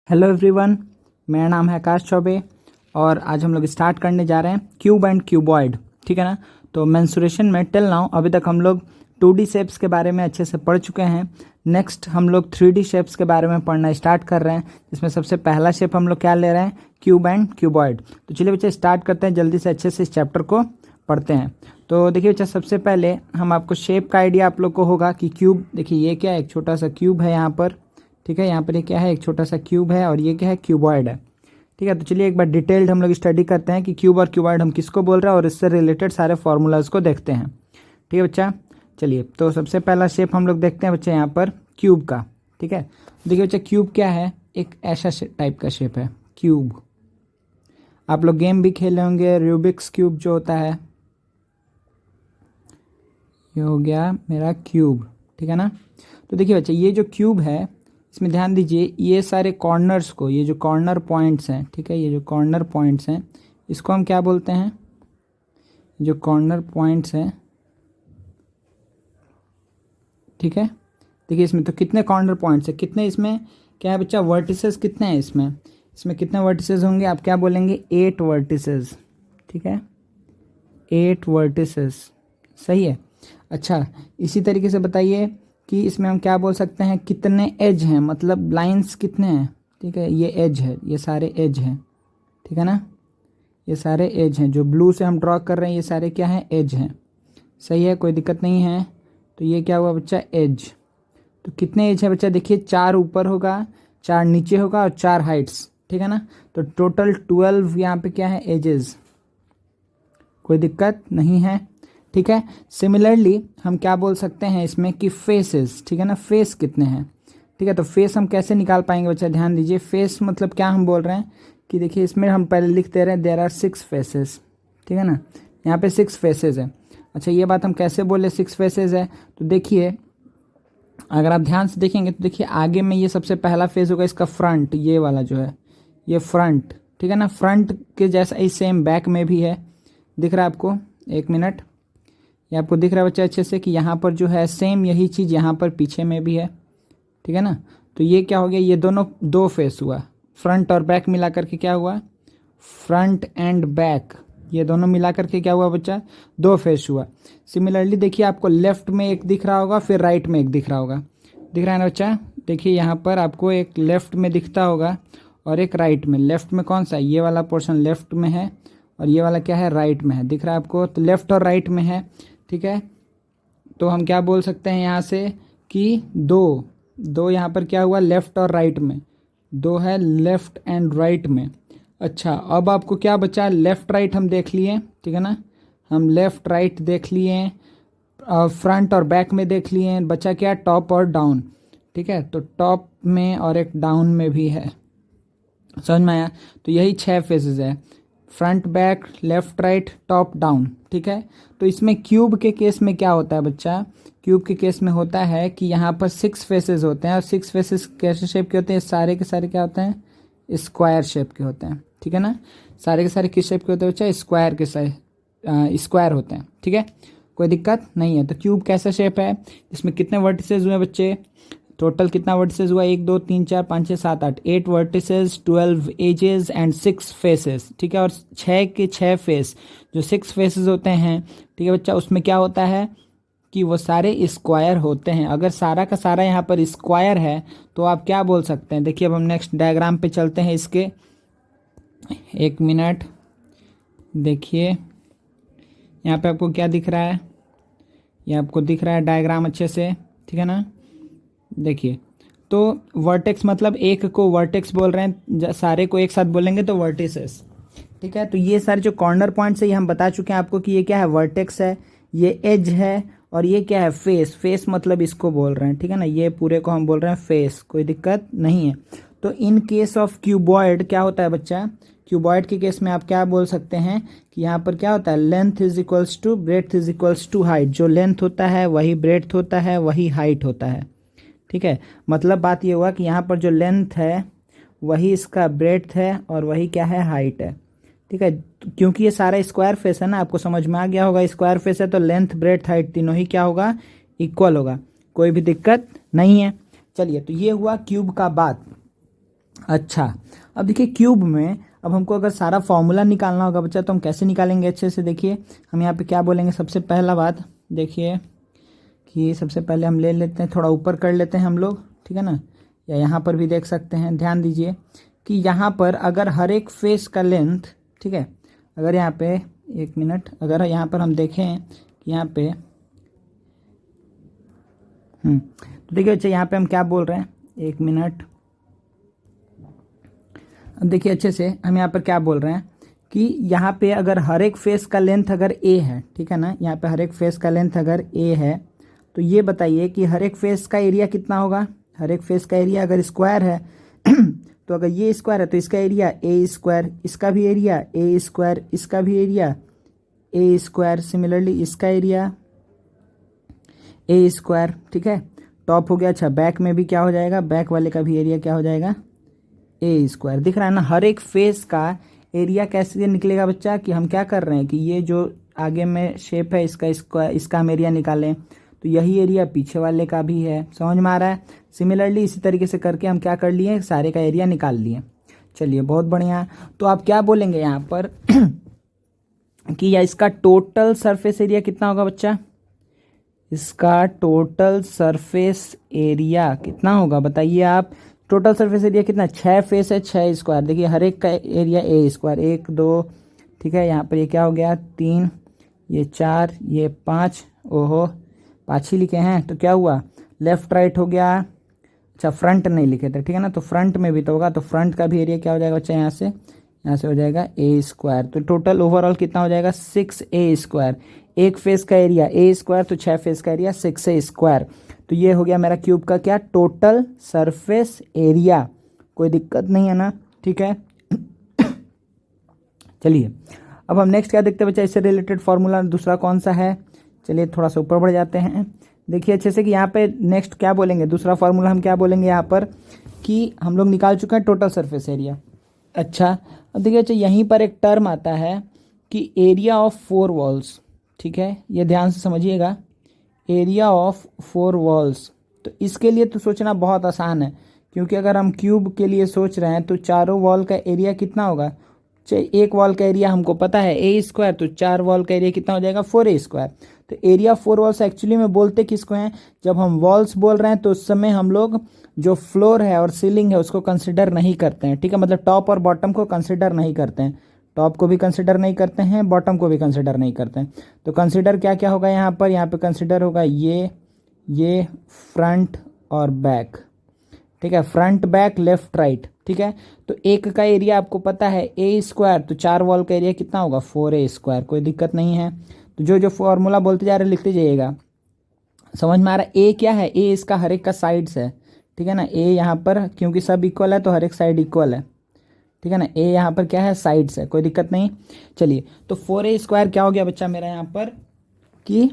Hello everyone, मेरा नाम है आकाश चौबे और आज हम लोग स्टार्ट करने जा रहे हैं क्यूब एंड क्यूबॉइड। ठीक है ना। तो मेंसुरेशन में टिल नाउ अभी तक हम लोग 2D शेप्स के बारे में अच्छे से पढ़ चुके हैं। नेक्स्ट हम लोग 3D शेप्स के बारे में पढ़ना स्टार्ट कर रहे हैं, जिसमें सबसे पहला शेप हम लोग क्या ले रहे हैं, क्यूब एंड क्यूबॉइड। तो चलिए बच्चे स्टार्ट करते हैं, जल्दी से अच्छे से इस चैप्टर को पढ़ते हैं। तो देखिए बच्चा, सबसे पहले हम आपको शेप का आइडिया आप लोग को होगा कि क्यूब, देखिए ये क्या है, एक छोटा सा क्यूब है यहाँ पर। ठीक है, यहाँ पर ये क्या है, एक छोटा सा क्यूब है और ये क्या है, क्यूबॉइड है। ठीक है, तो चलिए एक बार डिटेल्ड हम लोग स्टडी करते हैं कि क्यूब और क्यूबॉइड हम किसको बोल रहे हैं और इससे रिलेटेड सारे फॉर्मूलाज को देखते हैं। ठीक है बच्चा, चलिए तो सबसे पहला शेप हम लोग देखते हैं बच्चा यहाँ पर क्यूब का। ठीक है, देखिए बच्चा क्यूब क्या है, एक ऐसा टाइप का शेप है क्यूब। आप लोग गेम भी खेले होंगे, रूबिक्स क्यूब जो होता है, ये हो गया मेरा क्यूब। ठीक है ना। तो देखिए बच्चा, ये जो क्यूब है इसमें ध्यान दीजिए, ये सारे कॉर्नर्स को, ये जो कॉर्नर पॉइंट्स हैं, ठीक है, ये जो कॉर्नर पॉइंट्स हैं इसको हम क्या बोलते हैं, जो कॉर्नर पॉइंट्स हैं। ठीक है, देखिए इसमें तो कितने कॉर्नर पॉइंट्स हैं, कितने इसमें क्या है बच्चा, वर्टिसेस कितने हैं इसमें, इसमें कितने वर्टिसेस होंगे, आप क्या बोलेंगे, 8 वर्टिसेस। ठीक है, 8 वर्टिसेस, सही है। अच्छा, इसी तरीके से बताइए कि इसमें हम क्या बोल सकते हैं, कितने एज हैं, मतलब लाइंस कितने हैं। ठीक है, ये एज है, ये सारे एज हैं। ठीक है ना, ये सारे एज हैं, जो ब्लू से हम ड्रॉ कर रहे हैं ये सारे क्या हैं, एज हैं। सही है, कोई दिक्कत नहीं है। तो ये क्या हुआ बच्चा, एज। तो कितने एज है बच्चा, देखिए 4 ऊपर होगा, 4 नीचे होगा और 4 हाइट्स। ठीक है ना, तो टोटल 12 यहाँ पे क्या है, एजेस। कोई दिक्कत नहीं है। ठीक है, सिमिलरली हम क्या बोल सकते हैं इसमें कि फेसेस। ठीक है ना, फेस कितने हैं। ठीक है, तो फेस हम कैसे निकाल पाएंगे बच्चा, ध्यान दीजिए। फेस मतलब क्या हम बोल रहे हैं कि देखिए इसमें हम पहले लिख दे रहे हैं देयर आर 6 फेसेस। ठीक है ना, यहाँ पे 6 फेसेस है। अच्छा, ये बात हम कैसे बोले 6 फेसेस है, तो देखिए अगर आप ध्यान से देखेंगे तो देखिए आगे में ये सबसे पहला फेस होगा इसका फ्रंट, ये वाला जो है ये फ्रंट। ठीक है ना, फ्रंट के जैसा ही सेम बैक में भी है, दिख रहा है आपको, एक मिनट, ये आपको दिख रहा है बच्चा अच्छे से कि यहाँ पर जो है सेम यही चीज़ यहाँ पर पीछे में भी है। ठीक है ना, तो ये क्या हो गया, ये दोनों 2 फेस हुआ, फ्रंट और बैक मिला करके क्या हुआ, फ्रंट एंड बैक, ये दोनों मिला करके क्या हुआ बच्चा, 2 फेस हुआ। सिमिलरली देखिए आपको लेफ्ट में एक दिख रहा होगा, फिर राइट में एक दिख रहा होगा, दिख रहा है ना बच्चा। देखिए यहाँ पर आपको एक लेफ्ट में दिखता होगा और एक राइट में। लेफ्ट में कौन सा, ये वाला पोर्शन लेफ्ट में है और ये वाला क्या है, राइट में है, दिख रहा है आपको, तो लेफ्ट और राइट में है। ठीक है, तो हम क्या बोल सकते हैं यहाँ से कि 2 यहाँ पर क्या हुआ, लेफ्ट और राइट में 2 है, लेफ्ट एंड राइट में। अच्छा, अब आपको क्या बचा, लेफ्ट राइट हम देख लिए। ठीक है ना, हम लेफ्ट राइट देख लिए, फ्रंट और बैक में देख लिए, बचा क्या, टॉप और डाउन। ठीक है, तो टॉप में और एक डाउन में भी है, समझ में आया। तो यही 6 फेजेस है, front back left right top down. ठीक है, तो इसमें क्यूब के केस में क्या होता है बच्चा, क्यूब के केस में होता है कि यहाँ पर 6 फेसेस होते हैं और 6 फेसेस कैसे शेप के होते हैं, सारे के सारे क्या होते हैं, स्क्वायर शेप के होते हैं। ठीक है ना, सारे के सारे किस शेप के होते हैं बच्चा, स्क्वायर के स्क्वायर होते हैं। ठीक है, कोई दिक्कत नहीं है। तो क्यूब कैसा शेप है, इसमें कितने वर्टिसेस हुए बच्चे, टोटल कितना वर्टिसेस हुआ, 1 2 3 4 5 6 7 8, 8 वर्टिसेस, 12 एजेस एंड 6 फेसेस। ठीक है, और 6 के 6 फेस, जो 6 फेसेस होते हैं, ठीक है बच्चा, उसमें क्या होता है कि वो सारे स्क्वायर होते हैं। अगर सारा का सारा यहाँ पर स्क्वायर है तो आप क्या बोल सकते हैं, देखिए अब हम नेक्स्ट डायग्राम पे चलते हैं इसके, एक मिनट, देखिए यहाँ पे आपको क्या दिख रहा है, ये आपको दिख रहा है डायग्राम अच्छे से। ठीक है ना, देखिए तो वर्टेक्स मतलब एक को वर्टेक्स बोल रहे हैं, सारे को एक साथ बोलेंगे तो वर्टिसेस। ठीक है, तो ये सारे जो कॉर्नर पॉइंट्स है ये हम बता चुके हैं आपको कि ये क्या है, वर्टेक्स है, ये एज है और ये क्या है, फेस। फेस मतलब इसको बोल रहे हैं। ठीक है ना, ये पूरे को हम बोल रहे हैं फेस, कोई दिक्कत नहीं है। तो इन केस ऑफ क्यूबॉइड क्या होता है बच्चा, क्यूबॉइड के केस में आप क्या बोल सकते हैं कि यहाँ पर क्या होता है, length is equals to breadth is equals to height. जो लेंथ होता है वही ब्रेड्थ होता है, वही हाइट होता है। ठीक है, मतलब बात ये हुआ कि यहाँ पर जो लेंथ है वही इसका ब्रेड्थ है और वही क्या है, हाइट है। ठीक है, क्योंकि ये सारा स्क्वायर फेस है ना, आपको समझ में आ गया होगा, स्क्वायर फेस है तो लेंथ ब्रेड्थ हाइट तीनों ही क्या होगा, इक्वल होगा, कोई भी दिक्कत नहीं है। चलिए, तो ये हुआ क्यूब का बात। अच्छा, अब देखिए क्यूब में अब हमको अगर सारा फॉर्मूला निकालना होगा बच्चा, तो हम कैसे निकालेंगे अच्छे से देखिए। हम यहाँ पे क्या बोलेंगे, सबसे पहला बात देखिए कि सबसे पहले हम ले लेते हैं, थोड़ा ऊपर कर लेते हैं हम लोग, ठीक है ना, या यहाँ पर भी देख सकते हैं। ध्यान दीजिए कि यहाँ पर अगर हर एक फेस का लेंथ, ठीक है, अगर यहाँ पे एक मिनट, अगर यहाँ पर हम देखें कि यहाँ पे तो देखिए बच्चे यहाँ पे हम क्या बोल रहे हैं, एक मिनट, अब देखिए अच्छे से हम यहाँ पर क्या बोल रहे हैं कि यहाँ पे अगर हर एक फेस का लेंथ अगर ए है, ठीक है ना, यहाँ पे हर एक फेस का लेंथ अगर ए है, तो ये बताइए कि हर एक फेस का एरिया कितना होगा। हर एक फेस का एरिया अगर स्क्वायर है तो अगर ये स्क्वायर है तो इसका एरिया ए स्क्वायर, इसका भी एरिया ए स्क्वायर, इसका भी एरिया ए स्क्वायर, सिमिलरली इसका एरिया ए स्क्वायर, ठीक है, टॉप हो गया। अच्छा, बैक में भी क्या हो जाएगा, बैक वाले का भी एरिया क्या हो जाएगा, ए स्क्वायर। दिख रहा है ना, हर एक फेस का एरिया कैसे निकलेगा बच्चा, कि हम क्या कर रहे हैं कि ये जो आगे में शेप है इसका हम एरिया निकालें, तो यही एरिया पीछे वाले का भी है। समझ में आ रहा है। सिमिलरली इसी तरीके से करके हम क्या कर लिए, सारे का एरिया निकाल लिए। चलिए बहुत बढ़िया। तो आप क्या बोलेंगे यहाँ पर कि या इसका टोटल सरफेस एरिया कितना होगा बच्चा, इसका टोटल सरफेस एरिया कितना होगा बताइए आप। टोटल सरफेस एरिया कितना, 6 फेस है, 6 स्क्वायर। देखिए हर एक का एरिया ए स्क्वायर, 1 2, ठीक है, यहाँ पर ये क्या हो गया 3, ये 4, ये 5, ओहो 5 ही लिखे हैं, तो क्या हुआ लेफ्ट राइट हो गया। अच्छा फ्रंट नहीं लिखे थे, ठीक है ना, तो फ्रंट में भी तो होगा, तो फ्रंट का भी एरिया क्या हो जाएगा बच्चा, यहाँ से हो जाएगा ए स्क्वायर। तो टोटल ओवरऑल कितना हो जाएगा 6 ए स्क्वायर। एक फेस का एरिया ए स्क्वायर, तो 6 फेस का एरिया 6 ए स्क्वायर। तो ये हो गया मेरा क्यूब का क्या, टोटल सरफेस एरिया। कोई दिक्कत नहीं है ना, ठीक है। चलिए अब हम नेक्स्ट क्या देखते हैं बच्चा, इससे रिलेटेड फॉर्मूला दूसरा कौन सा है। चलिए थोड़ा सा ऊपर बढ़ जाते हैं। देखिए अच्छे से कि यहाँ पे नेक्स्ट क्या बोलेंगे, दूसरा फॉर्मूला हम क्या बोलेंगे यहाँ पर कि हम लोग निकाल चुके हैं टोटल सरफेस एरिया। अच्छा अब देखिए अच्छा, यहीं पर एक टर्म आता है कि एरिया ऑफ 4 वॉल्स, ठीक है, ये ध्यान से समझिएगा, एरिया ऑफ 4 वॉल्स। तो इसके लिए तो सोचना बहुत आसान है, क्योंकि अगर हम क्यूब के लिए सोच रहे हैं तो चारों वॉल का एरिया कितना होगा, एक वॉल का एरिया हमको पता है ए स्क्वायर, तो 4 वॉल का एरिया कितना हो जाएगा 4 ए स्क्वायर। तो एरिया 4 वॉल्स एक्चुअली में बोलते किसको हैं, जब हम वॉल्स बोल रहे हैं तो उस समय हम लोग जो फ्लोर है और सीलिंग है उसको कंसिडर नहीं करते हैं, ठीक है, मतलब टॉप और बॉटम को कंसिडर नहीं करते हैं, टॉप को भी कंसिडर नहीं करते हैं, बॉटम को भी कंसिडर नहीं करते हैं। तो कंसिडर क्या क्या होगा यहाँ पे कंसिडर होगा ये फ्रंट और बैक, ठीक है, फ्रंट बैक लेफ्ट राइट, ठीक है। तो एक का एरिया आपको पता है ए स्क्वायर, तो 4 वॉल का एरिया कितना होगा 4 ए स्क्वायर। कोई दिक्कत नहीं है। तो जो जो फॉर्मूला बोलते जा रहे लिखते जाइएगा। समझ में आ रहा है। ए क्या है, ए इसका हर एक का साइड्स है, ठीक है ना, ए यहाँ पर क्योंकि सब इक्वल है तो हर एक साइड इक्वल है, ठीक है ना, ए यहाँ पर क्या है साइड्स है, कोई दिक्कत नहीं। चलिए तो 4 ए स्क्वायर क्या हो गया बच्चा मेरा यहाँ पर कि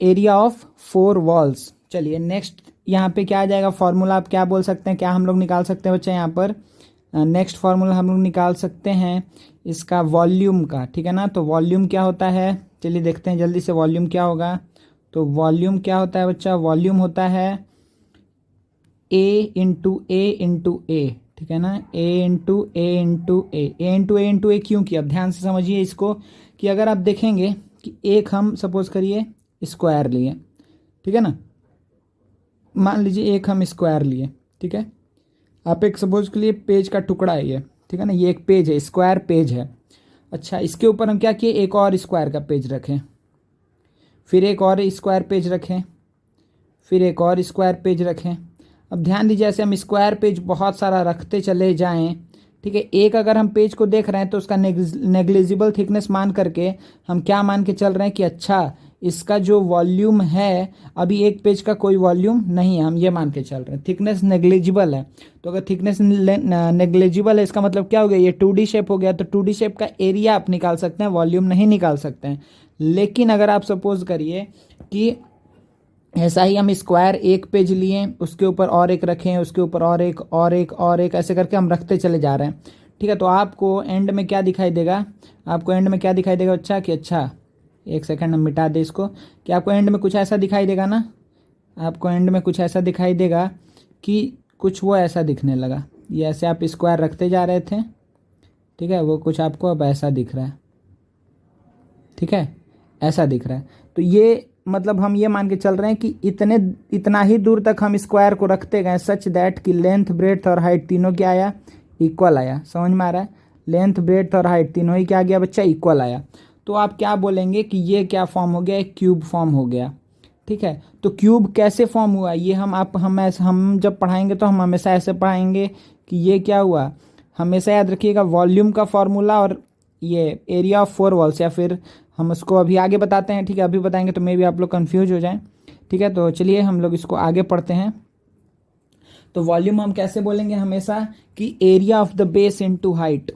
एरिया ऑफ 4 वॉल्स। चलिए नेक्स्ट यहाँ पे क्या आ जाएगा फॉर्मूला, आप क्या बोल सकते हैं, क्या हम लोग निकाल सकते हैं बच्चा यहाँ पर नेक्स्ट फार्मूला हम लोग निकाल सकते हैं इसका वॉल्यूम का, ठीक है ना। तो वॉल्यूम क्या होता है, चलिए देखते हैं जल्दी से वॉल्यूम क्या होगा। तो वॉल्यूम क्या होता है बच्चा, वॉल्यूम होता है ए इंटू ए, ठीक है ना, ए इंटू ए क्यों किया, अब ध्यान से समझिए इसको कि अगर आप देखेंगे कि एक हम सपोज करिए स्क्वायर लिए, ठीक है ना, मान लीजिए एक हम स्क्वायर लिए, ठीक है, आप एक सपोज के लिए पेज का टुकड़ा है ये, ठीक है ना, ये एक पेज है, स्क्वायर पेज है। अच्छा इसके ऊपर हम क्या किए, एक और स्क्वायर का पेज रखें, फिर एक और स्क्वायर पेज रखें, फिर एक और स्क्वायर पेज रखें। अब ध्यान दीजिए ऐसे हम स्क्वायर पेज बहुत सारा रखते चले जाएं, ठीक है, एक अगर हम पेज को देख रहे हैं तो उसका नेग्लिजिबल थिकनेस मान करके हम क्या मान के चल रहे हैं कि अच्छा इसका जो वॉल्यूम है अभी एक पेज का कोई वॉल्यूम नहीं है, हम ये मान के चल रहे हैं, थिकनेस नेग्लिजिबल है। तो अगर थिकनेस नेग्लिजिबल है इसका मतलब क्या हो गया, ये 2D शेप हो गया, तो 2D शेप का एरिया आप निकाल सकते हैं, वॉल्यूम नहीं निकाल सकते हैं। लेकिन अगर आप सपोज करिए कि ऐसा ही हम स्क्वायर एक पेज लिए, उसके ऊपर और एक रखें, उसके ऊपर और एक ऐसे करके हम रखते चले जा रहे हैं, ठीक है, तो आपको एंड में क्या दिखाई देगा, आपको एंड में क्या दिखाई देगा अच्छा कि अच्छा एक सेकंड हम मिटा दे इसको, कि आपको एंड में कुछ ऐसा दिखाई देगा ना, आपको एंड में कुछ ऐसा दिखाई देगा कि कुछ वो ऐसा दिखने लगा, ये ऐसे आप स्क्वायर रखते जा रहे थे, ठीक है, वो कुछ आपको अब ऐसा दिख रहा है, ठीक है, ऐसा दिख रहा है। तो ये मतलब हम ये मान के चल रहे हैं कि इतना ही दूर तक हम स्क्वायर को रखते गए सच दैट कि लेंथ ब्रेड्थ और हाइट तीनों क्या आया, इक्वल आया। समझ में आ रहा है, लेंथ ब्रेड्थ और हाइट तीनों ही क्या आ गया बच्चा, इक्वल आया। तो आप क्या बोलेंगे कि ये क्या फॉर्म हो गया, एक क्यूब फॉर्म हो गया, ठीक है। तो क्यूब कैसे फॉर्म हुआ ये हम जब पढ़ाएंगे तो हम हमेशा ऐसे पढ़ाएंगे कि ये क्या हुआ। हमेशा याद रखिएगा वॉल्यूम का फॉर्मूला और ये एरिया ऑफ फोर वॉल्स, या फिर हम उसको अभी आगे बताते हैं, ठीक है, अभी बताएंगे तो मे भी आप लोग कन्फ्यूज हो जाएं, ठीक है। तो चलिए हम लोग इसको आगे पढ़ते हैं। तो वॉल्यूम हम कैसे बोलेंगे हमेशा कि area of the base into height,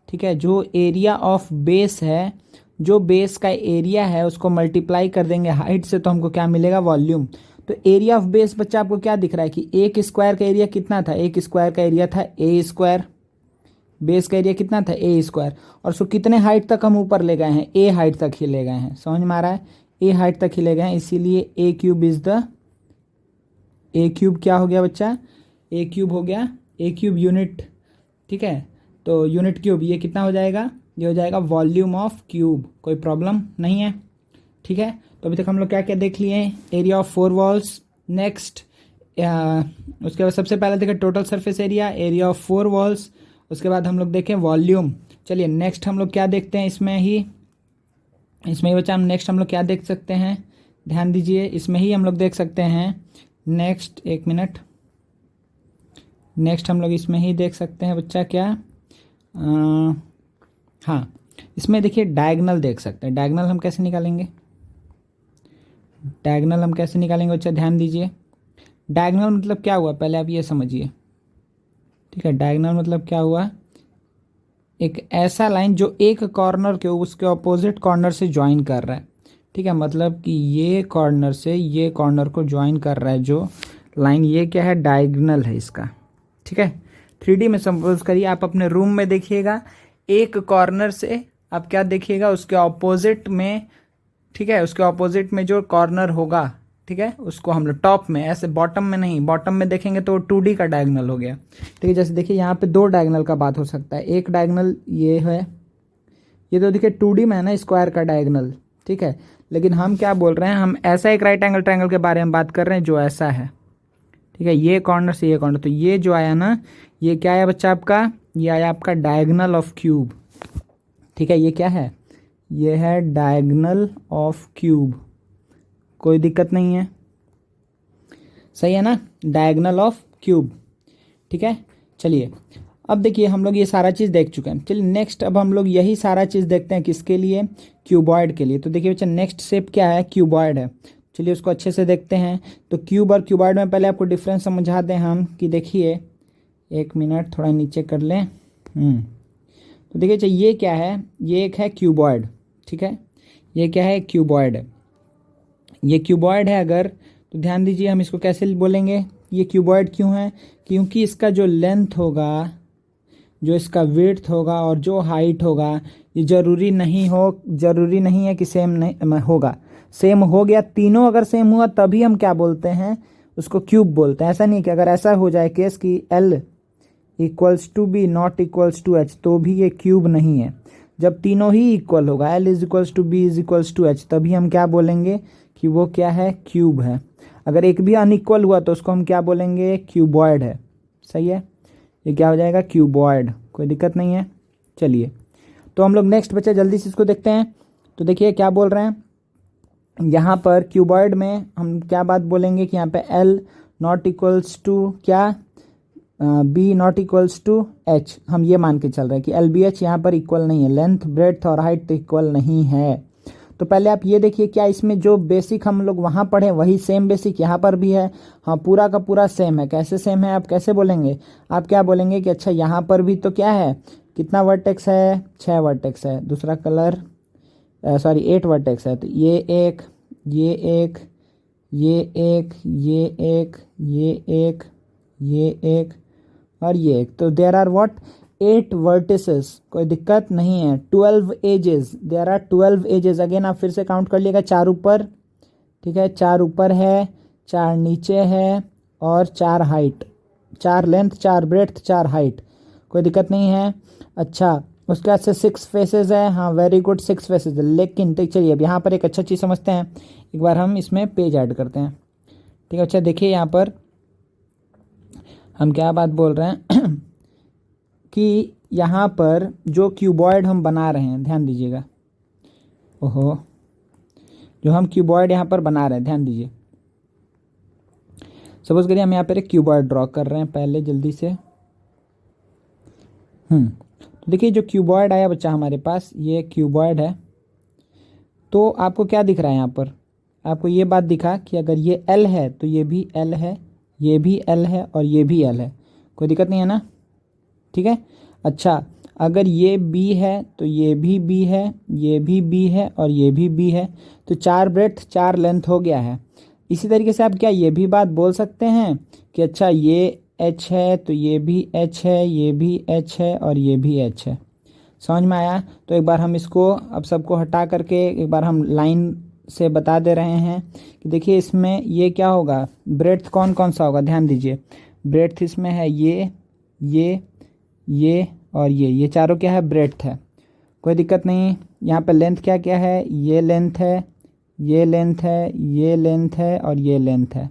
ठीक है। जो एरिया ऑफ बेस है, जो बेस का एरिया है उसको मल्टीप्लाई कर देंगे हाइट से, तो हमको क्या मिलेगा, वॉल्यूम। तो एरिया ऑफ बेस बच्चा आपको क्या दिख रहा है कि एक स्क्वायर का एरिया कितना था, एक स्क्वायर का एरिया था ए स्क्वायर, बेस का एरिया कितना था ए स्क्वायर, और उसको कितने हाइट तक हम ऊपर ले गए हैं, ए हाइट तक ही ले गए हैं। समझ में आ रहा है, ए हाइट तक ही ले गए हैं, इसीलिए a cube is the, a cube क्या हो गया बच्चा, ए क्यूब हो गया, ए क्यूब यूनिट, ठीक है। तो यूनिट क्यूब ये कितना हो जाएगा, ये हो जाएगा वॉल्यूम ऑफ क्यूब, कोई प्रॉब्लम नहीं है, ठीक है। तो अभी तक हम लोग क्या क्या देख लिए, area of four walls. Next उसके बाद सबसे पहले देखें total surface area, area of four walls, उसके बाद हम लोग देखें वॉल्यूम। चलिए नेक्स्ट हम लोग क्या देखते हैं, इसमें ही बच्चा हम नेक्स्ट हम लोग क्या देख सकते हैं, ध्यान दीजिए, इसमें ही हम लोग देख सकते हैं नेक्स्ट, एक मिनट, नेक्स्ट हम लोग इसमें ही देख सकते हैं बच्चा क्या, हाँ इसमें देखिए डायगनल देख सकते हैं। डायगनल हम कैसे निकालेंगे, डायगनल हम कैसे निकालेंगे बच्चा, ध्यान दीजिए। डायगनल मतलब क्या हुआ पहले आप ये समझिए, ठीक है। डायगनल मतलब क्या हुआ, एक ऐसा लाइन जो एक कॉर्नर के उसके अपोजिट कॉर्नर से ज्वाइन कर रहा है, ठीक है। मतलब कि ये कॉर्नर से ये कॉर्नर को ज्वाइन कर रहा है जो लाइन, ये क्या है, डायगनल है इसका, ठीक है। 3D में सपोज करिए आप अपने रूम में देखिएगा, एक कॉर्नर से आप क्या देखिएगा, उसके ऑपोजिट में, ठीक है, उसके ऑपोजिट में जो कॉर्नर होगा, ठीक है, उसको हम लोग टॉप में, ऐसे बॉटम में नहीं, बॉटम में देखेंगे तो 2D का डायगनल हो गया, ठीक है। जैसे देखिए यहाँ पे दो डायगनल का बात हो सकता है, एक डायगनल ये है, ये तो देखिए 2D में है ना, स्क्वायर का डायगनल, ठीक है। लेकिन हम क्या बोल रहे हैं, हम ऐसा एक राइट एंगल ट्रायंगल के बारे में बात कर रहे हैं जो ऐसा है, ठीक है, ये कॉर्नर से ये कॉर्नर। तो ये जो आया ना, ये क्या आया बच्चा आपका, ये आया आपका डायगनल ऑफ क्यूब, ठीक है। ये क्या है, ये है डायगनल ऑफ क्यूब, कोई दिक्कत नहीं है, सही है ना, डायगनल ऑफ क्यूब, ठीक है। चलिए अब देखिए हम लोग ये सारा चीज़ देख चुके हैं। चलिए नेक्स्ट अब हम लोग यही सारा चीज़ देखते हैं किसके लिए, क्यूबॉइड के लिए। तो देखिए बच्चा नेक्स्ट शेप क्या है, क्यूबॉइड है। चलिए उसको अच्छे से देखते हैं। तो क्यूब और क्यूबॉइड में पहले आपको डिफरेंस समझा दें हम कि देखिए, एक मिनट थोड़ा नीचे कर लें। तो देखिए चाहिए ये क्या है, ये एक है क्यूबॉइड, ठीक है, ये क्या है, क्यूबॉइड, ये क्यूबॉइड है अगर, तो ध्यान दीजिए हम इसको कैसे बोलेंगे, ये क्यूबॉइड क्यों है, क्योंकि इसका जो लेंथ होगा, जो इसका विड्थ होगा और जो हाइट होगा, ये जरूरी नहीं है कि सेम नहीं होगा, सेम हो गया, तीनों अगर सेम हुआ तभी हम क्या बोलते हैं, उसको क्यूब बोलते हैं। ऐसा नहीं कि अगर ऐसा हो जाए केस कि L equals to B not equals to H तो भी ये क्यूब नहीं है। जब तीनों ही इक्वल होगा, L is equals to B is equals to H, तभी हम क्या बोलेंगे कि वो क्या है, क्यूब है। अगर एक भी अनइक्वल हुआ तो उसको हम क्या बोलेंगे, क्यूबॉइड है, सही है। ये क्या हो जाएगा, क्यूबॉइड, कोई दिक्कत नहीं है। चलिए तो हम लोग नेक्स्ट बच्चा जल्दी से इसको देखते हैं। तो देखिए क्या बोल रहे हैं यहाँ पर, क्यूबॉइड में हम क्या बात बोलेंगे कि यहाँ पे L नॉट इक्वल्स टू क्या, B not equals to H, हम ये मान के चल रहे हैं कि LBH यहाँ पर इक्वल नहीं है, लेंथ ब्रेड्थ और हाइट तो इक्वल नहीं है। तो पहले आप ये देखिए क्या इसमें जो बेसिक हम लोग वहाँ पढ़े वही सेम बेसिक यहाँ पर भी है, हाँ पूरा का पूरा सेम है। कैसे सेम है, आप कैसे बोलेंगे, आप क्या बोलेंगे कि अच्छा यहाँ पर भी तो क्या है, कितना वर्टेक्स है, 6 वर्टेक्स है, दूसरा कलर सॉरी 8 वर्टेक्स है। तो ये एक, ये एक, ये एक, ये एक, ये एक, ये एक और ये एक, तो देयर आर व्हाट 8 वर्टिसेस, कोई दिक्कत नहीं है। 12 edges, there are 12 edges, again आप फिर से काउंट कर लिएगा, 4 ऊपर, ठीक है, 4 ऊपर है, 4 नीचे है और 4 हाइट, 4 लेंथ, 4 ब्रेड्थ, 4 हाइट, कोई दिक्कत नहीं है। अच्छा, उसके बाद से 6 फेसेस है, हाँ वेरी गुड 6 फेसेस है। लेकिन ठीक, चलिए अब यहाँ पर एक अच्छा चीज़ समझते हैं, एक बार हम इसमें पेज ऐड करते हैं। ठीक है, अच्छा देखिए यहाँ पर हम क्या बात बोल रहे हैं कि यहाँ पर जो क्यूबॉइड हम बना रहे हैं, ध्यान दीजिएगा, ओहो, जो हम क्यूबॉइड यहाँ पर बना रहे हैं, ध्यान दीजिए। सपोज करिए हम यहाँ पर एक क्यूबॉइड ड्रॉ कर रहे हैं पहले जल्दी से। तो देखिए जो क्यूबॉइड आया बच्चा हमारे पास, ये क्यूबॉइड है। तो आपको क्या दिख रहा है यहाँ पर, आपको ये बात दिखा कि अगर ये एल है तो ये भी एल है, ये भी एल है और ये भी एल है, कोई दिक्कत नहीं है ना, ठीक है। अच्छा, अगर ये बी है तो ये भी बी है, ये भी बी है और ये भी बी है, तो 4 ब्रेड्थ 4 लेंथ हो गया है। इसी तरीके से आप क्या ये भी बात बोल सकते हैं कि अच्छा ये एच है तो ये भी एच है, ये भी एच है और ये भी एच है। समझ में आया? तो एक बार हम इसको अब सबको हटा करके एक बार हम लाइन से बता दे रहे हैं कि देखिए इसमें ये क्या होगा, ब्रेड्थ कौन कौन सा होगा, ध्यान दीजिए। ब्रेड्थ इसमें है ये और ये चारों क्या है, ब्रेड्थ है, कोई दिक्कत नहीं। यहाँ पे लेंथ क्या क्या है, ये लेंथ है, ये लेंथ है, ये लेंथ है और ये लेंथ है,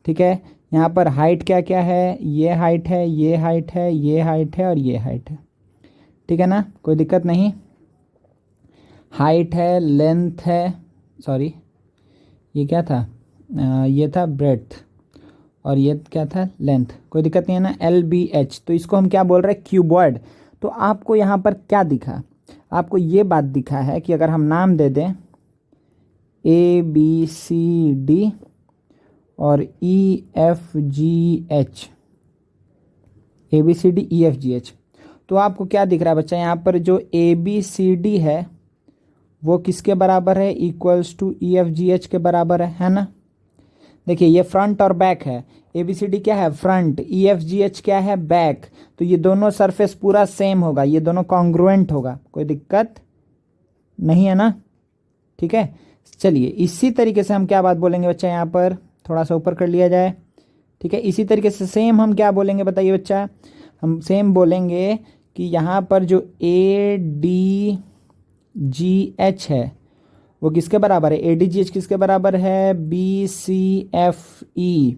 ठीक है। यहाँ पर हाइट क्या क्या है, ये हाइट है, ये हाइट है, ये हाइट है और ये हाइट है, ठीक है ना, कोई दिक्कत नहीं। हाइट है, लेंथ है, सॉरी ये क्या था, ये था ब्रेड्थ और ये क्या था, लेंथ, कोई दिक्कत नहीं है ना, एल बी एच। तो इसको हम क्या बोल रहे हैं, क्यूबॉइड। तो आपको यहाँ पर क्या दिखा, आपको ये बात दिखा है कि अगर हम नाम दे दें ए बी सी डी और E F G H, A B C D E F G H, तो आपको क्या दिख रहा है बच्चा, यहाँ पर जो ए बी सी डी है वो किसके बराबर है, equals to E F G H के बराबर है ना। देखिए ये फ्रंट और बैक है, ए बी सी डी क्या है, फ्रंट, ई एफ जी एच क्या है, बैक। तो ये दोनों सरफेस पूरा सेम होगा, ये दोनों कॉन्ग्रुएंट होगा, कोई दिक्कत नहीं है ना, ठीक है। चलिए इसी तरीके से हम क्या बात बोलेंगे बच्चा, यहाँ पर थोड़ा सा ऊपर कर लिया जाए, ठीक है। इसी तरीके से सेम हम क्या बोलेंगे बताइए बच्चा, हम सेम बोलेंगे कि यहाँ पर जो ए डी जी एच है वो किसके बराबर है, ए डी जी एच किसके बराबर है, बी सी एफ ई,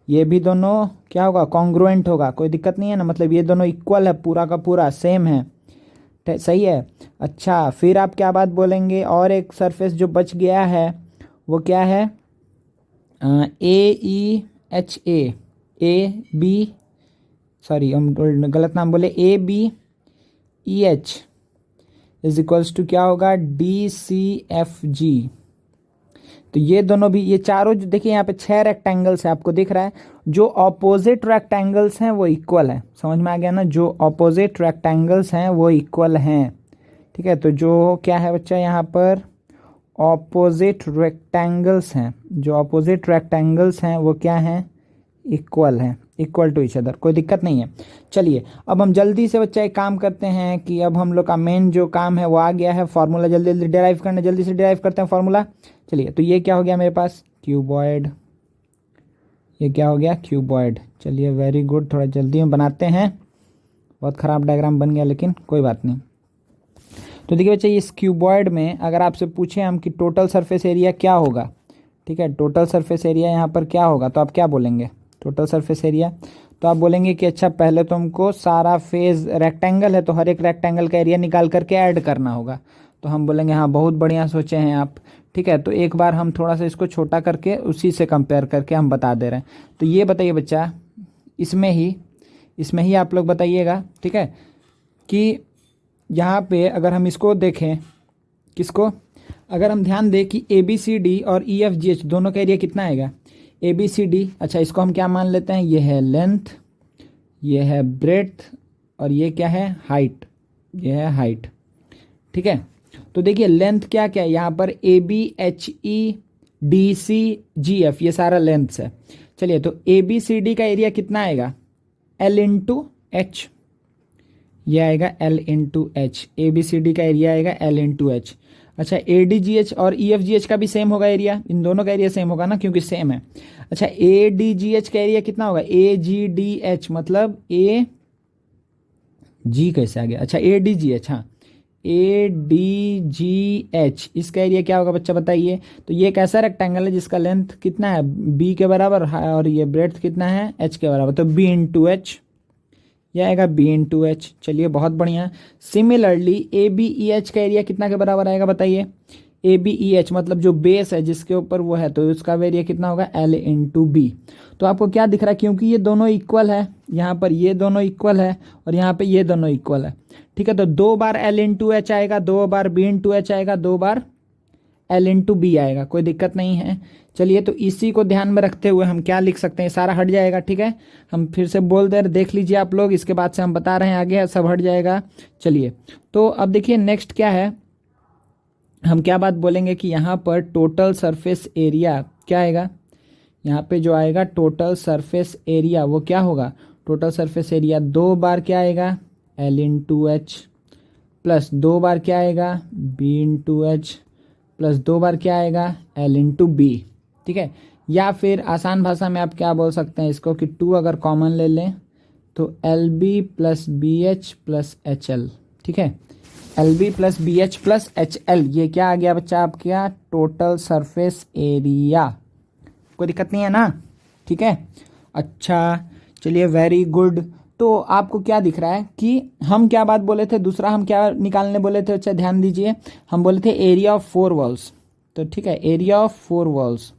ये भी दोनों क्या होगा, कॉन्ग्रुएंट होगा, कोई दिक्कत नहीं है ना, मतलब ये दोनों इक्वल है, पूरा का पूरा सेम है, सही है। अच्छा, फिर आप क्या बात बोलेंगे, और एक सरफेस जो बच गया है वो क्या है, A E H A B, sorry हम गलत नाम बोले, A B E H is equals to क्या होगा, डी सी एफ जी। तो ये दोनों भी, ये चारों जो देखिए यहाँ पे 6 रेक्टेंगल्स है, आपको दिख रहा है, जो ऑपोजिट रेक्टेंगल्स हैं वो इक्वल है, समझ में आ गया ना, जो ऑपोजिट रेक्टेंगल्स हैं वो इक्वल हैं, ठीक है। तो जो क्या है बच्चा, यहाँ पर ऑपोजिट रेक्टेंगल्स हैं, जो ऑपोजिट रेक्टेंगल्स हैं वो क्या हैं, इक्वल हैं, इक्वल टू ईच अदर, कोई दिक्कत नहीं है। चलिए अब हम जल्दी से बच्चा एक काम करते हैं कि अब हम लोग का मेन जो काम है वो आ गया है, फार्मूला जल्दी जल्दी डिराइव करना, जल्दी से डिराइव करते हैं फार्मूला। चलिए तो ये क्या हो गया मेरे पास, क्यूबॉइड, ये क्या हो गया, क्यूबॉइड। चलिए वेरी गुड, थोड़ा जल्दी में बनाते हैं, बहुत ख़राब डायग्राम बन गया लेकिन कोई बात नहीं। तो देखिए बच्चा इस क्यूबॉइड में अगर आपसे पूछें हम कि टोटल सरफेस एरिया क्या होगा, ठीक है, टोटल सरफेस एरिया यहाँ पर क्या होगा, तो आप क्या बोलेंगे, टोटल सरफेस एरिया, तो आप बोलेंगे कि अच्छा पहले तो हमको सारा फेज रेक्टेंगल है तो हर एक रेक्टेंगल का एरिया निकाल करके ऐड करना होगा। तो हम बोलेंगे हाँ बहुत बढ़िया सोचे हैं आप, ठीक है। तो एक बार हम थोड़ा सा इसको छोटा करके उसी से कंपेयर करके हम बता दे रहे हैं। तो ये बताइए बच्चा, इसमें ही आप लोग बताइएगा, ठीक है, कि यहाँ पे अगर हम इसको देखें, किसको, अगर हम ध्यान दें कि ए बी सी डी और ई एफ जी एच दोनों का एरिया कितना आएगा, ए बी सी डी, अच्छा इसको हम क्या मान लेते हैं, ये है लेंथ, ये है ब्रेड्थ और ये क्या है, हाइट, ये है हाइट, ठीक है। तो देखिए लेंथ क्या क्या है यहाँ पर, A B H E D C G F, ये सारा लेंथ है। चलिए तो ए बी सी डी का एरिया कितना आएगा, एल इंटू एच, ये आएगा L into H, A B C D का एरिया आएगा एल इंटू एच। अच्छा, ADGH और EFGH का भी सेम होगा एरिया, इन दोनों का एरिया सेम होगा ना क्योंकि सेम है। अच्छा, ADGH का एरिया कितना होगा, AGDH मतलब AG कैसे आ गया, अच्छा ADGH, हाँ ADGH, इसका एरिया क्या होगा बच्चा बताइए। तो ये एक ऐसा रेक्टेंगल है जिसका लेंथ कितना है, B के बराबर और ये ब्रेड्थ कितना है, H के बराबर, तो B इंटू एच, यह आएगा B इंटू एच। चलिए बहुत बढ़िया। सिमिलरली ABEH का एरिया कितना के बराबर आएगा बताइए। ABEH मतलब जो बेस है जिसके ऊपर वो है, तो उसका एरिया कितना होगा, L इंटू बी। तो आपको क्या दिख रहा है, क्योंकि ये दोनों इक्वल है, यहाँ पर ये दोनों इक्वल है और यहाँ पे ये दोनों इक्वल है, ठीक है। तो 2 बार L इंटू एच आएगा, 2 बार B इंटू एच आएगा, 2 बार L इंटू बी आएगा, कोई दिक्कत नहीं है। चलिए तो इसी को ध्यान में रखते हुए हम क्या लिख सकते हैं, सारा हट जाएगा, ठीक है। हम फिर से बोल दे, देख लीजिए आप लोग, इसके बाद से हम बता रहे हैं आगे सब हट जाएगा। चलिए तो अब देखिए नेक्स्ट क्या है, हम क्या बात बोलेंगे कि यहाँ पर टोटल सरफेस एरिया क्या आएगा, यहाँ पे जो आएगा टोटल सरफेस एरिया वो क्या होगा, टोटल सरफेस एरिया 2 बार क्या आएगा, L इंटू एच, प्लस 2 बार क्या आएगा, B इंटू एच, प्लस 2 बार क्या आएगा, L इंटू बी, ठीक है। या फिर आसान भाषा में आप क्या बोल सकते हैं इसको कि 2 अगर कॉमन ले लें तो LB plus BH plus HL, ठीक है। LB plus BH plus HL, ये क्या आ गया बच्चा आपका टोटल सरफेस एरिया, कोई दिक्कत नहीं है ना, ठीक है। अच्छा चलिए वेरी गुड। तो आपको क्या दिख रहा है कि हम क्या बात बोले थे, दूसरा हम क्या निकालने बोले थे, अच्छा ध्यान दीजिए, हम बोले थे एरिया ऑफ 4 वॉल्स, तो ठीक है area of 4 walls,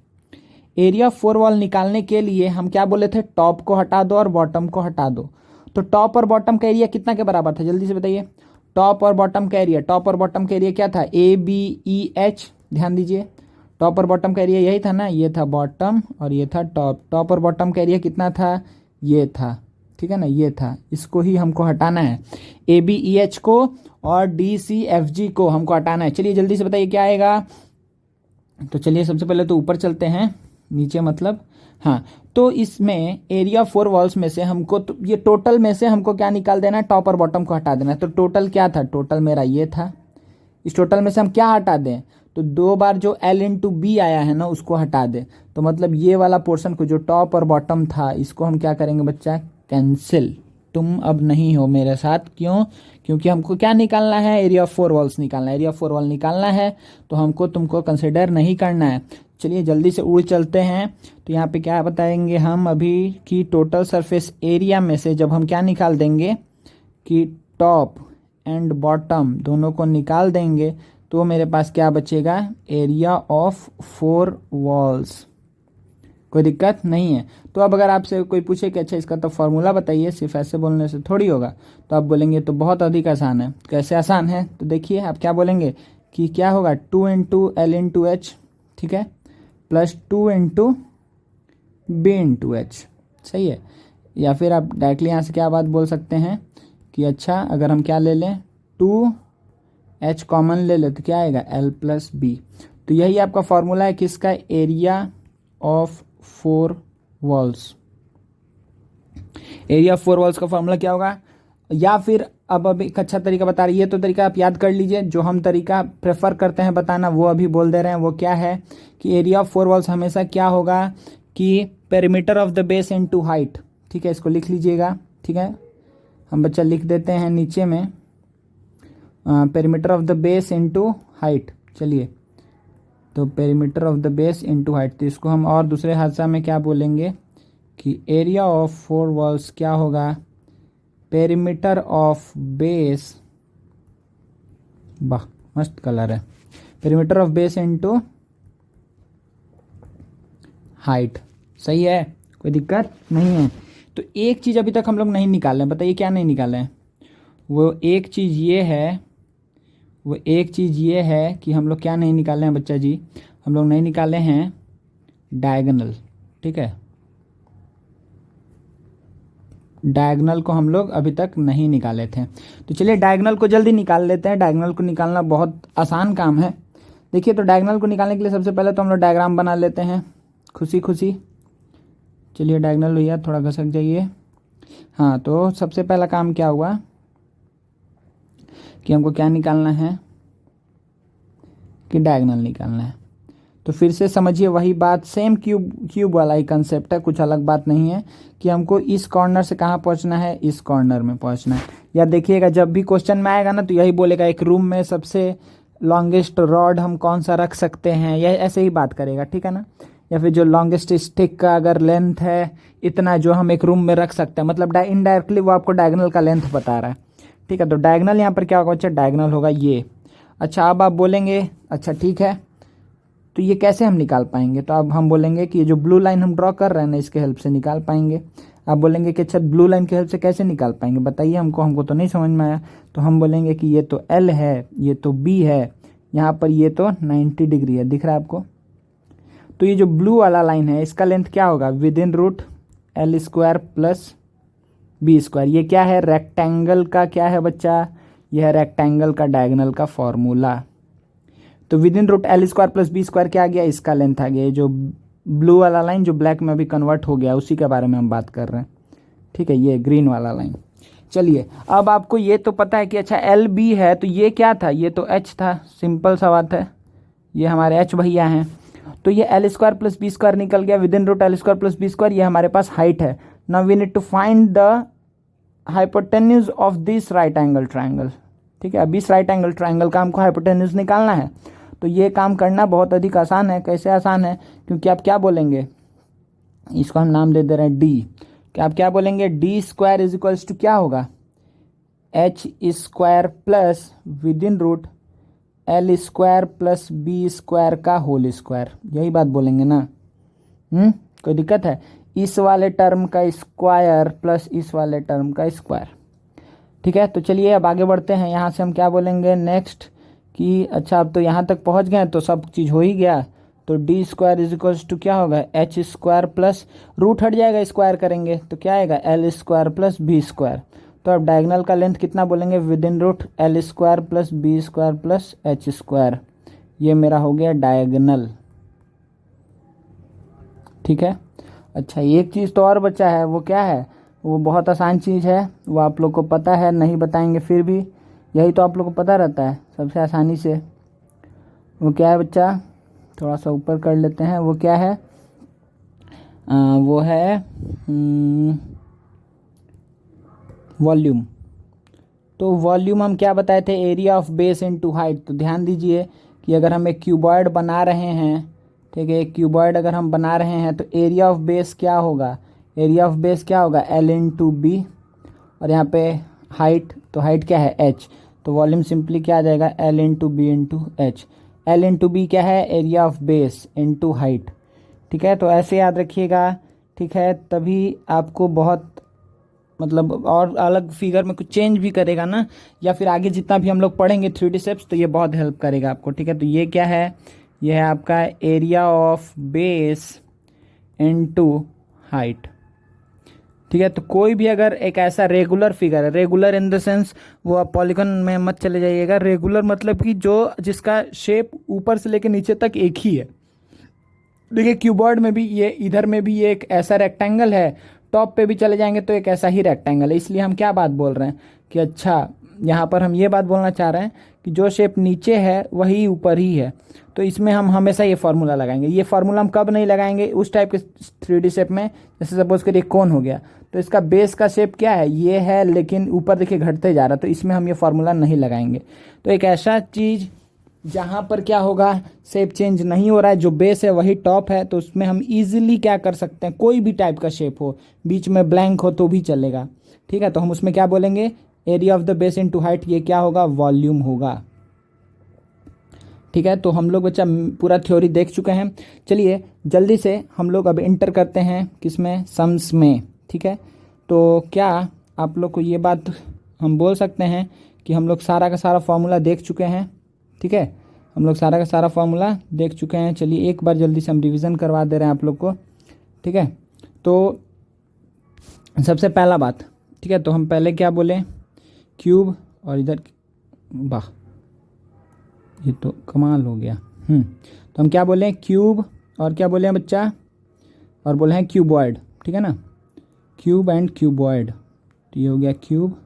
area of 4 wall निकालने के लिए हम क्या बोले थे, टॉप को हटा दो और बॉटम को हटा दो। तो टॉप और बॉटम का एरिया कितना के बराबर था, जल्दी से बताइए। टॉप और बॉटम का एरिया, टॉप और बॉटम का एरिया क्या था, ABEH, ध्यान दीजिए, टॉप और बॉटम का एरिया यही था ना, ये था बॉटम और ये था टॉप, टॉप और बॉटम का एरिया कितना था, ये था, ठीक है ना, ये था, इसको ही हमको हटाना है, ABEH को और DCFG को हमको हटाना है। चलिए जल्दी से बताइए क्या आएगा। तो चलिए सबसे पहले तो ऊपर चलते हैं, नीचे मतलब, हाँ। तो इसमें एरिया 4 वॉल्स में से हमको तो ये टोटल में से हमको क्या निकाल देना है, टॉप और बॉटम को हटा देना है। तो टोटल क्या था, टोटल मेरा ये था, इस टोटल में से हम क्या हटा दें, तो 2 बार जो L इंटू बी आया है ना उसको हटा दें। तो मतलब ये वाला पोर्शन को जो टॉप और बॉटम था इसको हम क्या करेंगे बच्चा, कैंसिल, तुम अब नहीं हो मेरे साथ, क्यों, क्योंकि हमको क्या निकालना है, एरिया ऑफ 4 वॉल्स निकालना है, एरिया ऑफ 4 वॉल निकालना है, तो हमको तुमको कंसिडर नहीं करना है। चलिए जल्दी से उड़ चलते हैं। तो यहाँ पे क्या बताएंगे हम अभी कि टोटल सरफेस एरिया में से जब हम क्या निकाल देंगे कि टॉप एंड बॉटम दोनों को निकाल देंगे तो मेरे पास क्या बचेगा, एरिया ऑफ 4 वॉल्स, कोई दिक्कत नहीं है। तो अब अगर आपसे कोई पूछे कि अच्छा इसका तो फॉर्मूला बताइए, सिर्फ ऐसे बोलने से थोड़ी होगा, तो आप बोलेंगे तो बहुत अधिक आसान है। कैसे आसान है, तो देखिए आप क्या बोलेंगे कि क्या होगा, 2 इंटू L इंटू एच, ठीक है, plus 2 into B into H, सही है। या फिर आप डायरेक्टली यहाँ से क्या बात बोल सकते हैं कि अच्छा अगर हम क्या ले लें, 2H कॉमन ले ले तो क्या आएगा, L प्लस बी। तो यही आपका फॉर्मूला है किसका, area of 4 walls, area of 4 walls का फॉर्मूला क्या होगा। या फिर अब एक अच्छा तरीका बता रही है, तो तरीका आप याद कर लीजिए, जो हम तरीका प्रेफर करते हैं बताना वो अभी बोल दे रहे हैं, वो क्या है कि एरिया ऑफ 4 वॉल्स हमेशा क्या होगा कि perimeter of the base into height, ठीक है, इसको लिख लीजिएगा, ठीक है। हम बच्चा लिख देते हैं नीचे में perimeter of the base into height, चलिए तो perimeter of the base into height, तो इसको हम और दूसरे भाषा में क्या बोलेंगे कि एरिया ऑफ 4 वॉल्स क्या होगा, पेरीमीटर ऑफ बेस, वाह मस्त कलर है, perimeter of base into height, सही है, कोई दिक्कत नहीं है। तो एक चीज़ अभी तक हम लोग नहीं निकाले हैं, बताइए क्या नहीं निकाले हैं, वो एक चीज़ ये है, वो एक चीज़ ये है कि हम लोग क्या नहीं निकाले हैं बच्चा जी, हम लोग नहीं निकाले हैं डायगोनल, ठीक है, डायगोनल को हम लोग अभी तक नहीं निकाले थे। तो चलिए डायगोनल को जल्दी निकाल लेते हैं, डायगोनल को निकालना बहुत आसान काम है। देखिए तो डायगोनल को निकालने के लिए सबसे पहले तो हम लोग डायग्राम बना लेते हैं खुशी खुशी। चलिए डायगोनल भैया थोड़ा घसक जाइए। हाँ तो सबसे पहला काम क्या हुआ कि हमको क्या निकालना है, कि डायगोनल निकालना है। तो फिर से समझिए वही बात, सेम क्यूब वाला ही कंसेप्ट है, कुछ अलग बात नहीं है कि हमको इस कॉर्नर से कहाँ पहुँचना है, इस कॉर्नर में पहुँचना है। या देखिएगा जब भी क्वेश्चन में आएगा ना तो यही बोलेगा एक रूम में सबसे लॉन्गेस्ट रॉड हम कौन सा रख सकते हैं, यह ऐसे ही बात करेगा, ठीक है ना। या फिर जो लॉन्गेस्ट स्टिक का अगर लेंथ है इतना जो हम एक रूम में रख सकते हैं, मतलब इनडायरेक्टली वो आपको डायगोनल का लेंथ बता रहा है, ठीक है। तो डायगोनल यहाँ पर क्या होगा बच्चा, डायगोनल होगा ये। अच्छा अब आप बोलेंगे अच्छा ठीक है तो ये कैसे हम निकाल पाएंगे, तो अब हम बोलेंगे कि ये जो ब्लू लाइन हम ड्रॉ कर रहे हैं ना इसके हेल्प से निकाल पाएंगे। आप बोलेंगे कि अच्छा ब्लू लाइन के हेल्प से कैसे निकाल पाएंगे, बताइए हमको तो नहीं समझ में आया। तो हम बोलेंगे कि ये तो L है, ये तो B है, यहाँ पर ये तो 90 डिग्री है, दिख रहा है आपको। तो ये जो ब्लू वाला लाइन है इसका लेंथ क्या होगा, within root L square plus B square. ये क्या है, रेक्टेंगल का क्या है बच्चा, यह है रेक्टेंगल का डायगोनल का फॉर्मूला। तो within root L square plus B square क्या आ गया, इसका लेंथ आ गया। ये जो ब्लू वाला लाइन जो ब्लैक में अभी कन्वर्ट हो गया उसी के बारे में हम बात कर रहे हैं, ठीक है, ये ग्रीन वाला लाइन। चलिए अब आपको ये तो पता है कि अच्छा LB है, तो ये क्या था, ये तो H था, सिंपल सा बात है, ये हमारे H भैया हैं। तो ये L square plus B square निकल गया, within root L square plus B square, ये हमारे पास हाइट है। Now we need to find the hypotenuse of this right angle triangle, ठीक है। अब इस राइट एंगल ट्राइंगल का हमको हाइपोटेन्यूज निकालना है। तो ये काम करना बहुत अधिक आसान है। कैसे आसान है, क्योंकि आप क्या बोलेंगे, इसको हम नाम दे दे रहे हैं D, कि आप क्या बोलेंगे, D square is equals to क्या होगा, H square plus within root L square plus B square का होल स्क्वायर, यही बात बोलेंगे ना। कोई दिक्कत है, इस वाले टर्म का स्क्वायर प्लस इस वाले टर्म का स्क्वायर, ठीक है। तो चलिए अब आगे बढ़ते हैं, यहाँ से हम क्या बोलेंगे नेक्स्ट कि अच्छा अब तो यहाँ तक पहुँच गए तो सब चीज़ हो ही गया। तो D square is equals to क्या होगा, H स्क्वायर प्लस रूट हट जाएगा, स्क्वायर करेंगे तो क्या आएगा, L square plus B square. तो अब डायगोनल का लेंथ कितना बोलेंगे, within root L square plus B square plus H square, ये मेरा हो गया डायगोनल, ठीक है। अच्छा एक चीज़ तो और बचा है, वो क्या है, वो बहुत आसान चीज़ है, वो आप लोग को पता है, नहीं बताएंगे फिर भी, यही तो आप लोग को पता रहता है सबसे आसानी से। वो क्या है बच्चा, थोड़ा सा ऊपर कर लेते हैं, वो क्या है, वो है वॉल्यूम। तो वॉल्यूम हम क्या बताए थे, area of base into height. तो ध्यान दीजिए कि अगर हम एक क्यूबॉइड बना रहे हैं, ठीक है, एक क्यूबॉइड अगर हम बना रहे हैं तो एरिया ऑफ बेस क्या होगा, एरिया ऑफ बेस क्या होगा, L इंटू बी, और यहाँ पे हाइट, तो हाइट क्या है H, तो वॉल्यूम सिंपली क्या आ जाएगा, L into B into H। L into B क्या है, area of base into height, ठीक है। तो ऐसे याद रखिएगा, ठीक है, तभी आपको बहुत मतलब और अलग फिगर में कुछ चेंज भी करेगा ना, या फिर आगे जितना भी हम लोग पढ़ेंगे 3D स्टेप्स, तो ये बहुत हेल्प करेगा आपको, ठीक है। तो ये क्या है, ये है आपका area of base into height, ठीक है। तो कोई भी अगर एक ऐसा रेगुलर फिगर है, रेगुलर इन द सेंस वो आप पॉलीगॉन में मत चले जाइएगा, रेगुलर मतलब कि जो जिसका शेप ऊपर से लेकर नीचे तक एक ही है। देखिए क्यूबॉइड में भी ये, इधर में भी ये एक ऐसा रेक्टेंगल है, टॉप पे भी चले जाएंगे तो एक ऐसा ही रेक्टेंगल है। इसलिए हम क्या बात बोल रहे हैं कि अच्छा यहाँ पर हम ये बात बोलना चाह रहे हैं कि जो शेप नीचे है वही ऊपर ही है। तो इसमें हम हमेशा ये फार्मूला लगाएंगे। ये फार्मूला हम कब नहीं लगाएंगे, उस टाइप के 3D शेप में, जैसे सपोज करिए कोन हो गया, तो इसका बेस का शेप क्या है, ये है, लेकिन ऊपर देखिए घटते जा रहा है, तो इसमें हम ये फार्मूला नहीं लगाएंगे। तो एक ऐसा चीज़ जहाँ पर क्या होगा, शेप चेंज नहीं हो रहा है, जो बेस है वही टॉप है, तो उसमें हम इजीली क्या कर सकते हैं, कोई भी टाइप का शेप हो, बीच में ब्लैंक हो तो भी चलेगा, ठीक है। तो हम उसमें क्या बोलेंगे, area of the base into height, ये क्या होगा, वॉल्यूम होगा, ठीक है। तो हम लोग बच्चा पूरा थ्योरी देख चुके हैं। चलिए जल्दी से हम लोग अब इंटर करते हैं किसमें, सम्स में, ठीक है। तो क्या आप लोग को ये बात हम बोल सकते हैं कि हम लोग सारा का सारा फॉर्मूला देख चुके हैं, ठीक है, हम लोग सारा का सारा फॉर्मूला देख चुके हैं। चलिए एक बार जल्दी से हम रिवीजन करवा दे रहे हैं आप लोग को, ठीक है। तो सबसे पहला बात, ठीक है, तो हम पहले क्या बोले, क्यूब, और इधर वाह ये तो कमाल हो गया। तो हम क्या बोले, क्यूब, और क्या बोले हैं बच्चा, और बोले हैं क्यूबॉइड, ठीक है ना, क्यूब एंड क्यूबॉइड। तो ये हो गया क्यूब,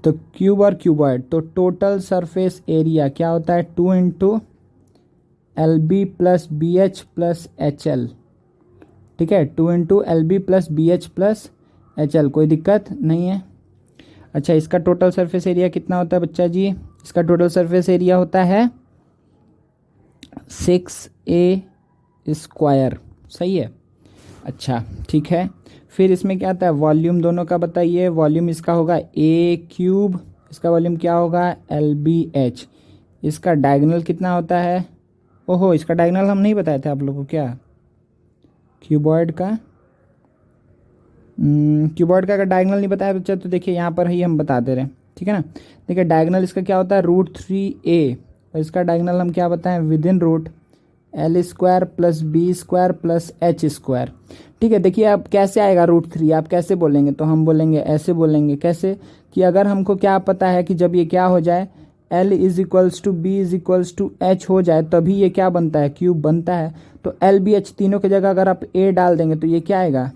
तो क्यूब और क्यूबॉइड, तो टोटल सरफेस एरिया क्या होता है 2 into L B plus B H plus H L. ठीक है, 2 into L B plus B H plus H L, कोई दिक्कत नहीं है। अच्छा, इसका टोटल सरफेस एरिया कितना होता है बच्चा जी? इसका टोटल सरफेस एरिया होता है 6a स्क्वायर। सही है। अच्छा ठीक है, फिर इसमें क्या आता है वॉल्यूम दोनों का बताइए। वॉल्यूम इसका होगा ए क्यूब, इसका वॉल्यूम क्या होगा एल बी एच। इसका डायगोनल कितना होता है? ओहो, इसका डायगोनल हम नहीं बताए थे आप लोगों को क्या? क्यूबॉइड का क्यूबॉइड का अगर डायगोनल नहीं बताया बच्चा तो देखिए यहाँ पर ही हम बता दे रहे हैं। ठीक है ना, देखिए डायगोनल इसका क्या होता है √3a, और इसका डायगोनल हम क्या बताएं within root L square plus B square plus H square. ठीक है, देखिए अब कैसे आएगा √3, आप कैसे बोलेंगे? तो हम बोलेंगे ऐसे बोलेंगे, कैसे कि अगर हमको क्या पता है कि जब ये क्या हो जाए L is equals to B is equals to H हो जाए तभी ये क्या बनता है क्यूब बनता है। तो एल बी एच तीनों की जगह अगर आप a डाल देंगे तो ये क्या आएगा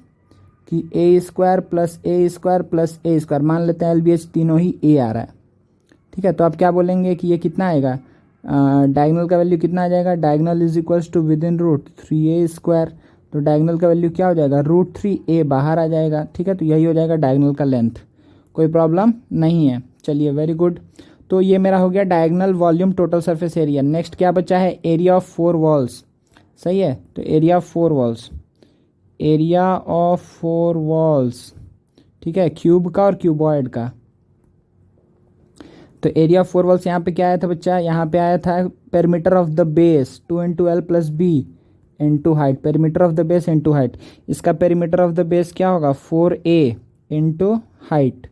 कि ए स्क्वायर प्लस ए स्क्वायर प्लस ए स्क्वायर। मान लेते हैं एल बी एच तीनों ही a आ रहा है। ठीक है, तो आप क्या बोलेंगे कि ये कितना आएगा, डायगोनल का वैल्यू कितना आ जाएगा? Diagonal is equals to within root 3a square. तो डायगोनल का वैल्यू क्या हो जाएगा √3a बाहर आ जाएगा। ठीक है, तो यही हो जाएगा डायगोनल का लेंथ, कोई प्रॉब्लम नहीं है। चलिए वेरी गुड, तो ये मेरा हो गया diagonal volume total surface area. Next क्या बचा है एरिया ऑफ 4 वॉल्स। सही है, तो area of 4 walls, area of 4 walls. ठीक है, क्यूब का और क्यूबॉइड का। तो एरिया ऑफ 4 वॉल्स यहाँ पे क्या आया था बच्चा? यहाँ पे आया था perimeter of the base 2 into L plus B into height. Perimeter of the base into height, इसका पेरीमीटर ऑफ द बेस क्या होगा 4a इंटू हाइट।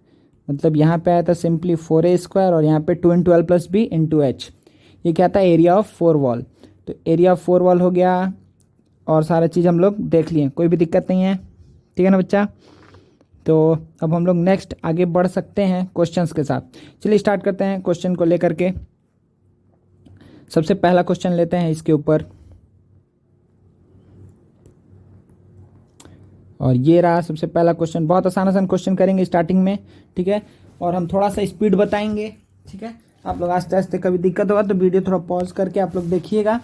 मतलब यहाँ पे आया था सिंपली 4a स्क्वायर और यहाँ पे 2 into L plus B into H. ये क्या था एरिया ऑफ 4 वॉल। तो एरिया ऑफ 4 वॉल हो गया और सारा चीज़ हम लोग देख लिए, कोई भी दिक्कत नहीं है। ठीक है ना बच्चा? तो अब हम लोग नेक्स्ट आगे बढ़ सकते हैं क्वेश्चंस के साथ। चलिए स्टार्ट करते हैं क्वेश्चन को लेकर के। सबसे पहला क्वेश्चन लेते हैं इसके ऊपर, और ये रहा सबसे पहला क्वेश्चन। बहुत आसान आसान क्वेश्चन करेंगे स्टार्टिंग में। ठीक है, और हम थोड़ा सा स्पीड बताएंगे। ठीक है, आप लोग आस्ते आस्ते, कभी दिक्कत होगा तो वीडियो थोड़ा पॉज करके आप लोग देखिएगा।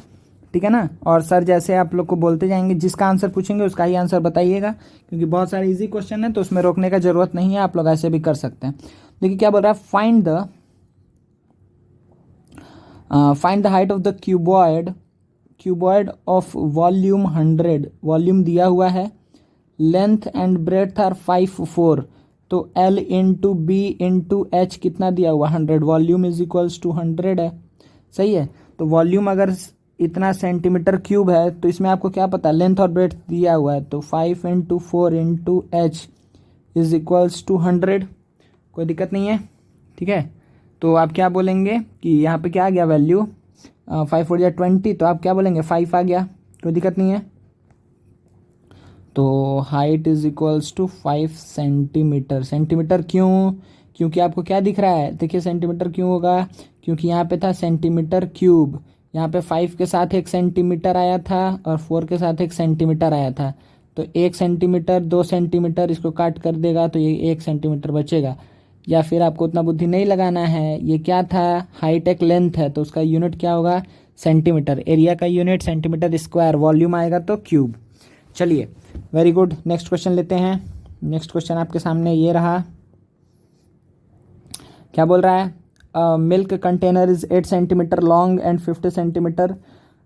ठीक है ना, और सर जैसे आप लोग को बोलते जाएंगे, जिसका आंसर पूछेंगे उसका ही आंसर बताइएगा, क्योंकि बहुत सारे इजी क्वेश्चन है तो उसमें रोकने का जरूरत नहीं है, आप लोग ऐसे भी कर सकते हैं। देखिए क्या बोल रहा है, find the height of the cuboid of volume 100। Volume दिया हुआ है, लेंथ एंड ब्रेड्थ आर 5 4। तो L into B into H कितना दिया हुआ 100। वॉल्यूम इज इक्वल्स टू 100 है। सही है, तो वॉल्यूम अगर इतना सेंटीमीटर क्यूब है तो इसमें आपको क्या पता लेंथ और ब्रेड्थ दिया हुआ है, तो 5 into 4 into H is equals to 100। कोई दिक्कत नहीं है। ठीक है, तो आप क्या बोलेंगे कि यहाँ पे क्या आ गया वैल्यू 5 4 या 20, तो आप क्या बोलेंगे 5 आ गया, कोई दिक्कत नहीं है। तो height is equals to 5 centimetre. Centimetre क्यों? क्योंकि आपको क्या दिख रहा है, देखिए सेंटीमीटर क्यों होगा, क्योंकि यहाँ पे था सेंटीमीटर क्यूब, यहाँ पे 5 के साथ 1 सेंटीमीटर आया था और 4 के साथ 1 सेंटीमीटर आया था। तो 1 सेंटीमीटर 2 सेंटीमीटर इसको काट कर देगा तो ये 1 सेंटीमीटर बचेगा। या फिर आपको उतना बुद्धि नहीं लगाना है, ये क्या था हाइट एक लेंथ है तो उसका यूनिट क्या होगा सेंटीमीटर। एरिया का यूनिट सेंटीमीटर स्क्वायर, वॉल्यूम आएगा तो क्यूब। चलिए वेरी गुड, नेक्स्ट क्वेश्चन लेते हैं। नेक्स्ट क्वेश्चन आपके सामने ये रहा, क्या बोल रहा है milk container is 8 centimetre long and 50 centimetre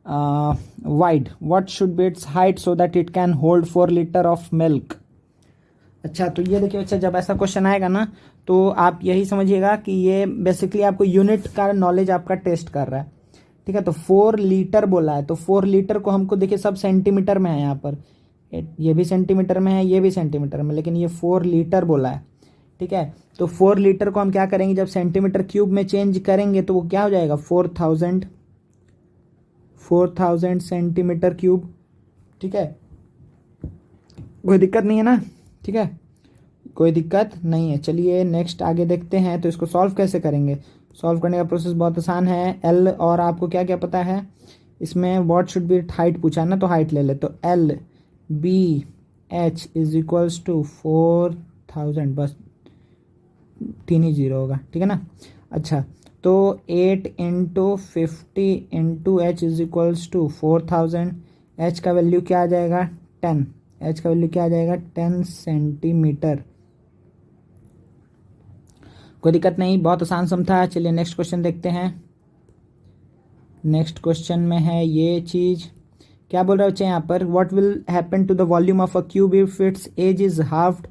wide. What should be it's height so that it can hold 4 litre of milk. अच्छा, तो ये देखिए बच्चा, जब ऐसा क्वेश्चन आएगा ना तो आप यही समझिएगा कि ये बेसिकली आपको यूनिट का नॉलेज आपका टेस्ट कर रहा है। ठीक है, तो 4 लीटर बोला है, तो 4 लीटर को हमको देखिए सब सेंटीमीटर में है, यहाँ पर ये भी सेंटीमीटर में है, ये भी सेंटीमीटर में, लेकिन ये 4 लीटर बोला है। ठीक है, तो 4 लीटर को हम क्या करेंगे जब सेंटीमीटर क्यूब में चेंज करेंगे तो वो क्या हो जाएगा 4000 सेंटीमीटर क्यूब। ठीक है, कोई दिक्कत नहीं है ना? ठीक है, कोई दिक्कत नहीं है। चलिए नेक्स्ट आगे देखते हैं। तो इसको सॉल्व कैसे करेंगे? सॉल्व करने का प्रोसेस बहुत आसान है। एल और आपको क्या क्या पता है इसमें, व्हाट शुड बी हाइट पूछा है ना, तो हाइट ले ले। तो L B H is equals to 4000, बस 3 ही जीरो होगा, ठीक है ना। अच्छा, तो 8 into 50 into H is equals to 4000। H का वैल्यू क्या आ जाएगा 10, एच का वैल्यू क्या आ जाएगा 10 सेंटीमीटर। कोई दिक्कत नहीं, बहुत आसान सम था। चलिए नेक्स्ट क्वेश्चन देखते हैं। नेक्स्ट क्वेश्चन में है ये चीज़, क्या बोल रहा है बच्चे यहाँ पर, what will happen to the volume of a cube if its edge is half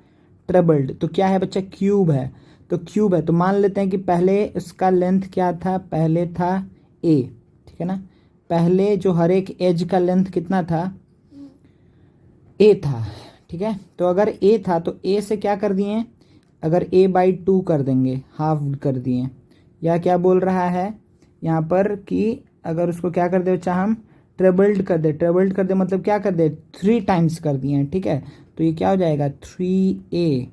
troubled. तो क्या है बच्चा, क्यूब है, तो क्यूब है तो मान लेते हैं कि पहले उसका लेंथ क्या था, पहले था ए, ठीक है ना। पहले जो हर एक एज का लेंथ कितना था, ए था, ठीक है। तो अगर ए था तो ए से क्या कर दिए, अगर ए बाई 2 कर देंगे, हाफ कर दिए, या क्या बोल रहा है यहाँ पर कि अगर उसको क्या कर दे बच्चा, हम ट्रेबल्ड कर दे, ट्रेबल्ड कर दे मतलब क्या कर दे 3 टाइम्स कर दिए हैं, ठीक है। तो ये क्या हो जाएगा 3a।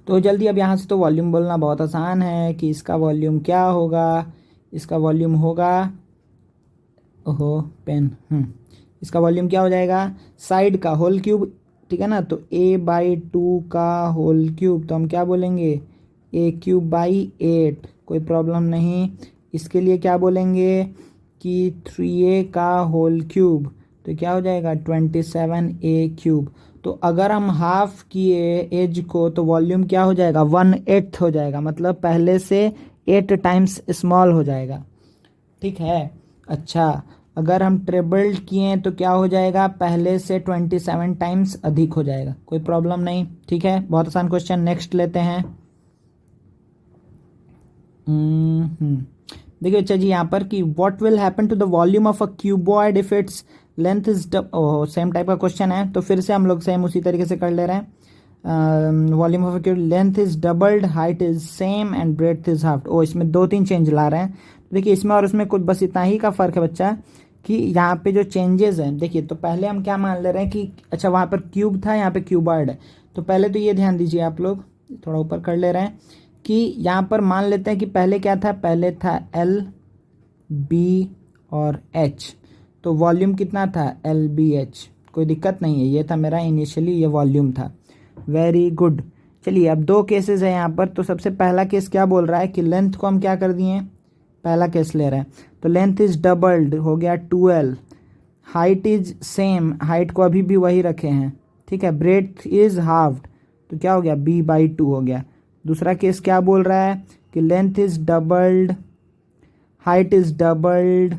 तो जल्दी अब यहाँ से तो वॉल्यूम बोलना बहुत आसान है कि इसका वॉल्यूम क्या होगा, इसका वॉल्यूम होगा, ओहो पेन, इसका वॉल्यूम क्या हो जाएगा, साइड का होल क्यूब, ठीक है ना। तो a/2 का होल क्यूब, तो हम क्या बोलेंगे a³/8, कोई प्रॉब्लम नहीं। इसके लिए क्या बोलेंगे कि 3a का होल क्यूब, तो क्या हो जाएगा 27a³। तो अगर हम हाफ किए एज को तो वॉल्यूम क्या हो जाएगा 1/8 हो जाएगा, मतलब पहले से 8 टाइम्स स्मॉल हो जाएगा, ठीक है। अच्छा, अगर हम ट्रिपल्ड किए तो क्या हो जाएगा, पहले से 27 टाइम्स अधिक हो जाएगा, कोई प्रॉब्लम नहीं, ठीक है। बहुत आसान क्वेश्चन, नेक्स्ट लेते हैं। देखिए अच्छा जी यहाँ पर कि what will happen to the volume of a cuboid if its length is same type का क्वेश्चन है, तो फिर से हम लोग सेम उसी तरीके से कर ले रहे हैं। Volume of a cube, length is doubled, height is same and breadth is half. ओ इसमें 2-3 चेंज ला रहे हैं, देखिए इसमें और उसमें कुछ बस इतना ही का फ़र्क है बच्चा कि यहाँ पे जो चेंजेस हैं, देखिए तो पहले हम क्या मान ले रहे हैं कि अच्छा वहाँ पर क्यूब था, यहाँ पे क्यूबॉइड है। तो पहले तो ये ध्यान दीजिए आप लोग, थोड़ा ऊपर कर ले रहे हैं कि यहाँ पर मान लेते हैं कि पहले क्या था, पहले था L B और H, तो वॉल्यूम कितना था LBH, कोई दिक्कत नहीं है, ये था मेरा इनिशियली ये वॉल्यूम था, वेरी गुड। चलिए अब 2 केसेस है यहाँ पर, तो सबसे पहला केस क्या बोल रहा है कि लेंथ को हम क्या कर दिए, पहला केस ले रहे हैं, तो लेंथ इज डबल्ड हो गया 2L, height is same, height को अभी भी वही रखे हैं, ठीक है। ब्रेड्थ इज हाफ्ड, तो क्या हो गया B/2 हो गया। दूसरा केस क्या बोल रहा है कि length is doubled, height is doubled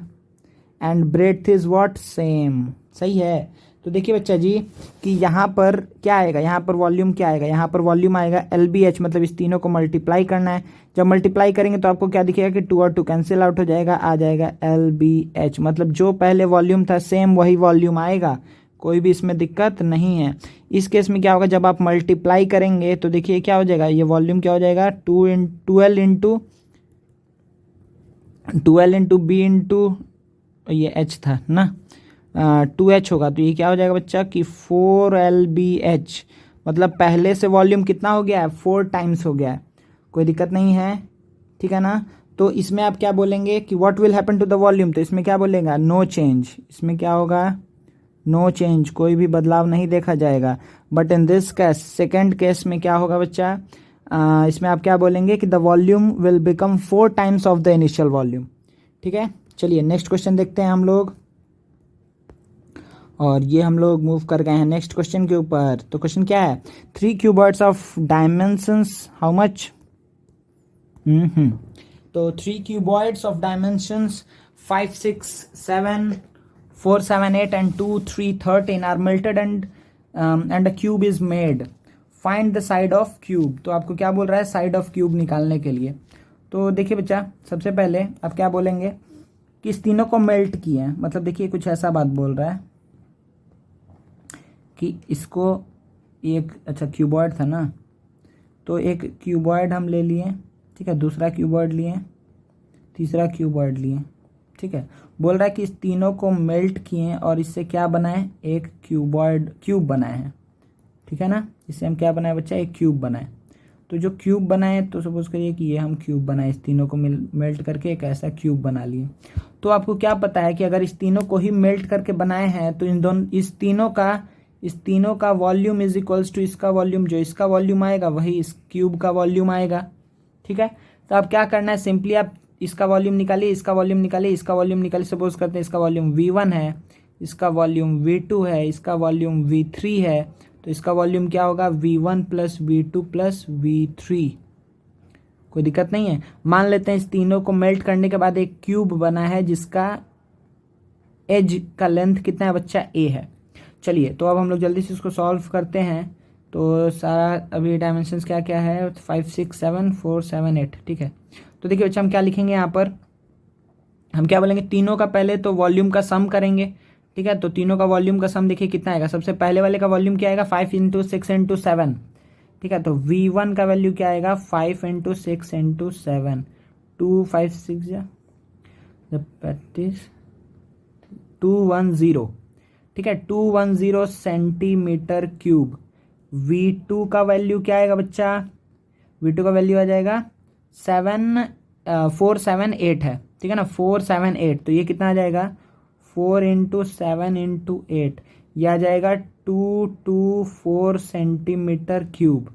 and breadth is what same, सही है। तो देखिए बच्चा जी कि यहाँ पर क्या आएगा, यहाँ पर वॉल्यूम क्या आएगा, यहाँ पर वॉल्यूम आएगा LBH, मतलब इस तीनों को मल्टीप्लाई करना है। जब मल्टीप्लाई करेंगे तो आपको क्या दिखेगा कि 2 और 2 कैंसिल आउट हो जाएगा, आ जाएगा LBH, मतलब जो पहले वॉल्यूम था सेम वही वॉल्यूम आएगा, कोई भी इसमें दिक्कत नहीं है। इस केस में क्या होगा, जब आप मल्टीप्लाई करेंगे तो देखिए क्या हो जाएगा, ये वॉल्यूम क्या हो जाएगा 2L इंटू B इंटू ये H था ना, 2H होगा, तो ये क्या हो जाएगा बच्चा कि 4LBH, मतलब पहले से वॉल्यूम कितना हो गया है 4 टाइम्स हो गया है, कोई दिक्कत नहीं है, ठीक है ना। तो इसमें आप क्या बोलेंगे कि what will happen to the volume, तो इसमें क्या बोलेगा नो चेंज, इसमें क्या होगा नो चेंज, कोई भी बदलाव नहीं देखा जाएगा। But in this case, second case में क्या होगा बच्चा, इसमें आप क्या बोलेंगे कि the volume will become 4 times of the initial volume, ठीक है। चलिए नेक्स्ट क्वेश्चन देखते हैं हम लोग, और ये हम लोग मूव कर गए हैं नेक्स्ट क्वेश्चन के ऊपर। तो क्वेश्चन क्या है, 3 cuboids of dimensions how much, तो 3 cuboids of dimensions 5, 6, 7, 4, 7, 8 and 2, 3, 13 are melted and a cube is made. Find the side of cube. तो आपको क्या बोल रहा है साइड ऑफ क्यूब निकालने के लिए। तो देखिए बच्चा सबसे पहले आप क्या बोलेंगे कि इस तीनों को मेल्ट किए हैं, मतलब देखिए कुछ ऐसा बात बोल रहा है कि इसको एक, अच्छा क्यूबॉइड था ना, तो एक क्यूबॉइड हम ले लिए, ठीक है, दूसरा क्यूबॉइड लिए, तीसरा क्यूबॉइड लिए, ठीक है। बोल रहा है कि इस तीनों को मेल्ट किए और इससे क्या बनाए, एक क्यूब बनाए हैं, ठीक है ना। इससे हम क्या बनाए बच्चा, एक क्यूब बनाए। तो जो क्यूब बनाए तो सपोज करिए कि ये हम क्यूब बनाए, इस तीनों को मेल्ट करके एक ऐसा क्यूब बना लिए। तो आपको क्या पता है कि अगर इस तीनों को ही मेल्ट करके बनाए हैं तो इस तीनों का इस तीनों का वॉल्यूम इज इक्वल्स टू इसका वॉल्यूम, जो इसका वॉल्यूम आएगा वही इस क्यूब का वॉल्यूम आएगा। ठीक है, तो अब क्या करना है, सिंपली आप इसका वॉल्यूम निकालिए, इसका वॉल्यूम निकालिए, इसका वॉल्यूम निकालिए। सपोज करते हैं इसका वॉल्यूम V1 है, इसका वॉल्यूम V2 है, इसका वॉल्यूम V3 है, तो इसका वॉल्यूम क्या होगा, V1 plus V2 plus V3। कोई दिक्कत नहीं है। मान लेते हैं इस तीनों को मेल्ट करने के बाद एक क्यूब बना है जिसका एज का लेंथ कितना है बच्चा, A है। चलिए, तो अब हम लोग जल्दी से इसको सॉल्व करते हैं। तो सारा अभी डायमेंशंस क्या क्या है, 5 6 7 4 7 8। ठीक है, तो देखिए बच्चा हम क्या लिखेंगे यहाँ पर, हम क्या बोलेंगे, तीनों का पहले तो वॉल्यूम का सम करेंगे। ठीक है, तो तीनों का वॉल्यूम का सम देखिए कितना आएगा। सबसे पहले वाले का वॉल्यूम क्या आएगा, 5 इंटू 6 इंटू 7। ठीक है, तो V1 का वैल्यू क्या आएगा, 5 इंटू 6 इंटू 7, 2 5 6 35 210। ठीक है, 210 सेंटीमीटर क्यूब। V2 का वैल्यू क्या आएगा बच्चा, V2 का वैल्यू आ जाएगा 478 है। ठीक है ना, 478, तो ये कितना आ जाएगा, 4 इंटू 7 इंटू 8, यह आ जाएगा 224 सेंटीमीटर क्यूब।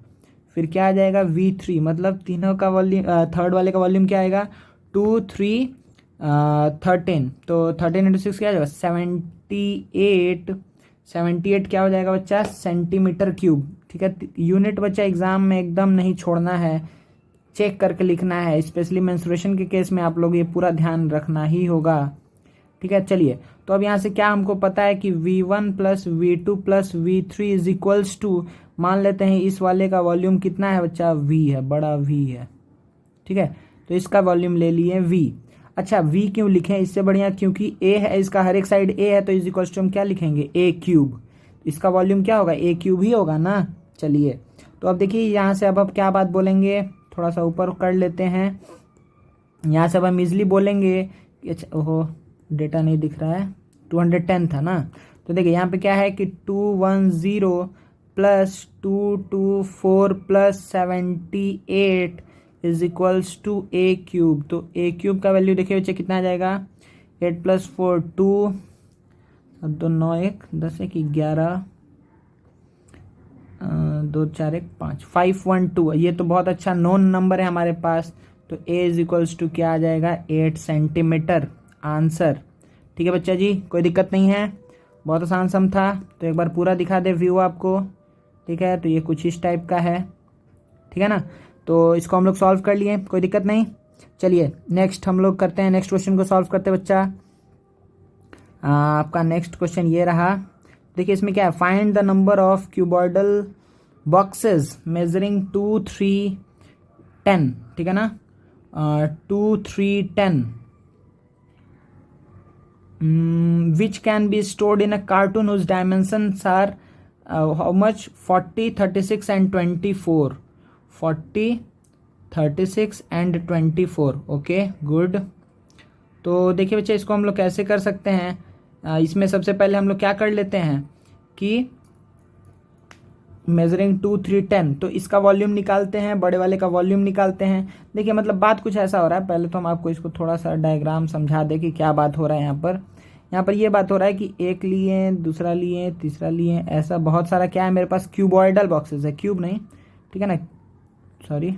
फिर क्या आ जाएगा, V3, मतलब तीनों का वॉल्यूम, थर्ड वाले का वॉल्यूम क्या आएगा, 2 3 13, तो 13 इंटू 6 क्या आ जाएगा, 78 क्या हो जाएगा बच्चा, सेंटीमीटर क्यूब। ठीक है, यूनिट बच्चा एग्जाम में एकदम नहीं छोड़ना है, चेक करके लिखना है। स्पेशली मेंस्ट्रुएशन के केस में आप लोग ये पूरा ध्यान रखना ही होगा। ठीक है, चलिए, तो अब यहाँ से क्या हमको पता है कि V1 plus V2 plus V3 is equals to, मान लेते हैं इस वाले का वॉल्यूम कितना है बच्चा, V है, बड़ा V है। ठीक है, तो इसका वॉल्यूम ले लिए V। अच्छा, V क्यों लिखें, इससे बढ़िया, क्योंकि A है, इसका हर एक साइड A है, तो इज इक्वल्स टू हम क्या लिखेंगे, A क्यूब। इसका वॉल्यूम क्या होगा, A क्यूब ही होगा ना। चलिए, तो अब देखिए यहाँ से अब क्या बात बोलेंगे, थोड़ा सा ऊपर कर लेते हैं। यहाँ से अब हम इजली बोलेंगे, अच्छा ओहो डेटा नहीं दिख रहा है, 210 था ना। तो देखिए यहाँ पे क्या है कि 210 plus 224 plus 78 is equals to A cube. तो A क्यूब का वैल्यू देखिए बच्चे कितना आ जाएगा, 8 प्लस 4 2, 2 9 1 10 1 11 2 4 1 5 512। ये तो बहुत अच्छा नोन नंबर है हमारे पास। तो A इज इक्वल्स टू क्या आ जाएगा, 8 सेंटीमीटर, आंसर। ठीक है बच्चा जी, कोई दिक्कत नहीं है, बहुत आसान सम था। तो एक बार पूरा दिखा दे व्यू आपको। ठीक है, तो ये कुछ इस टाइप का है। ठीक है ना, तो इसको हम लोग सॉल्व कर लिए, कोई दिक्कत नहीं। चलिए नेक्स्ट हम लोग करते हैं, नेक्स्ट क्वेश्चन को सॉल्व करते हैं बच्चा। आपका नेक्स्ट क्वेश्चन ये रहा। देखिए इसमें क्या है, find the number of cuboidal boxes measuring 2 3 10। ठीक है ना, 2 3 10 which can be stored in a cartoon whose dimensions are how much, 40 36 and 24, 40 36 and 24। Okay good. तो देखिए बच्चे इसको हम लोग कैसे कर सकते हैं, इसमें सबसे पहले हम लोग क्या कर लेते हैं कि मेजरिंग 2 3 10, तो इसका वॉल्यूम निकालते हैं, बड़े वाले का वॉल्यूम निकालते हैं। देखिए मतलब बात कुछ ऐसा हो रहा है, पहले तो हम आपको इसको थोड़ा सा डायग्राम समझा दें कि क्या बात हो रहा है। यहाँ पर ये बात हो रहा है कि एक लिए, दूसरा लिए, तीसरा लिए, ऐसा बहुत सारा क्या है मेरे पास, क्यूबॉइडल बॉक्सेस है, क्यूब नहीं। ठीक है ना, सॉरी।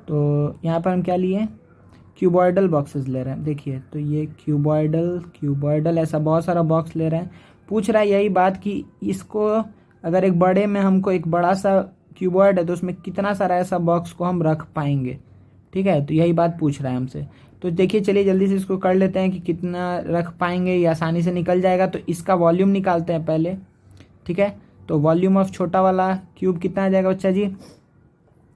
तो यहाँ पर हम क्या लिए, क्यूबॉइडल बॉक्सेस ले रहे हैं। देखिए तो ये क्यूबॉइडल ऐसा बहुत सारा बॉक्स ले रहे हैं। पूछ रहा है यही बात कि इसको अगर एक बड़े में हमको एक बड़ा सा क्यूबॉइड है तो उसमें कितना सारा ऐसा बॉक्स को हम रख पाएंगे। ठीक है, तो यही बात पूछ रहा है हमसे। तो देखिए चलिए जल्दी से इसको कर लेते हैं कि कितना रख पाएंगे, ये आसानी से निकल जाएगा। तो इसका वॉल्यूम निकालते हैं पहले। ठीक है, तो वॉल्यूम ऑफ छोटा वाला क्यूब कितना आ जाएगा बच्चा जी,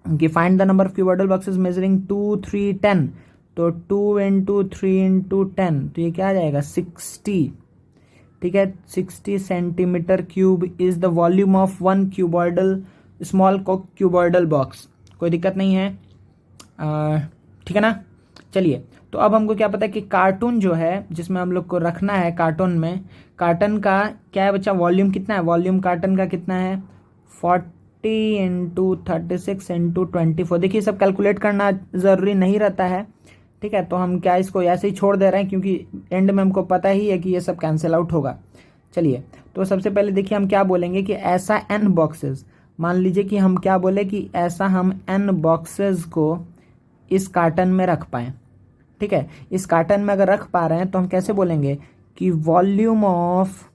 कि find the number of cuboidal boxes measuring 2 3 10। तो 2 इंटू 3 इंटू 10, तो ये क्या आ जाएगा, 60। ठीक है, 60 centimetre cube is the volume of one cuboidal small cuboidal box. कोई दिक्कत नहीं है, ठीक है ना। चलिए, तो अब हमको क्या पता है कि कार्टून जो है जिसमें हम लोग को रखना है, कार्टून में, कार्टन का क्या है बच्चा, वॉल्यूम कितना है, वॉल्यूम कार्टन का कितना है, 40 इंटू 36 इंटू 24। देखिए सब कैलकुलेट करना ज़रूरी नहीं रहता है। ठीक है, तो हम क्या इसको ऐसे ही छोड़ दे रहे हैं क्योंकि एंड में हमको पता ही है कि ये सब कैंसिल आउट होगा। चलिए, तो सबसे पहले देखिए हम क्या बोलेंगे कि ऐसा n बॉक्सेस, मान लीजिए कि हम क्या बोले कि ऐसा हम n बॉक्सेस को इस कार्टन में रख पाएँ, ठीक है। इस कार्टन में अगर रख पा रहे हैं तो हम कैसे बोलेंगे कि वॉल्यूम ऑफ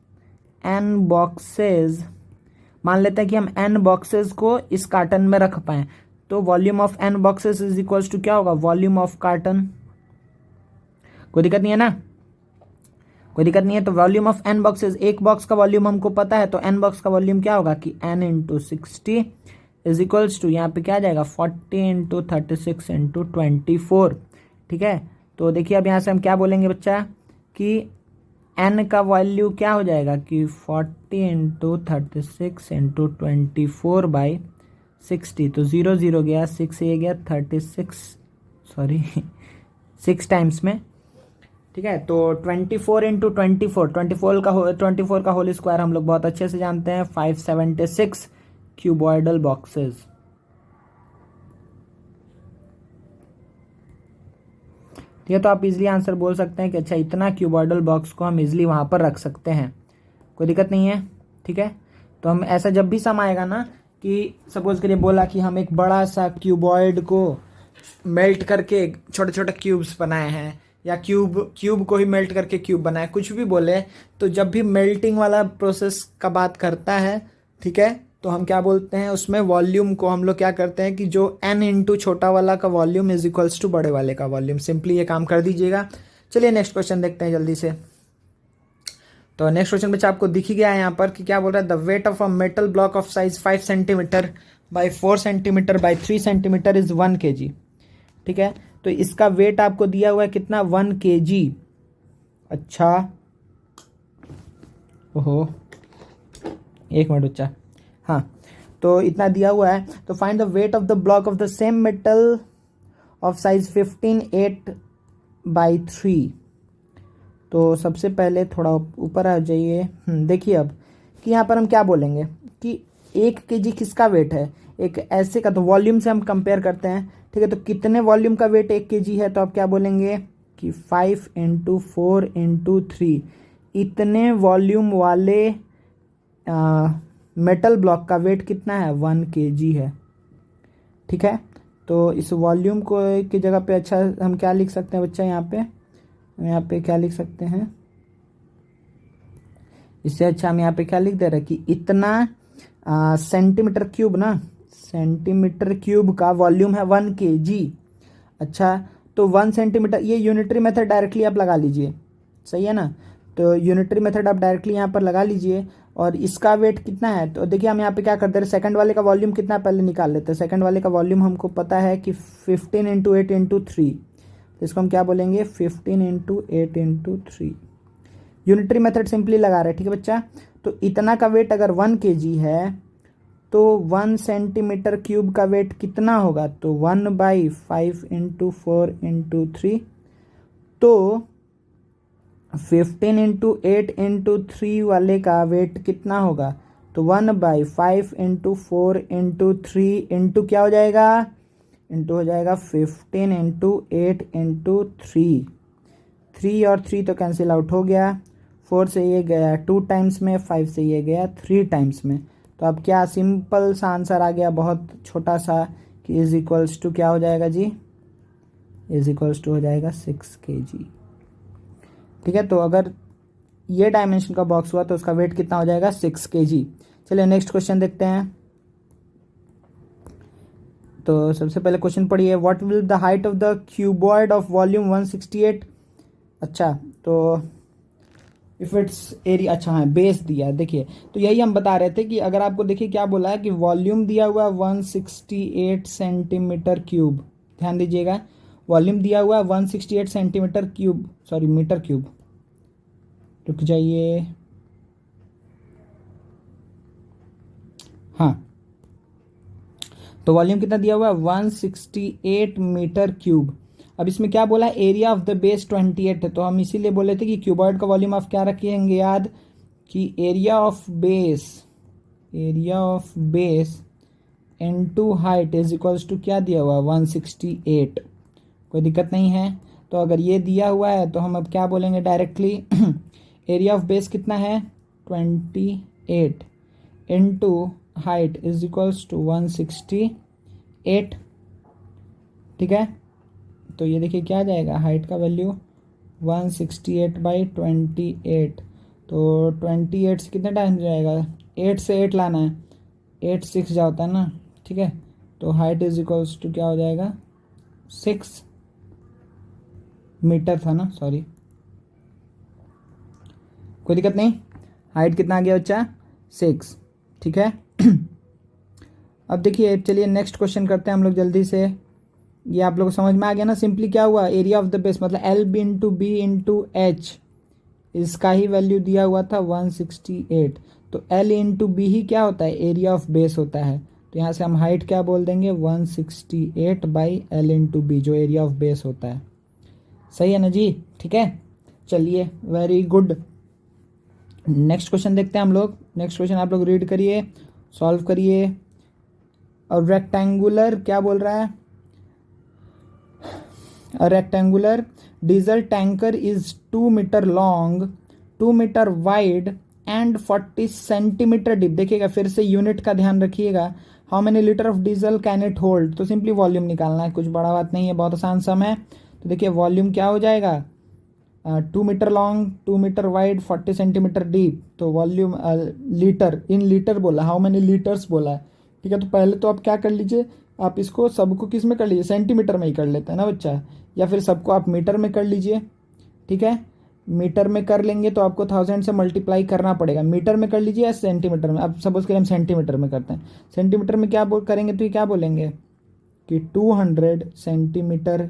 n बॉक्सेस, मान लेते हैं कि हम n बॉक्सेस को इस कार्टन में रख पाएँ, तो volume of n boxes is equals to क्या होगा, वॉल्यूम ऑफ कार्टन। कोई दिक्कत नहीं है ना, कोई दिक्कत नहीं है। तो वॉल्यूम ऑफ n बॉक्सेस, एक बॉक्स का वॉल्यूम हमको पता है, तो n बॉक्स का वॉल्यूम क्या होगा कि n into 60 is equals to, यहाँ पे क्या आ जाएगा 40 इंटू 36 इंटू 24, ठीक है। तो देखिए अब यहाँ से हम क्या बोलेंगे बच्चा कि n का वैल्यू क्या हो जाएगा कि 40 इंटू 36 इंटू 24 बाई 60, तो 0 0 गया, 6 ये गया 36, सॉरी 6 टाइम्स में, ठीक है। तो 24 इंटू 24 का होल स्क्वायर हम लोग बहुत अच्छे से जानते हैं, 576 क्यूबॉइडल बॉक्सेस। ठीक है, तो आप इजीली आंसर बोल सकते हैं कि अच्छा इतना क्यूबॉइडल बॉक्स को हम इजीली वहाँ पर रख सकते हैं, कोई दिक्कत नहीं है, ठीक है। तो हम ऐसा जब भी सम आएगा ना कि सपोज करिए बोला कि हम एक बड़ा सा क्यूबॉइड को मेल्ट करके छोटे छोटे क्यूब्स बनाए हैं, या क्यूब को ही मेल्ट करके क्यूब बनाए, कुछ भी बोले, तो जब भी मेल्टिंग वाला प्रोसेस का बात करता है, ठीक है, तो हम क्या बोलते हैं उसमें वॉल्यूम को हम लोग क्या करते हैं कि जो n इंटू छोटा वाला का वॉल्यूम इज इक्वल्स टू बड़े वाले का वॉल्यूम, सिंपली ये काम कर दीजिएगा। चलिए नेक्स्ट क्वेश्चन देखते हैं जल्दी से। तो नेक्स्ट क्वेश्चन बच्चा आपको दिख ही गया है यहाँ पर कि क्या बोल रहा है, the weight of a metal block of size 5 centimetre by 4 centimetre by 3 centimetre is 1 kg, ठीक है। तो इसका वेट आपको दिया हुआ है कितना, 1 kg। अच्छा, ओहो एक मिनट बच्चा, हाँ, तो इतना दिया हुआ है, तो find the weight of the block of the same metal of size 15 8 by 3। तो सबसे पहले थोड़ा ऊपर आ जाइए, देखिए अब कि यहाँ पर हम क्या बोलेंगे कि 1 kg किसका वेट है, एक ऐसे का, तो वॉल्यूम से हम कंपेयर करते हैं, ठीक है। तो कितने वॉल्यूम का वेट 1 kg है, तो आप क्या बोलेंगे कि 5 इंटू 4 इंटू 3, इतने वॉल्यूम वाले मेटल ब्लॉक का वेट कितना है, 1 kg है, ठीक है। तो इस वॉल्यूम को की जगह पे अच्छा हम क्या लिख सकते हैं बच्चा, यहाँ पे क्या लिख सकते हैं, इससे अच्छा हम यहाँ पे क्या लिख दे रहे हैं कि इतना सेंटीमीटर क्यूब ना, सेंटीमीटर क्यूब का वॉल्यूम है 1 kg। अच्छा, तो 1 सेंटीमीटर, ये यूनिटरी मेथड डायरेक्टली आप लगा लीजिए, सही है ना। तो यूनिटरी मेथड आप डायरेक्टली यहाँ पर लगा लीजिए, और इसका वेट कितना है, तो देखिए हम यहाँ पे क्या करते हैं, सेकंड वाले का वॉल्यूम कितना पहले निकाल लेते हैं। सेकंड वाले का वॉल्यूम हमको पता है कि 15 इंटू 8 इंटू 3, तो इसको हम क्या बोलेंगे 15 into 8 into 3। Unitary method simply लगा रहे हैं, ठीक है बच्चा। तो इतना का वेट अगर 1 kg है, तो 1 सेंटीमीटर क्यूब का वेट कितना होगा, तो 1 बाई 5 इंटू 4 इंटू 3, तो 15 इंटू 8 इंटू 3 वाले का वेट कितना होगा, तो 1 बाई 5 इंटू 4 इंटू 3 इंटू क्या हो जाएगा, इंटू हो जाएगा 15 इंटू 8 इंटू 3, 3 और 3 तो कैंसिल आउट हो गया, 4 से ये गया 2 टाइम्स में, 5 से ये गया 3 टाइम्स में। तो अब क्या सिंपल सा आंसर आ गया, बहुत छोटा सा, कि इज इक्वल्स टू क्या हो जाएगा जी, इज इक्वल्स टू हो जाएगा 6 kg, ठीक है। तो अगर ये डायमेंशन का बॉक्स हुआ तो उसका वेट कितना हो जाएगा, 6 kg। चलिए नेक्स्ट क्वेश्चन देखते हैं। तो सबसे पहले क्वेश्चन पढ़िए, what will the height of the cuboid of volume 168। अच्छा, तो इफ इट्स एरिया, अच्छा हाँ बेस दिया है, देखिए तो यही हम बता रहे थे कि अगर आपको देखिए क्या बोला है कि वॉल्यूम दिया हुआ है 168 सेंटीमीटर क्यूब, ध्यान दीजिएगा, वॉल्यूम दिया हुआ है 168 centimetre cube, sorry metre cube, रुक जाइए, हाँ, तो वॉल्यूम कितना दिया हुआ है 168 मीटर क्यूब। अब इसमें क्या बोला है, एरिया ऑफ द बेस 28 है, तो हम इसीलिए बोले थे कि क्यूबॉइड का वॉल्यूम आप क्या रखेंगे याद, कि area of base into height is equals to क्या दिया हुआ है 168, कोई दिक्कत नहीं है। तो अगर ये दिया हुआ है तो हम अब क्या बोलेंगे डायरेक्टली एरिया ऑफ बेस कितना है 28 into height is equals to 168, ठीक है। तो ये देखिए क्या आ जाएगा, हाइट का वैल्यू 168/28, तो 28 से कितने टाइम्स जाएगा, 8 से 8 लाना है, 8 6 जा होता है ना, ठीक है। तो हाइट इज इक्वल्स टू क्या हो जाएगा, 6 मीटर था ना, सॉरी, कोई दिक्कत नहीं। हाइट कितना आ गया बच्चा, 6, ठीक है। अब देखिए चलिए नेक्स्ट क्वेश्चन करते हैं हम लोग जल्दी से। ये आप लोग को समझ में आ गया ना, सिंपली क्या हुआ, एरिया ऑफ द बेस मतलब L B into B into H, इसका ही वैल्यू दिया हुआ था 168, तो एल इंटू बी ही क्या होता है, एरिया ऑफ बेस होता है। तो यहाँ से हम हाइट क्या बोल देंगे, 168/L इंटू बी, जो एरिया ऑफ बेस होता है। सही है ना जी, ठीक है। चलिए वेरी गुड, नेक्स्ट क्वेश्चन देखते हैं हम लोग। नेक्स्ट क्वेश्चन आप लोग रीड करिए, सॉल्व करिए। और रेक्टेंगुलर क्या बोल रहा है, a rectangular diesel tanker is 2 meter long, 2 meter wide and 40 centimetre deep. देखिएगा फिर से यूनिट का ध्यान रखिएगा, how many litre of diesel can it hold, तो सिंपली वॉल्यूम निकालना है, कुछ बड़ा बात नहीं है, बहुत आसान सम है। तो देखिए वॉल्यूम क्या हो जाएगा, 2 metre long, 2 metre wide, 40 centimetre deep, तो वॉल्यूम लीटर, इन लीटर बोला, हाउ मेनी लीटर्स बोला है, ठीक है। तो पहले तो आप क्या कर लीजिए, आप इसको सबको किस में कर लीजिए, सेंटीमीटर में ही कर लेते हैं ना बच्चा, या फिर सबको आप मीटर में कर लीजिए, ठीक है। मीटर में कर लेंगे तो आपको 1000 से मल्टीप्लाई करना पड़ेगा, मीटर में कर लीजिए या सेंटीमीटर में। अब सपोज करें हम सेंटीमीटर में करते हैं, सेंटीमीटर में क्या करेंगे, तो ये क्या बोलेंगे कि 200 सेंटीमीटर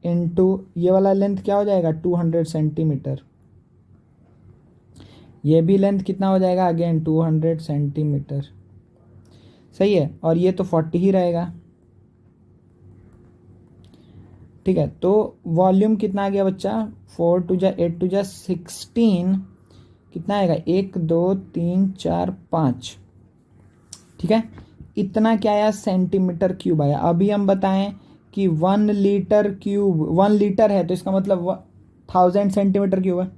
इंटू ये वाला लेंथ क्या हो जाएगा, 200 सेंटीमीटर, ये भी लेंथ कितना हो जाएगा, अगेन 200 सेंटीमीटर, सही है। और ये तो 40 ही रहेगा, ठीक है। तो वॉल्यूम कितना आ गया बच्चा, 4 2 जा 8 2 जा 16, कितना आएगा, 1 2 3 4 5, ठीक है। इतना क्या आया, सेंटीमीटर क्यूब आया। अभी हम बताएं कि 1 लीटर क्यूब, 1 लीटर है तो इसका मतलब 1000 सेंटीमीटर क्यूब है,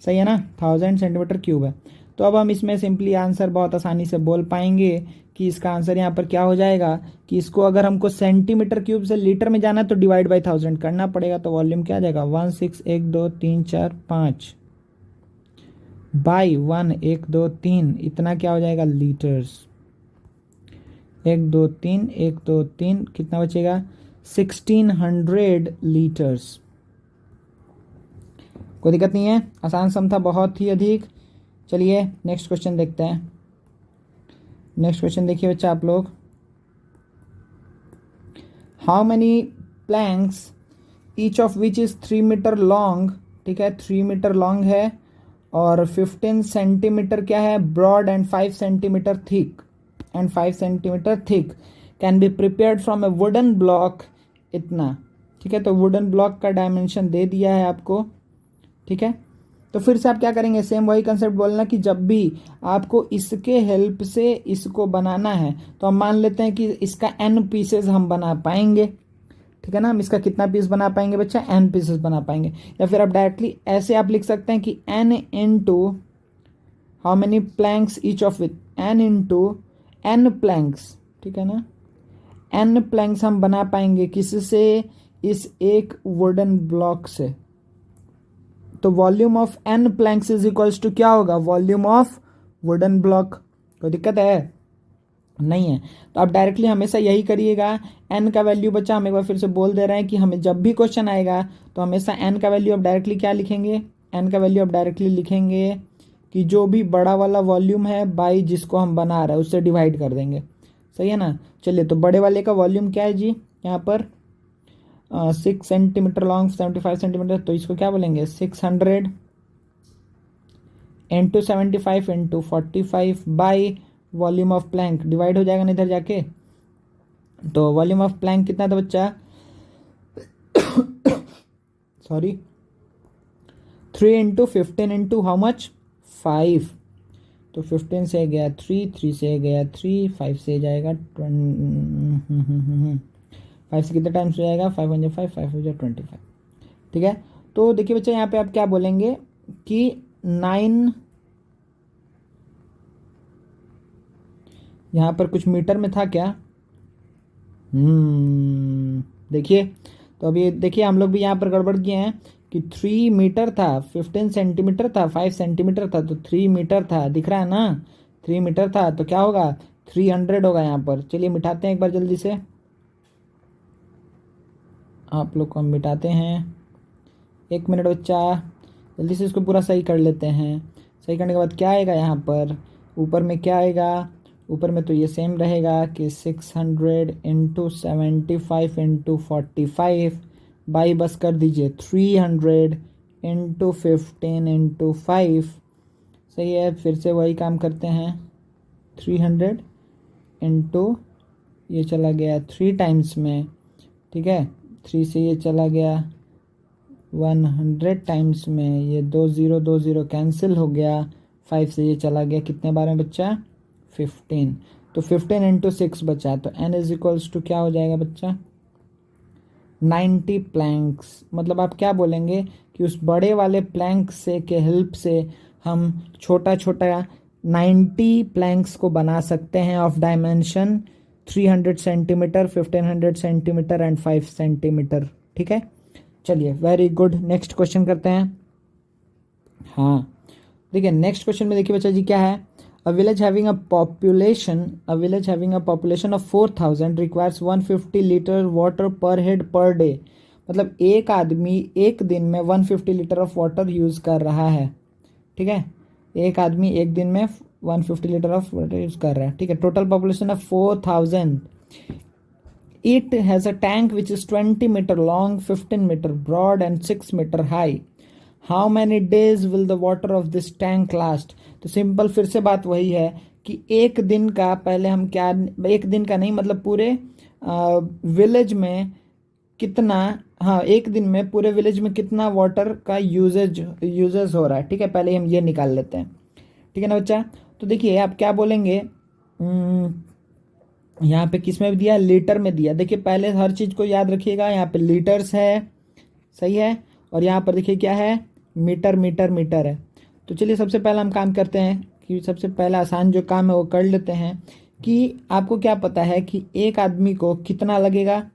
सही है ना, 1000 सेंटीमीटर क्यूब है। तो अब हम इसमें सिंपली आंसर बहुत आसानी से बोल पाएंगे कि इसका आंसर यहाँ पर क्या हो जाएगा, कि इसको अगर हमको सेंटीमीटर क्यूब से लीटर में जाना है तो डिवाइड बाई 1000 करना पड़ेगा। तो वॉल्यूम क्या आ जाएगा, 16 1 2 3 4 5 बाई 1 1 2 3, इतना क्या हो जाएगा, लीटर्स, 1 2 3 1 2 3, कितना बचेगा, 1600 लीटर्स। कोई दिक्कत नहीं है, आसान सम था बहुत ही अधिक। चलिए नेक्स्ट क्वेश्चन देखते हैं। नेक्स्ट क्वेश्चन देखिए बच्चा आप लोग, how many planks each of which is 3 metre long, ठीक है, 3 मीटर लॉन्ग है और 15 सेंटीमीटर क्या है, broad and 5 centimetre thick, and 5 centimetre thick, can be prepared from a wooden block, इतना, ठीक है। तो वुडन ब्लॉक का डायमेंशन दे दिया है आपको, ठीक है। तो फिर से आप क्या करेंगे, सेम वही कंसेप्ट बोलना कि जब भी आपको इसके हेल्प से इसको बनाना है तो हम मान लेते हैं कि इसका n पीसेस हम बना पाएंगे, ठीक है ना। हम इसका कितना पीस बना पाएंगे बच्चा, n पीसेस बना पाएंगे। या फिर आप डायरेक्टली ऐसे आप लिख सकते हैं कि n into how many planks each of with, n into n planks, ठीक है ना, n प्लैंक्स हम बना पाएंगे किससे, इस एक वुडन ब्लॉक से। तो volume of n planks is equals to क्या होगा, वॉल्यूम ऑफ वुडन ब्लॉक। कोई दिक्कत है, नहीं है। तो आप डायरेक्टली हमेशा यही करिएगा, n का वैल्यू बच्चा हम एक बार फिर से बोल दे रहे हैं कि हमें जब भी क्वेश्चन आएगा तो हमेशा n का वैल्यू आप डायरेक्टली क्या लिखेंगे, n का वैल्यू आप डायरेक्टली लिखेंगे कि जो भी बड़ा वाला वॉल्यूम है बाई जिसको हम बना रहे हैं उससे डिवाइड कर देंगे, सही है ना। चलिए तो बड़े वाले का वॉल्यूम क्या है जी, यहाँ पर 6 सेंटीमीटर लॉन्ग, 75 सेंटीमीटर, तो इसको क्या बोलेंगे, 600 into 75 into 45 by volume of Planck, divide हो जाएगा ना इधर जाके। तो वॉल्यूम ऑफ प्लैंक कितना था बच्चा, sorry 3 into 15 into how much, 5, तो 15 से गया 3, 3 से गया 3, 5 से जाएगा 5 से कितने टाइम्स हो जाएगा, 5 1 5 5 हो जाए 25, ठीक है। तो देखिए बच्चा यहाँ पे आप क्या बोलेंगे कि 9 यहाँ पर कुछ मीटर में था क्या? देखिए, तो अभी देखिए हम लोग भी यहाँ पर गड़बड़ किए हैं कि 3 मीटर था, 15 सेंटीमीटर था, 5 सेंटीमीटर था, तो 3 मीटर था, दिख रहा है ना? 3 मीटर था तो क्या होगा? 300 होगा यहाँ पर। चलिए मिटाते हैं एक बार जल्दी से, आप लोग को हम मिटाते हैं। 1 मिनट बच्चा, जल्दी से इसको पूरा सही कर लेते हैं। सही करने के बाद क्या आएगा यहाँ पर? ऊपर में क्या आएगा? ऊपर में तो ये सेम रहेगा कि 600 इंटू 75 इंटू 45 बाई बस कर दीजिए 300 इंटू 15 इंटू 5। सही है, फिर से वही काम करते हैं। 300 इंटू, ये चला गया 3 टाइम्स में, ठीक है, 3 से ये चला गया 100 टाइम्स में, ये 2 0 कैंसिल हो गया। 5 से ये चला गया कितने बार में बच्चा? 15। तो 15 इंटू 6 बचा, तो n इज इक्वल्स टू क्या हो जाएगा बच्चा? 90 प्लैंक्स। मतलब आप क्या बोलेंगे कि उस बड़े वाले प्लैंक से के हेल्प से हम छोटा छोटा 90 प्लैंक्स को बना सकते हैं of dimension 300 centimetre, 1500 centimetre and 5 centimetre. ठीक है, चलिए वेरी गुड। नेक्स्ट क्वेश्चन करते हैं। हाँ देखिए, नेक्स्ट क्वेश्चन में देखिए बच्चा जी क्या है। A village having a population of 4000 requires 150 litre water पर हेड पर डे। मतलब एक आदमी एक दिन में 150 लीटर ऑफ वाटर यूज़ कर रहा है। ठीक है, एक आदमी एक दिन में 150 लीटर ऑफ वाटर यूज़ कर रहा है। ठीक है, total population of 4000। It has a tank which is 20 meter long, 15 meter broad and 6 meter high. How many days will the water of this tank last? तो सिंपल फिर से बात वही है कि एक दिन का, पहले हम क्या, एक दिन का नहीं मतलब पूरे विलेज में कितना, हाँ एक दिन में पूरे विलेज में कितना वाटर का यूजेज हो रहा है। ठीक है, पहले हम ये निकाल लेते हैं। ठीक है ना बच्चा? तो देखिए आप क्या बोलेंगे, यहाँ पे किस में दिया? लीटर में दिया। देखिए पहले हर चीज़ को याद रखिएगा, यहाँ पे लीटर्स है, सही है, और यहाँ पर देखिए क्या है? मीटर मीटर मीटर है। तो चलिए सबसे पहला हम काम करते हैं कि सबसे पहला आसान जो काम है वो कर लेते हैं कि आपको क्या पता है कि एक आदमी को कितना लगेगा?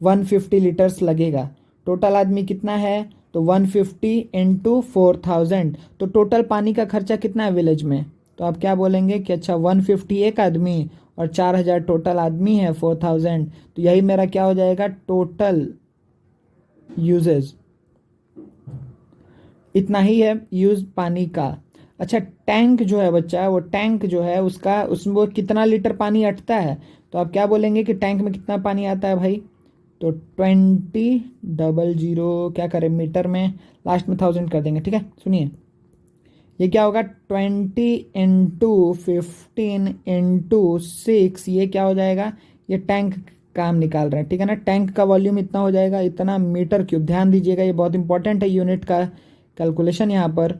150 लीटर्स लगेगा। टोटल आदमी कितना है? तो 150 इंटू 4000। तो टोटल पानी का खर्चा कितना है विलेज में? तो आप क्या बोलेंगे कि अच्छा 150 एक आदमी और 4000 टोटल आदमी है 4000। तो यही मेरा क्या हो जाएगा? टोटल यूजेज इतना ही है यूज पानी का। अच्छा टैंक जो है बच्चा, वो टैंक जो है उसका, उसमें वो कितना लीटर पानी अटता है? तो आप क्या बोलेंगे कि टैंक में कितना पानी आता है भाई? तो 20 क्या करें मीटर में, लास्ट में 1000 कर देंगे। ठीक है, सुनिए ये क्या होगा? 20 इंटू 15 इंटू 6, ये क्या हो जाएगा? ये टैंक काम निकाल रहा है। ठीक है ना, टैंक का वॉल्यूम इतना हो जाएगा, इतना मीटर क्यूब। ध्यान दीजिएगा ये बहुत इंपॉर्टेंट है यूनिट का कैलकुलेशन यहाँ पर।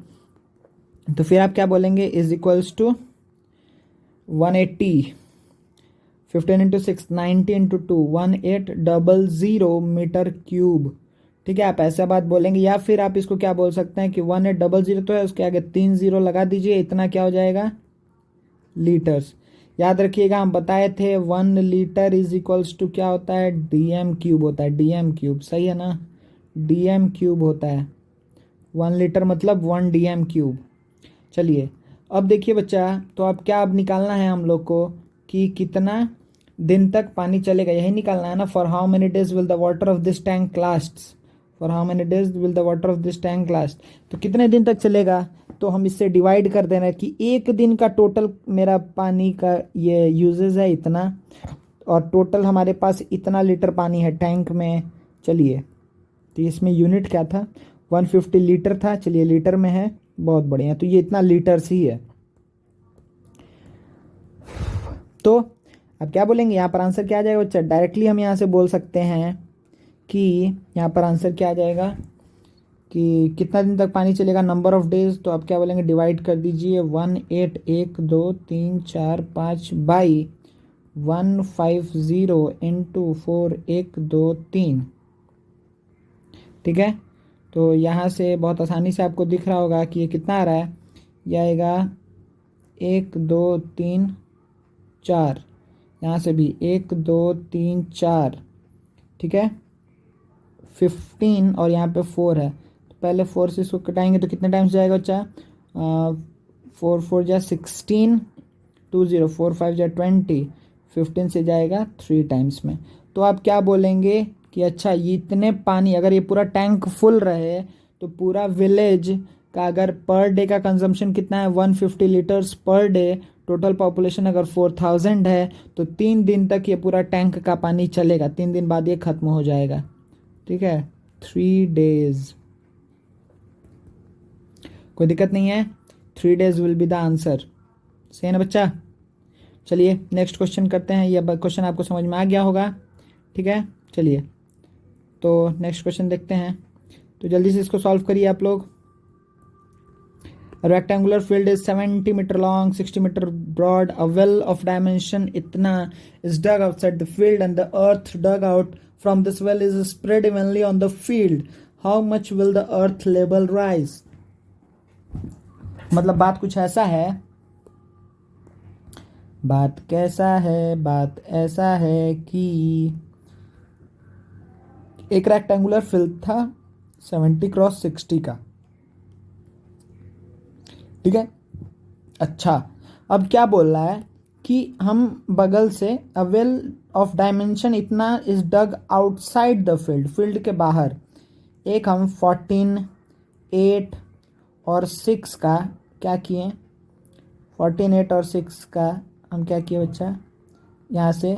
तो फिर आप क्या बोलेंगे? Is equals to 180, 15 into 6 90 into 2 1800 metre cube. ठीक है, आप ऐसा बात बोलेंगे, या फिर आप इसको क्या बोल सकते हैं कि 1800 तो है, उसके आगे 3 0 लगा दीजिए, इतना क्या हो जाएगा? लीटर्स। याद रखिएगा हम बताए थे 1 लीटर इज इक्वल्स टू क्या होता है? डीएम क्यूब होता है, डीएम क्यूब, सही है ना? डीएम क्यूब होता है। 1 लीटर मतलब 1 डीएम क्यूब। चलिए अब देखिए बच्चा, तो अब क्या अब निकालना है हम लोग को कि कितना दिन तक पानी चलेगा, यही निकालना है ना। For how many days will the water of this tank last, for how many days will the water of this tank last, तो कितने दिन तक चलेगा? तो हम इससे डिवाइड कर देना कि एक दिन का टोटल मेरा पानी का ये यूजेज है इतना, और टोटल हमारे पास इतना लीटर पानी है टैंक में। चलिए तो इसमें यूनिट क्या था? 150 लीटर था, चलिए लीटर में है, बहुत बढ़िया। तो ये इतना लीटर्स ही है। तो अब क्या बोलेंगे यहाँ पर? आंसर क्या आ जाएगा बच्चा? डायरेक्टली हम यहाँ से बोल सकते हैं कि यहाँ पर आंसर क्या आ जाएगा कि कितना दिन तक पानी चलेगा, नंबर ऑफ डेज। तो आप क्या बोलेंगे? डिवाइड कर दीजिए 1812345 बाई 150 इंटू 4123। ठीक है, तो यहाँ से बहुत आसानी से आपको दिख रहा होगा कि ये कितना आ रहा है। यह आएगा 1 2 3 4, यहाँ से भी 1 2 3 4, ठीक है 15 और यहाँ पे 4 है, तो पहले 4 से इसको कटाएंगे तो कितने टाइम्स जाएगा बच्चा, 4 4 जा 16, 2 0 4 5 जा 20, 15 से जाएगा 3 टाइम्स में। तो आप क्या बोलेंगे कि अच्छा ये इतने पानी, अगर ये पूरा टैंक फुल रहे तो पूरा विलेज का अगर पर डे का कंजम्पशन कितना है 150 litres per day, total population अगर 4000 है तो 3 दिन तक ये पूरा टैंक का पानी चलेगा, 3 दिन बाद ये ख़त्म हो जाएगा, ठीक है 3 डेज। कोई दिक्कत नहीं है, 3 days will be the answer, सही है ना बच्चा। चलिए नेक्स्ट क्वेश्चन करते हैं, ये क्वेश्चन आपको समझ में आ गया होगा, ठीक है। चलिए तो नेक्स्ट क्वेश्चन देखते हैं, तो जल्दी से इसको सॉल्व करिए आप लोग। Rectangular field is 70 metre long, 60 metre broad, a well of dimension इतना is dug outside the field and the earth dug out from this well is spread evenly on the field, how much will the earth level rise. मतलब बात कुछ ऐसा है, बात कैसा है, बात ऐसा है कि एक रेक्टेंगुलर फील्ड था 70 क्रॉस 60 का, ठीक है। अच्छा अब क्या बोल रहा है कि हम बगल से अ वेल ऑफ डायमेंशन इतना is dug outside the field, field के बाहर एक हम 14, 8 और 6 का क्या किए, 14, 8 और 6 का हम क्या किए बच्चा, यहाँ से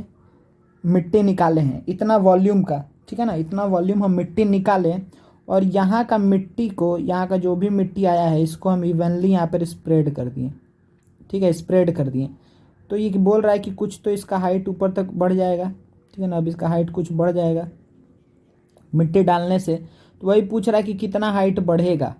मिट्टी निकाले हैं इतना वॉल्यूम का, ठीक है ना, इतना वॉल्यूम हम मिट्टी निकालें और यहाँ का मिट्टी को, यहाँ का जो भी मिट्टी आया है इसको हम इवनली यहाँ पर स्प्रेड कर दिए, ठीक है स्प्रेड कर दिए। तो ये बोल रहा है कि कुछ तो इसका हाइट ऊपर तक बढ़ जाएगा, ठीक है ना, अब इसका हाइट कुछ बढ़ जाएगा मिट्टी डालने से, तो वही पूछ रहा है कि कितना हाइट बढ़ेगा।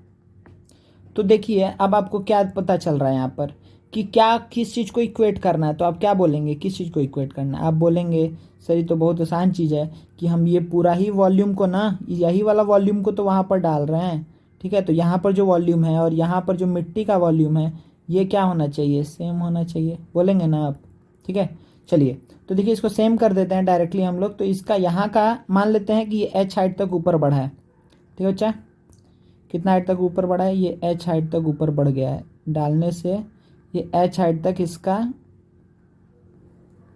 तो देखिए अब आपको क्या पता चल रहा है यहाँ पर कि क्या किस चीज़ को इक्वेट करना है, तो आप क्या बोलेंगे किस चीज़ को इक्वेट करना है, आप बोलेंगे सर ये तो बहुत आसान चीज़ है कि हम ये पूरा ही वॉल्यूम को ना, यही वाला वॉल्यूम को तो वहाँ पर डाल रहे हैं, ठीक है, तो यहाँ पर जो वॉल्यूम है और यहाँ पर जो मिट्टी का वॉल्यूम है ये क्या होना चाहिए, सेम होना चाहिए, बोलेंगे ना आप, ठीक है। चलिए तो देखिए इसको सेम कर देते हैं डायरेक्टली हम लोग, तो इसका यहाँ का मान लेते हैं कि ये h हाइट तक ऊपर बढ़ा है, ठीक है बच्चा, कितना हाइट तक ऊपर बढ़ा है, ये h हाइट तक ऊपर बढ़ गया है, डालने से ये h हाइट तक इसका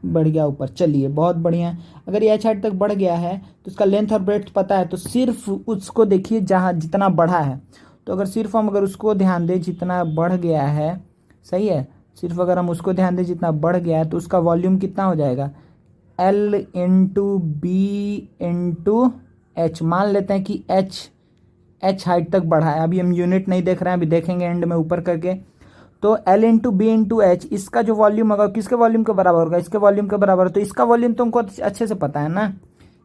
बढ़ गया ऊपर। चलिए बहुत बढ़िया, अगर ये h हाइट तक बढ़ गया है तो इसका लेंथ और ब्रेड्थ पता है, तो सिर्फ उसको देखिए जहाँ जितना बढ़ा है, तो अगर सिर्फ हम अगर उसको ध्यान दें जितना बढ़ गया है, सही है, सिर्फ अगर हम उसको ध्यान दें जितना बढ़ गया है तो उसका वॉल्यूम कितना हो जाएगा, L into B into H, मान लेते हैं कि h हाइट तक बढ़ा है, अभी हम यूनिट नहीं देख रहे हैं, अभी देखेंगे एंड में ऊपर करके। तो L into B into H, इसका जो वॉल्यूम होगा किसके वॉल्यूम के बराबर होगा, इसके वॉल्यूम के बराबर, तो इसका वॉल्यूम तो हमको अच्छे से पता है ना,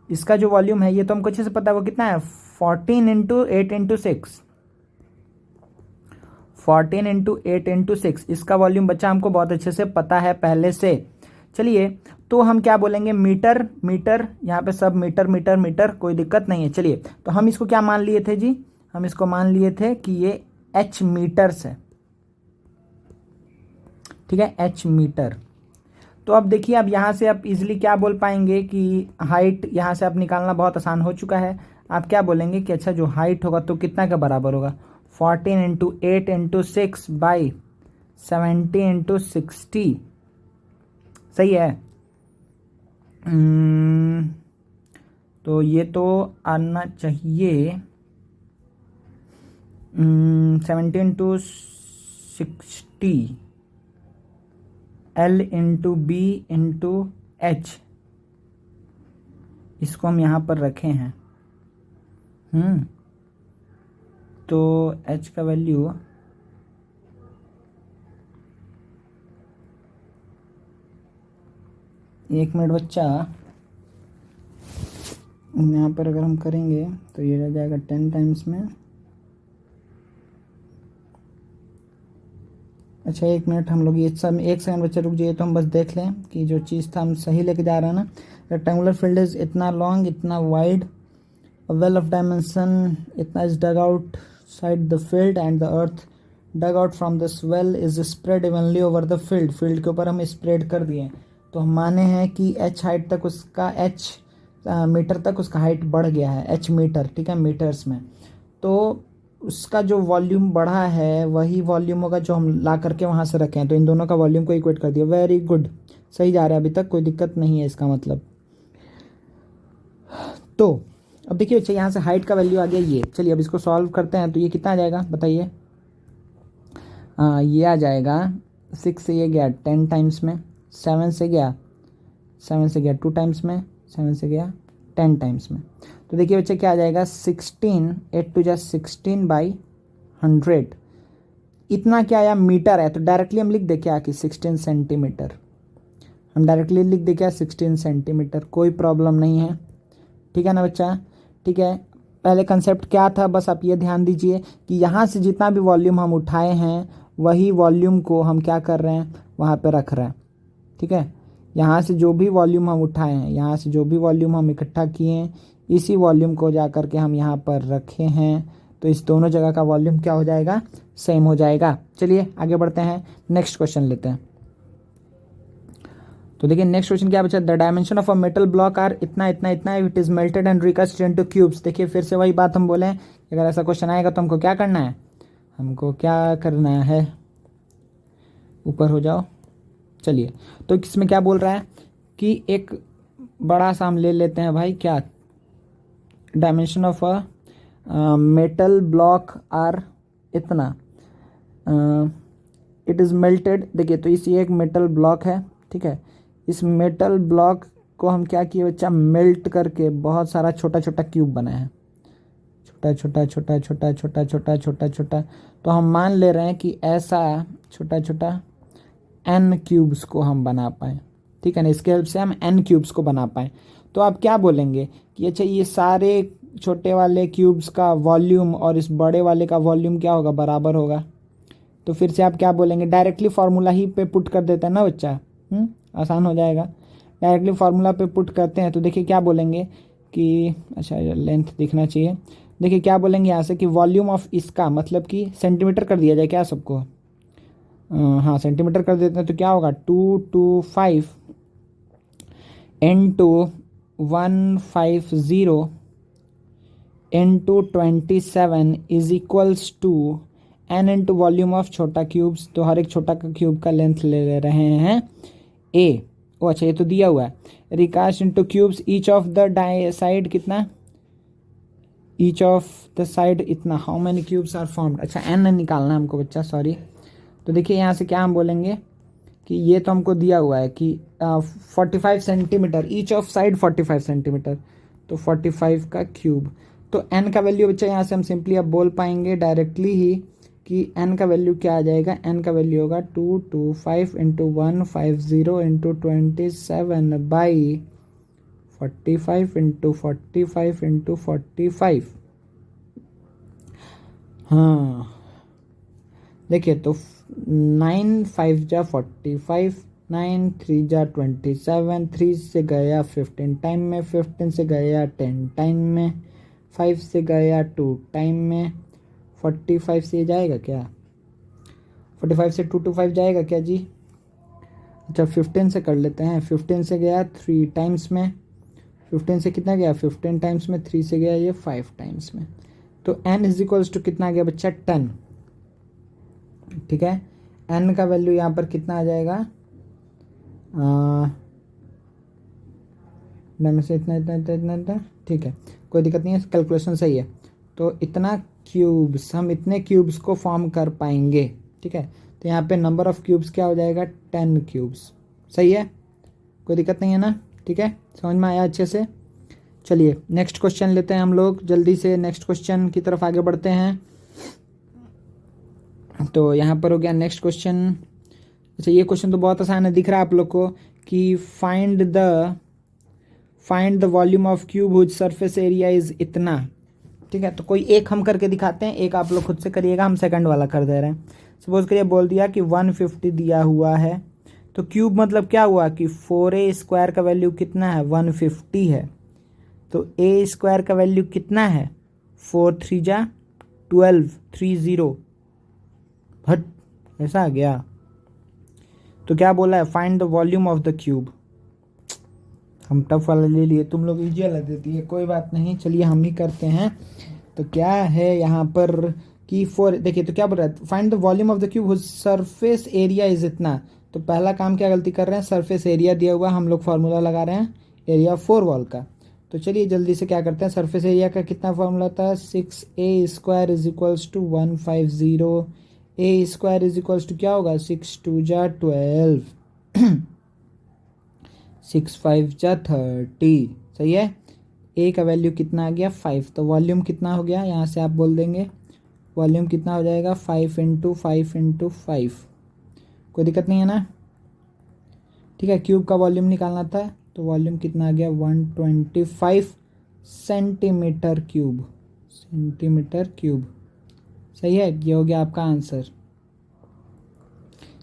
इसका जो वॉल्यूम है ये तो हमको अच्छे से पता है, वो कितना है 14 इंटू 8 इंटू 6, 14 इंटू 8 इंटू 6, इसका वॉल्यूम बच्चा हमको बहुत अच्छे से पता है पहले से। चलिए तो हम क्या बोलेंगे, मीटर मीटर, यहाँ पे सब मीटर मीटर मीटर, कोई दिक्कत नहीं है। चलिए तो हम इसको क्या मान लिए थे जी, हम इसको मान लिए थे कि ये h मीटर्स है, ठीक है h मीटर। तो अब देखिए अब यहाँ से आप इजीली क्या बोल पाएंगे कि हाइट यहाँ से आप निकालना बहुत आसान हो चुका है, आप क्या बोलेंगे कि अच्छा जो हाइट होगा तो कितना के बराबर होगा, 14 इंटू 8 इंटू 6 बाई 70 इंटू 60, सही है। तो ये तो आना चाहिए 70 into 60, L into B into H, इसको हम यहाँ पर रखे हैं, तो h का वैल्यू एक मिनट बच्चा, यहाँ पर अगर हम करेंगे तो ये रह जाएगा 10 टाइम्स में, अच्छा एक मिनट हम लोग ये सब, एक सेकंड बच्चे रुक जाइए, तो हम बस देख लें कि जो चीज़ था हम सही लेके जा रहे हैं ना। रेक्टेंगुलर फील्ड इज इतना लॉन्ग इतना वाइड, वेल ऑफ डायमेंशन इतना is dug outside the field and the earth dug out from this well is spread evenly over the field, field के ऊपर हम स्प्रेड कर दिए, तो हम माने हैं कि h हाइट तक उसका h मीटर तक उसका हाइट बढ़ गया है, h मीटर, ठीक है, मीटर्स में। तो उसका जो वॉल्यूम बढ़ा है वही वॉल्यूम होगा जो हम ला करके वहाँ से रखें, तो इन दोनों का वॉल्यूम को इक्वेट कर दिया। वेरी गुड, सही जा रहा है अभी तक, कोई दिक्कत नहीं है इसका मतलब। तो अब देखिए बच्चे, यहाँ से हाइट का वैल्यू आ गया ये। चलिए अब इसको सॉल्व करते हैं। तो ये कितना आ जाएगा बताइए? ये आ जाएगा 6 से ये गया 10 टाइम्स में, 7 से गया 2 टाइम्स में, 7 से गया 10 टाइम्स में। तो देखिए बच्चे क्या आ जाएगा, 16, 8 टू जा 16/100। इतना क्या आया, मीटर है, तो डायरेक्टली हम लिख दे क्या कि 16 सेंटीमीटर। हम डायरेक्टली लिख दे क्या 16 सेंटीमीटर, कोई प्रॉब्लम नहीं है, ठीक है ना बच्चा? ठीक है, पहले कंसेप्ट क्या था बस आप ये ध्यान दीजिए कि यहाँ से जितना भी वॉल्यूम हम उठाए हैं वही वॉल्यूम को हम क्या कर रहे हैं, वहाँ पे रख रहे हैं, ठीक है। यहाँ से जो भी वॉल्यूम हम उठाए हैं, यहाँ से जो भी वॉल्यूम हम इकट्ठा किए हैं, इसी वॉल्यूम को जा कर के हम यहाँ पर रखे हैं। तो इस दोनों जगह का वॉल्यूम क्या हो जाएगा, सेम हो जाएगा। चलिए आगे बढ़ते हैं, नेक्स्ट क्वेश्चन लेते हैं। तो देखिए नेक्स्ट क्वेश्चन क्या बचा, the dimension of a metal block are इतना इतना इतना, it is melted and recast into cubes. देखिए फिर से वही बात हम बोले, अगर ऐसा क्वेश्चन आएगा तो हमको क्या करना है, हमको क्या करना है, ऊपर हो जाओ। चलिए तो इसमें क्या बोल रहा है कि एक बड़ा सा हम ले लेते हैं भाई, क्या dimension of a metal block are इतना, इट इज़ मेल्टेड। देखिए तो इस ये एक मेटल ब्लॉक है, ठीक है। इस मेटल ब्लॉक को हम क्या किए बच्चा, मेल्ट करके बहुत सारा छोटा छोटा क्यूब बनाया है, छोटा छोटा छोटा छोटा छोटा छोटा छोटा छोटा। तो हम मान ले रहे हैं कि ऐसा छोटा छोटा n क्यूब्स को हम बना पाए, ठीक है ना, इसके हेल्प से हम n क्यूब्स को बना पाए। तो आप क्या बोलेंगे कि अच्छा ये सारे छोटे वाले क्यूब्स का वॉल्यूम और इस बड़े वाले का वॉल्यूम क्या होगा, बराबर होगा। तो फिर से आप क्या बोलेंगे, डायरेक्टली फार्मूला ही पे पुट कर देते हैं ना बच्चा, आसान हो जाएगा। डायरेक्टली फार्मूला पे पुट करते हैं तो देखिए क्या बोलेंगे कि अच्छा लेंथ दिखना चाहिए। देखिए क्या बोलेंगे यहाँ से कि वॉल्यूम ऑफ इसका, मतलब कि सेंटीमीटर कर दिया जाए क्या सबको, हाँ सेंटीमीटर कर देते हैं। तो क्या होगा 225 into 150 into 27 is equals to n into volume of छोटा क्यूब्स। तो हर एक छोटा का क्यूब का लेंथ ले रहे हैं a। ओ अच्छा ये तो दिया हुआ है, recast into cubes each of the side कितना, ईच ऑफ द साइड इतना, how many cubes are formed. अच्छा n निकालना है हमको बच्चा, सॉरी। तो देखिए यहाँ से क्या हम बोलेंगे कि ये तो हमको दिया हुआ है कि 45 centimetre, each of side 45 centimetre, तो 45 का क्यूब। तो n का वैल्यू बच्चा यहाँ से हम सिंपली अब बोल पाएंगे डायरेक्टली ही कि n का वैल्यू क्या आ जाएगा, n का वैल्यू होगा 225 इंटू 150 इंटू 27/45 इंटू 45 इंटू 45। हाँ देखिए तो 9 5 जा 45, 9 3 जा 27, 3 से गया 15 टाइम में, 15 से गया 10 टाइम में, 5 से गया 2 टाइम में, 45 से जाएगा क्या, 45 से 225 जाएगा क्या जी? अच्छा 15 से कर लेते हैं, 15 से गया 3 टाइम्स में, 15 से कितना गया 15 टाइम्स में, 3 से गया ये 5 टाइम्स में। तो n इज इक्वल्स टू कितना आ गया बच्चा 10, ठीक है। n का वैल्यू यहाँ पर कितना आ जाएगा, में से इतना इतना इतना इतना इतना, ठीक है कोई दिक्कत नहीं है, कैलकुलेशन सही है। तो इतना क्यूब्स, हम इतने क्यूब्स को फॉर्म कर पाएंगे, ठीक है। तो यहाँ पे नंबर ऑफ क्यूब्स क्या हो जाएगा 10 क्यूब्स, सही है, कोई दिक्कत नहीं है ना, ठीक है, समझ में आया अच्छे से। चलिए नेक्स्ट क्वेश्चन लेते हैं हम लोग, जल्दी से नेक्स्ट क्वेश्चन की तरफ आगे बढ़ते हैं। तो यहाँ पर हो गया नेक्स्ट क्वेश्चन। अच्छा ये क्वेश्चन तो बहुत आसान है, दिख रहा है आप लोग को कि find the volume of cube whose surface area is इतना, ठीक है। तो कोई एक हम करके दिखाते हैं, एक आप लोग खुद से करिएगा, हम सेकंड वाला कर दे रहे हैं। सपोज करिए बोल दिया कि 150 दिया हुआ है, तो क्यूब मतलब क्या हुआ कि 4a² का वैल्यू कितना है 150 है, तो a² का वैल्यू कितना है 4 3 जा 12 30, भट ऐसा आ गया। तो क्या बोला है, find the volume of the cube, हम टफ वाला ले लिए, तुम लोग इजी वाला दे दिए, कोई बात नहीं, चलिए हम ही करते हैं। तो क्या है यहाँ पर कि फोर, देखिए तो क्या बोल रहा है, find the volume of the cube whose surface area is इतना। तो पहला काम क्या गलती कर रहे हैं, सरफेस एरिया दिया हुआ, हम लोग फार्मूला लगा रहे हैं एरिया 4 वॉल का। तो चलिए जल्दी से क्या करते हैं, सरफेस एरिया का कितना फार्मूला था, 6a² is equals to 150, a² is equals to क्या होगा, 6×2 = 12, 6×5 = 30, सही है। ए का वैल्यू कितना आ गया, 5। तो वॉल्यूम कितना हो गया, यहाँ से आप बोल देंगे वॉल्यूम कितना हो जाएगा, 5×5×5। कोई दिक्कत नहीं है ना, ठीक है। क्यूब का वॉल्यूम निकालना था, तो वॉल्यूम कितना आ गया, 125 सेंटीमीटर क्यूब, सही है। ये हो गया आपका आंसर।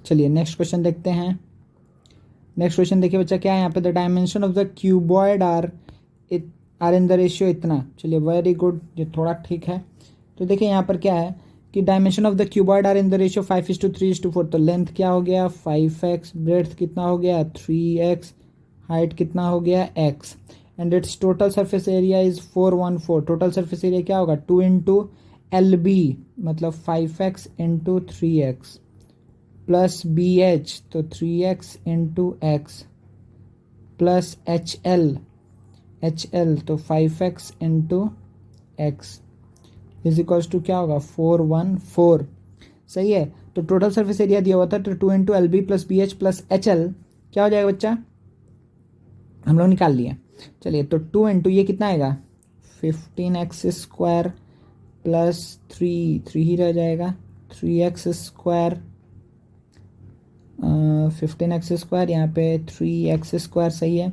चलिए नेक्स्ट क्वेश्चन देखते हैं। नेक्स्ट क्वेश्चन देखिए बच्चा, क्या है यहाँ पे, the dimension of the cuboid are in the ratio इतना। चलिए वेरी गुड, ये थोड़ा ठीक है। तो देखिए यहाँ पर क्या है कि dimension of the cuboid are in the ratio 5:3:4। तो लेंथ क्या हो गया 5x, ब्रेड्थ कितना हो गया 3x, हाइट कितना हो गया x, and it's total surface area is 414। Total surface area क्या होगा 2 × LB, मतलब 5x × 3x प्लस BH, तो 3x × x प्लस HL तो 5x × x is equals to क्या होगा 414, सही है। तो टोटल सरफेस एरिया दिया हुआ था, तो 2 × LB plus BH plus HL क्या हो जाएगा बच्चा, हम लोग निकाल लिए। चलिए तो 2 × ये कितना आएगा 15x² प्लस 3 ही रह जाएगा, 3x², 15x² यहाँ पे 3x², सही है,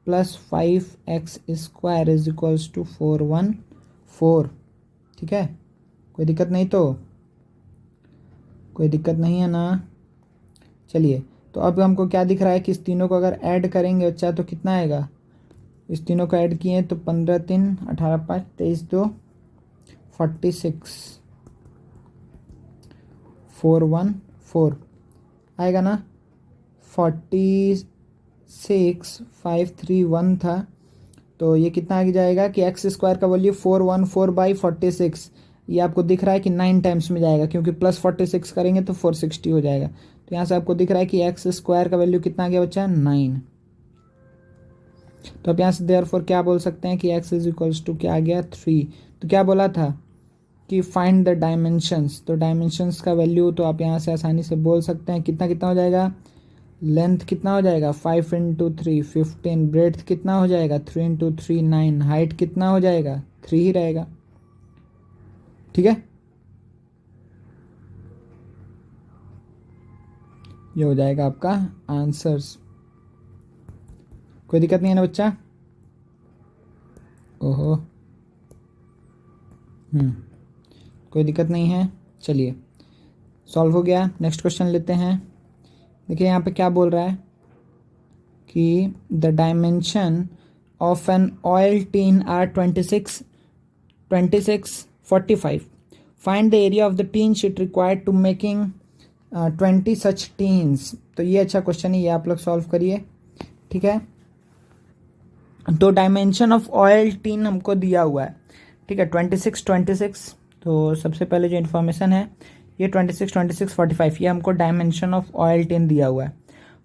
plus 5x² is equals to 414, ठीक है। कोई दिक्कत नहीं, तो कोई दिक्कत नहीं है ना। चलिए तो अब हमको क्या दिख रहा है कि इस तीनों को अगर ऐड करेंगे बच्चा तो कितना आएगा, इस तीनों को ऐड किए तो 15 × 3 = 18, 5 × 23 = 2 46, 414 आएगा ना। 46,531 था, तो ये कितना आगे जाएगा कि x² का वैल्यू 414/46, ये आपको दिख रहा है कि 9 टाइम्स में जाएगा, क्योंकि प्लस 46 करेंगे तो 460 हो जाएगा। तो यहाँ से आपको दिख रहा है कि x² का वैल्यू कितना आ गया बच्चा 9। तो आप यहाँ से देयरफॉर क्या बोल सकते हैं कि x = क्या आ गया 3। तो क्या बोला था कि फाइंड द डायमेंशंस, तो डायमेंशंस का वैल्यू तो आप यहाँ से आसानी से बोल सकते हैं कितना कितना हो जाएगा, लेंथ कितना हो जाएगा 5 × 3 15, ब्रेड्थ कितना हो जाएगा 3 × 3 9, हाइट कितना हो जाएगा 3 ही रहेगा, ठीक है। ये हो जाएगा आपका आंसर्स। कोई दिक्कत नहीं है ना बच्चा, ओहो कोई दिक्कत नहीं है। चलिए सॉल्व हो गया, नेक्स्ट क्वेश्चन लेते हैं। देखिए यहाँ पे क्या बोल रहा है कि the dimension of an oil tin are 26 45। Find the area of the tin sheet required to making 20 such tins. तो ये अच्छा क्वेश्चन है, ये आप लोग सॉल्व करिए, ठीक है। तो डायमेंशन ऑफ ऑयल टीन हमको दिया हुआ है, ठीक है, 26। तो सबसे पहले जो इन्फॉर्मेशन है ये 26 45 ये हमको डायमेंशन ऑफ ऑयल टीन दिया हुआ है।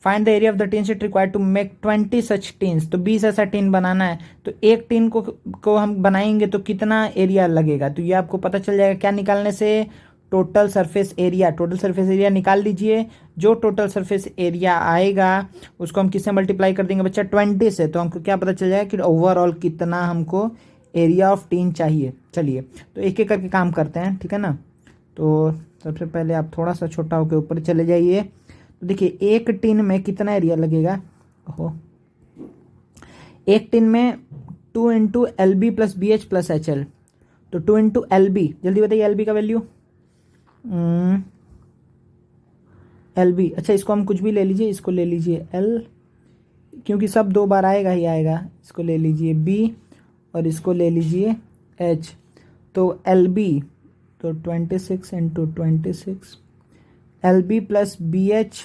Find the area of the tin sheet required to make 20 such tins. तो 20 ऐसा टीन बनाना है, तो एक टीन को हम बनाएंगे तो कितना एरिया लगेगा, तो ये आपको पता चल जाएगा क्या निकालने से, total surface area. Total surface area निकाल लीजिए, जो टोटल सरफेस एरिया आएगा उसको हम किससे मल्टीप्लाई कर देंगे बच्चा 20 से, तो हमको क्या पता चल जाएगा कि ओवरऑल कितना हमको एरिया ऑफ टीन चाहिए। चलिए तो एक एक करके काम करते हैं, ठीक है ना। तो सबसे पहले आप थोड़ा सा छोटा होकर ऊपर चले जाइए। तो देखिए एक टीन में कितना एरिया लगेगा, ओहो एक टीन में 2 × LB plus BH plus HL। तो 2 × LB, जल्दी बताइए LB का वैल्यू, LB, अच्छा इसको हम कुछ भी ले लीजिए, इसको ले लीजिए L, क्योंकि सब 2 बार आएगा ही आएगा, इसको ले लीजिए B और इसको ले लीजिए H। तो LB तो 26 × 26 LB plus BH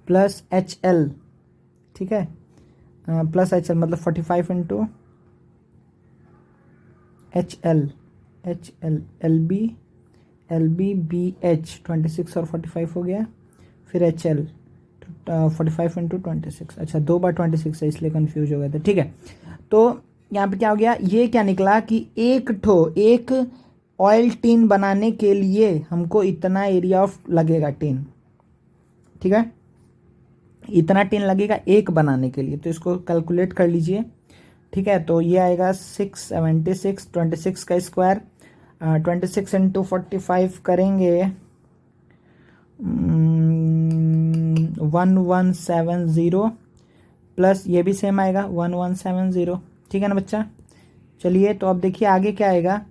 plus HL, ठीक है, प्लस एच एल मतलब 45 into H L, L B B H 26 और 45 हो गया, फिर एच एल 45 इंटू 26। अच्छा 2/26 है इसलिए कंफ्यूज हो गए थे। ठीक है, तो यहाँ पे क्या हो गया, ये क्या निकला कि एक ऑयल टीन बनाने के लिए हमको इतना एरिया ऑफ लगेगा टीन। ठीक है, इतना टीन लगेगा एक बनाने के लिए, तो इसको कैलकुलेट कर लीजिए। ठीक है, तो ये आएगा 676, 26 का स्क्वायर 26 इंटू 45 करेंगे 1170 प्लस ये भी सेम आएगा 1170। ठीक है ना बच्चा। चलिए तो अब देखिए आगे क्या आएगा,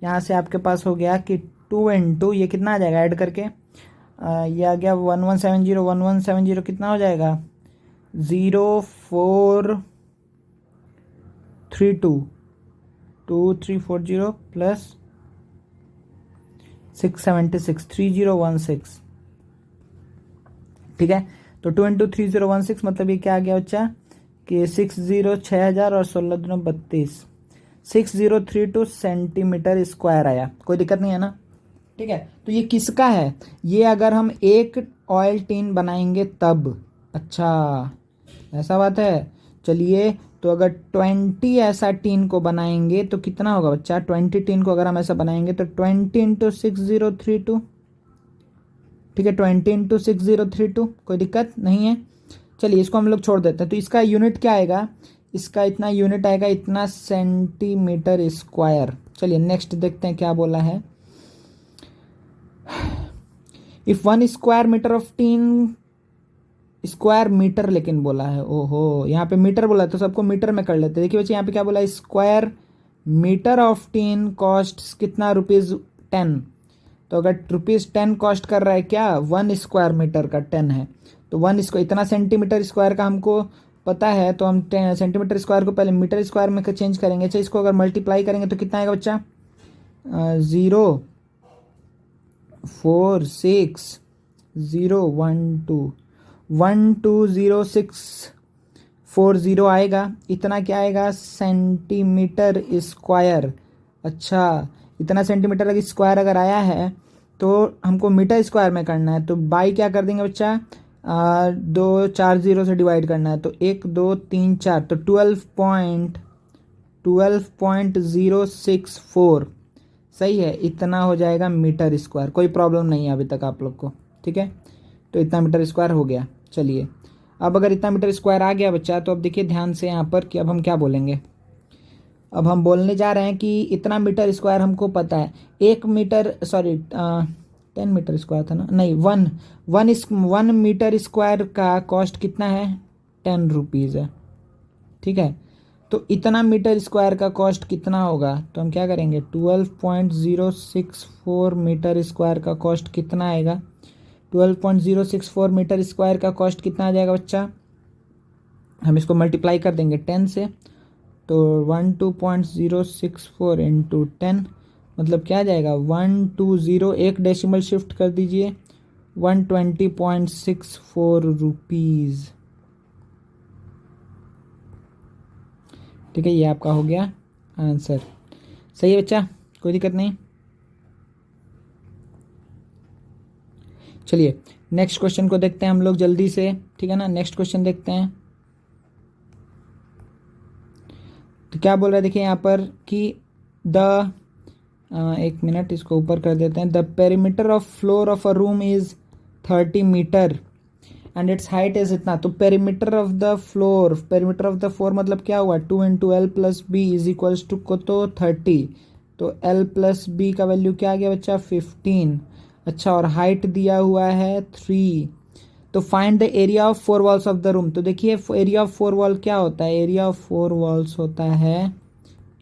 यहाँ से आपके पास हो गया कि 2 इंटू ये कितना आ जाएगा ऐड करके, ये आ गया 1170, 1170 कितना हो जाएगा 0432 2340 प्लस 676 3016। ठीक है, तो 2 इंटू 3016 मतलब ये क्या आ गया बच्चा कि 60 और 16 6032 सेंटीमीटर स्क्वायर आया। कोई दिक्कत नहीं है ना। ठीक है, तो ये किसका है, ये अगर हम एक ऑयल टीन बनाएंगे तब। अच्छा ऐसा बात है। चलिए तो अगर 20 ऐसा टीन को बनाएंगे तो कितना होगा बच्चा, 20 टीन को अगर हम ऐसा बनाएंगे तो 20 इंटू 6032। ठीक है, 20 इंटू 6032, कोई दिक्कत नहीं है। चलिए इसको हम लोग छोड़ देते हैं। तो इसका यूनिट क्या आएगा, इसका इतना यूनिट आएगा इतना सेंटीमीटर स्क्वायर। चलिए नेक्स्ट देखते हैं क्या बोला है। If 1 square metre of tin, square metre लेकिन बोला है, ओहो यहाँ पे मीटर बोला है तो सबको मीटर में कर लेते हैं। देखिए बच्चे यहाँ पे क्या बोला है, square metre of tin cost कितना ₹10। तो अगर ₹10 कॉस्ट कर रहा है क्या, 1 स्क्वायर मीटर का 10 है, तो 1 स्क्वायर इतना सेंटीमीटर स्क्वायर का हमको पता है, तो हम सेंटीमीटर स्क्वायर को पहले मीटर स्क्वायर में चेंज करेंगे। अच्छा इसको अगर मल्टीप्लाई करेंगे तो कितना आएगा बच्चा, 0.46 आएगा। इतना क्या आएगा सेंटीमीटर स्क्वायर। अच्छा इतना सेंटीमीटर अगर स्क्वायर अगर आया है तो हमको मीटर स्क्वायर में करना है, तो बाई क्या कर देंगे बच्चा, 2 4 0 से डिवाइड करना है, तो 1 2 3 4, तो 12.064 सही है, इतना हो जाएगा मीटर स्क्वायर। कोई प्रॉब्लम नहीं है अभी तक आप लोग को। ठीक है, तो इतना मीटर स्क्वायर हो गया। चलिए अब अगर इतना मीटर स्क्वायर आ गया बच्चा, तो अब देखिए ध्यान से यहाँ पर कि अब हम क्या बोलेंगे। अब हम बोलने जा रहे हैं कि इतना मीटर स्क्वायर हमको पता है, 1 मीटर सॉरी 10 मीटर स्क्वायर था ना, नहीं 1 मीटर स्क्वायर का कॉस्ट कितना है, 10 रुपीज़ है। ठीक है, तो इतना मीटर स्क्वायर का कॉस्ट कितना होगा, तो हम क्या करेंगे 12.064 मीटर स्क्वायर का कॉस्ट कितना आएगा, 12.064 मीटर स्क्वायर का कॉस्ट कितना आ जाएगा बच्चा, हम इसको मल्टीप्लाई कर देंगे 10 से, तो 12.064 इंटू 10 मतलब क्या आ जाएगा 120, एक डेसिमल शिफ्ट कर दीजिए 120.64 रुपीज़। ठीक है, ये आपका हो गया आंसर। सही है बच्चा, कोई दिक्कत नहीं। चलिए नेक्स्ट क्वेश्चन को देखते हैं हम लोग जल्दी से। ठीक है ना, नेक्स्ट क्वेश्चन देखते हैं। तो क्या बोल रहा है देखिए यहाँ पर कि एक मिनट इसको ऊपर कर देते हैं। The perimeter of floor of a room is 30 metre and its height is इतना। तो पेरीमीटर ऑफ द फ्लोर मतलब क्या हुआ, 2 into L plus B is equals to को तो 30, तो एल प्लस बी का वैल्यू क्या आ गया बच्चा 15। अच्छा और हाइट दिया हुआ है 3। तो find the area of 4 walls of the room. तो देखिए एरिया ऑफ 4 वॉल क्या होता है, एरिया ऑफ 4 वॉल्स होता है,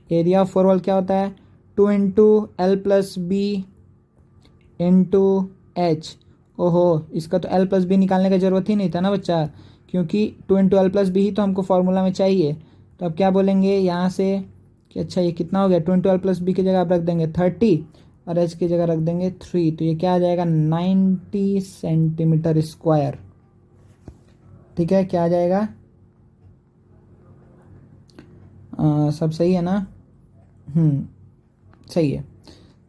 एरिया ऑफ 4 वॉल क्या होता है 2 into L plus B into H. ओहो इसका तो एल प्लस बी निकालने का ज़रूरत ही नहीं था ना बच्चा, क्योंकि 2 इंटू एल प्लस बी ही तो हमको फॉर्मूला में चाहिए। तो अब क्या बोलेंगे यहाँ से कि अच्छा ये कितना हो गया, 2 इंटू एल प्लस बी की जगह आप रख देंगे 30 और एच की जगह रख देंगे 3, तो ये क्या आ जाएगा 90 सेंटीमीटर स्क्वायर। ठीक है, क्या आ जाएगा सब सही है ना? सही है।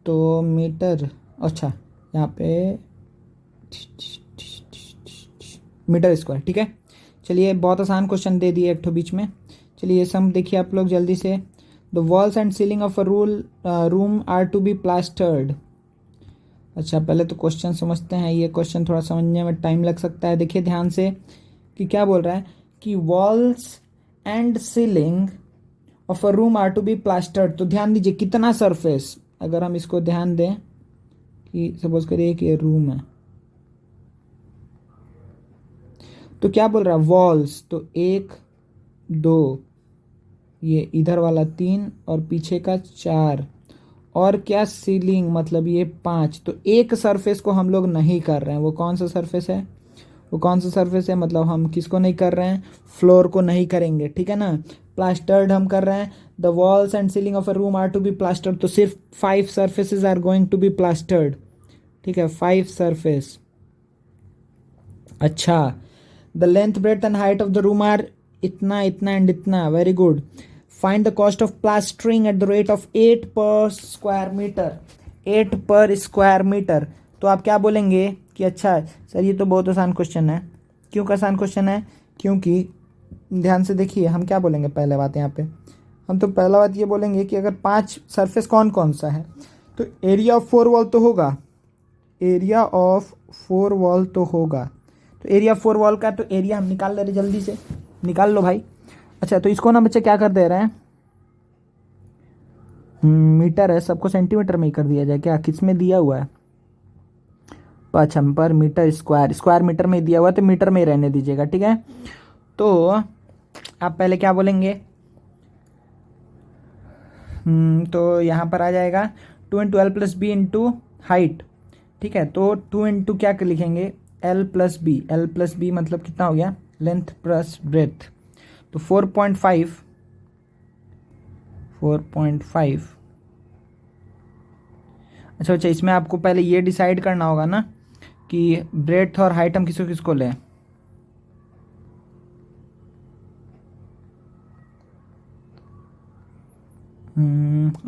तो मीटर, अच्छा यहाँ पे मीटर स्क्वायर, ठीक है। चलिए बहुत आसान क्वेश्चन दे दिए एक ठो बीच में। चलिए सम देखिए आप लोग जल्दी से। The walls and ceiling of a room are to be plastered. अच्छा पहले तो क्वेश्चन समझते हैं, ये क्वेश्चन थोड़ा समझने में टाइम लग सकता है। देखिए ध्यान से कि क्या बोल रहा है कि walls and ceiling of a room are to be plastered. तो ध्यान दीजिए कितना सरफेस, अगर हम इसको ध्यान दें कि सपोज करिए कि ये रूम है, तो क्या बोल रहा है वॉल्स, तो 1 2, ये इधर वाला 3 और पीछे का 4, और क्या सीलिंग मतलब ये 5। तो एक सरफेस को हम लोग नहीं कर रहे हैं, वो कौन सा सरफेस है? वो कौन सा सरफेस है मतलब हम किसको नहीं कर रहे हैं? फ्लोर को नहीं करेंगे, ठीक है ना। प्लास्टर्ड हम कर रहे हैं, the walls and ceiling of a room are to be plastered, तो सिर्फ 5 surfaces are going to be plastered, ठीक है 5 सरफेस। अच्छा the length breadth and height of the room are इतना इतना एंड इतना, very good. Find the cost of plastering at the rate of 8 per square metre, 8 per square metre. तो आप क्या बोलेंगे कि अच्छा सर ये तो बहुत आसान क्वेश्चन है। क्यों आसान क्वेश्चन है? क्योंकि ध्यान से देखिए हम क्या बोलेंगे पहले बात यहाँ पे, हम तो पहला बात ये बोलेंगे कि अगर 5 सरफेस कौन कौन सा है, तो एरिया ऑफ 4 वॉल तो होगा, एरिया ऑफ 4 वॉल तो होगा। तो एरिया 4 वॉल का तो एरिया हम निकाल ले रहे, जल्दी से निकाल लो भाई। अच्छा तो इसको ना बच्चे क्या कर दे रहे हैं, मीटर है, सबको सेंटीमीटर में ही कर दिया जाए क्या? किस में दिया हुआ है? अच्छा पर मीटर स्क्वायर, स्क्वायर मीटर में ही दिया हुआ है तो मीटर में ही रहने दीजिएगा, ठीक है। तो आप पहले क्या बोलेंगे, तो यहाँ पर आ जाएगा 2 into L plus B into height, ठीक है। तो 2 इंटू क्या लिखेंगे, L plus B, L plus B मतलब कितना हो गया, लेंथ प्लस ब्रेथ, तो 4.5, 4.5। अच्छा अच्छा इसमें आपको पहले ये डिसाइड करना होगा ना कि ब्रेथ और हाइट हम किसको किसको लें।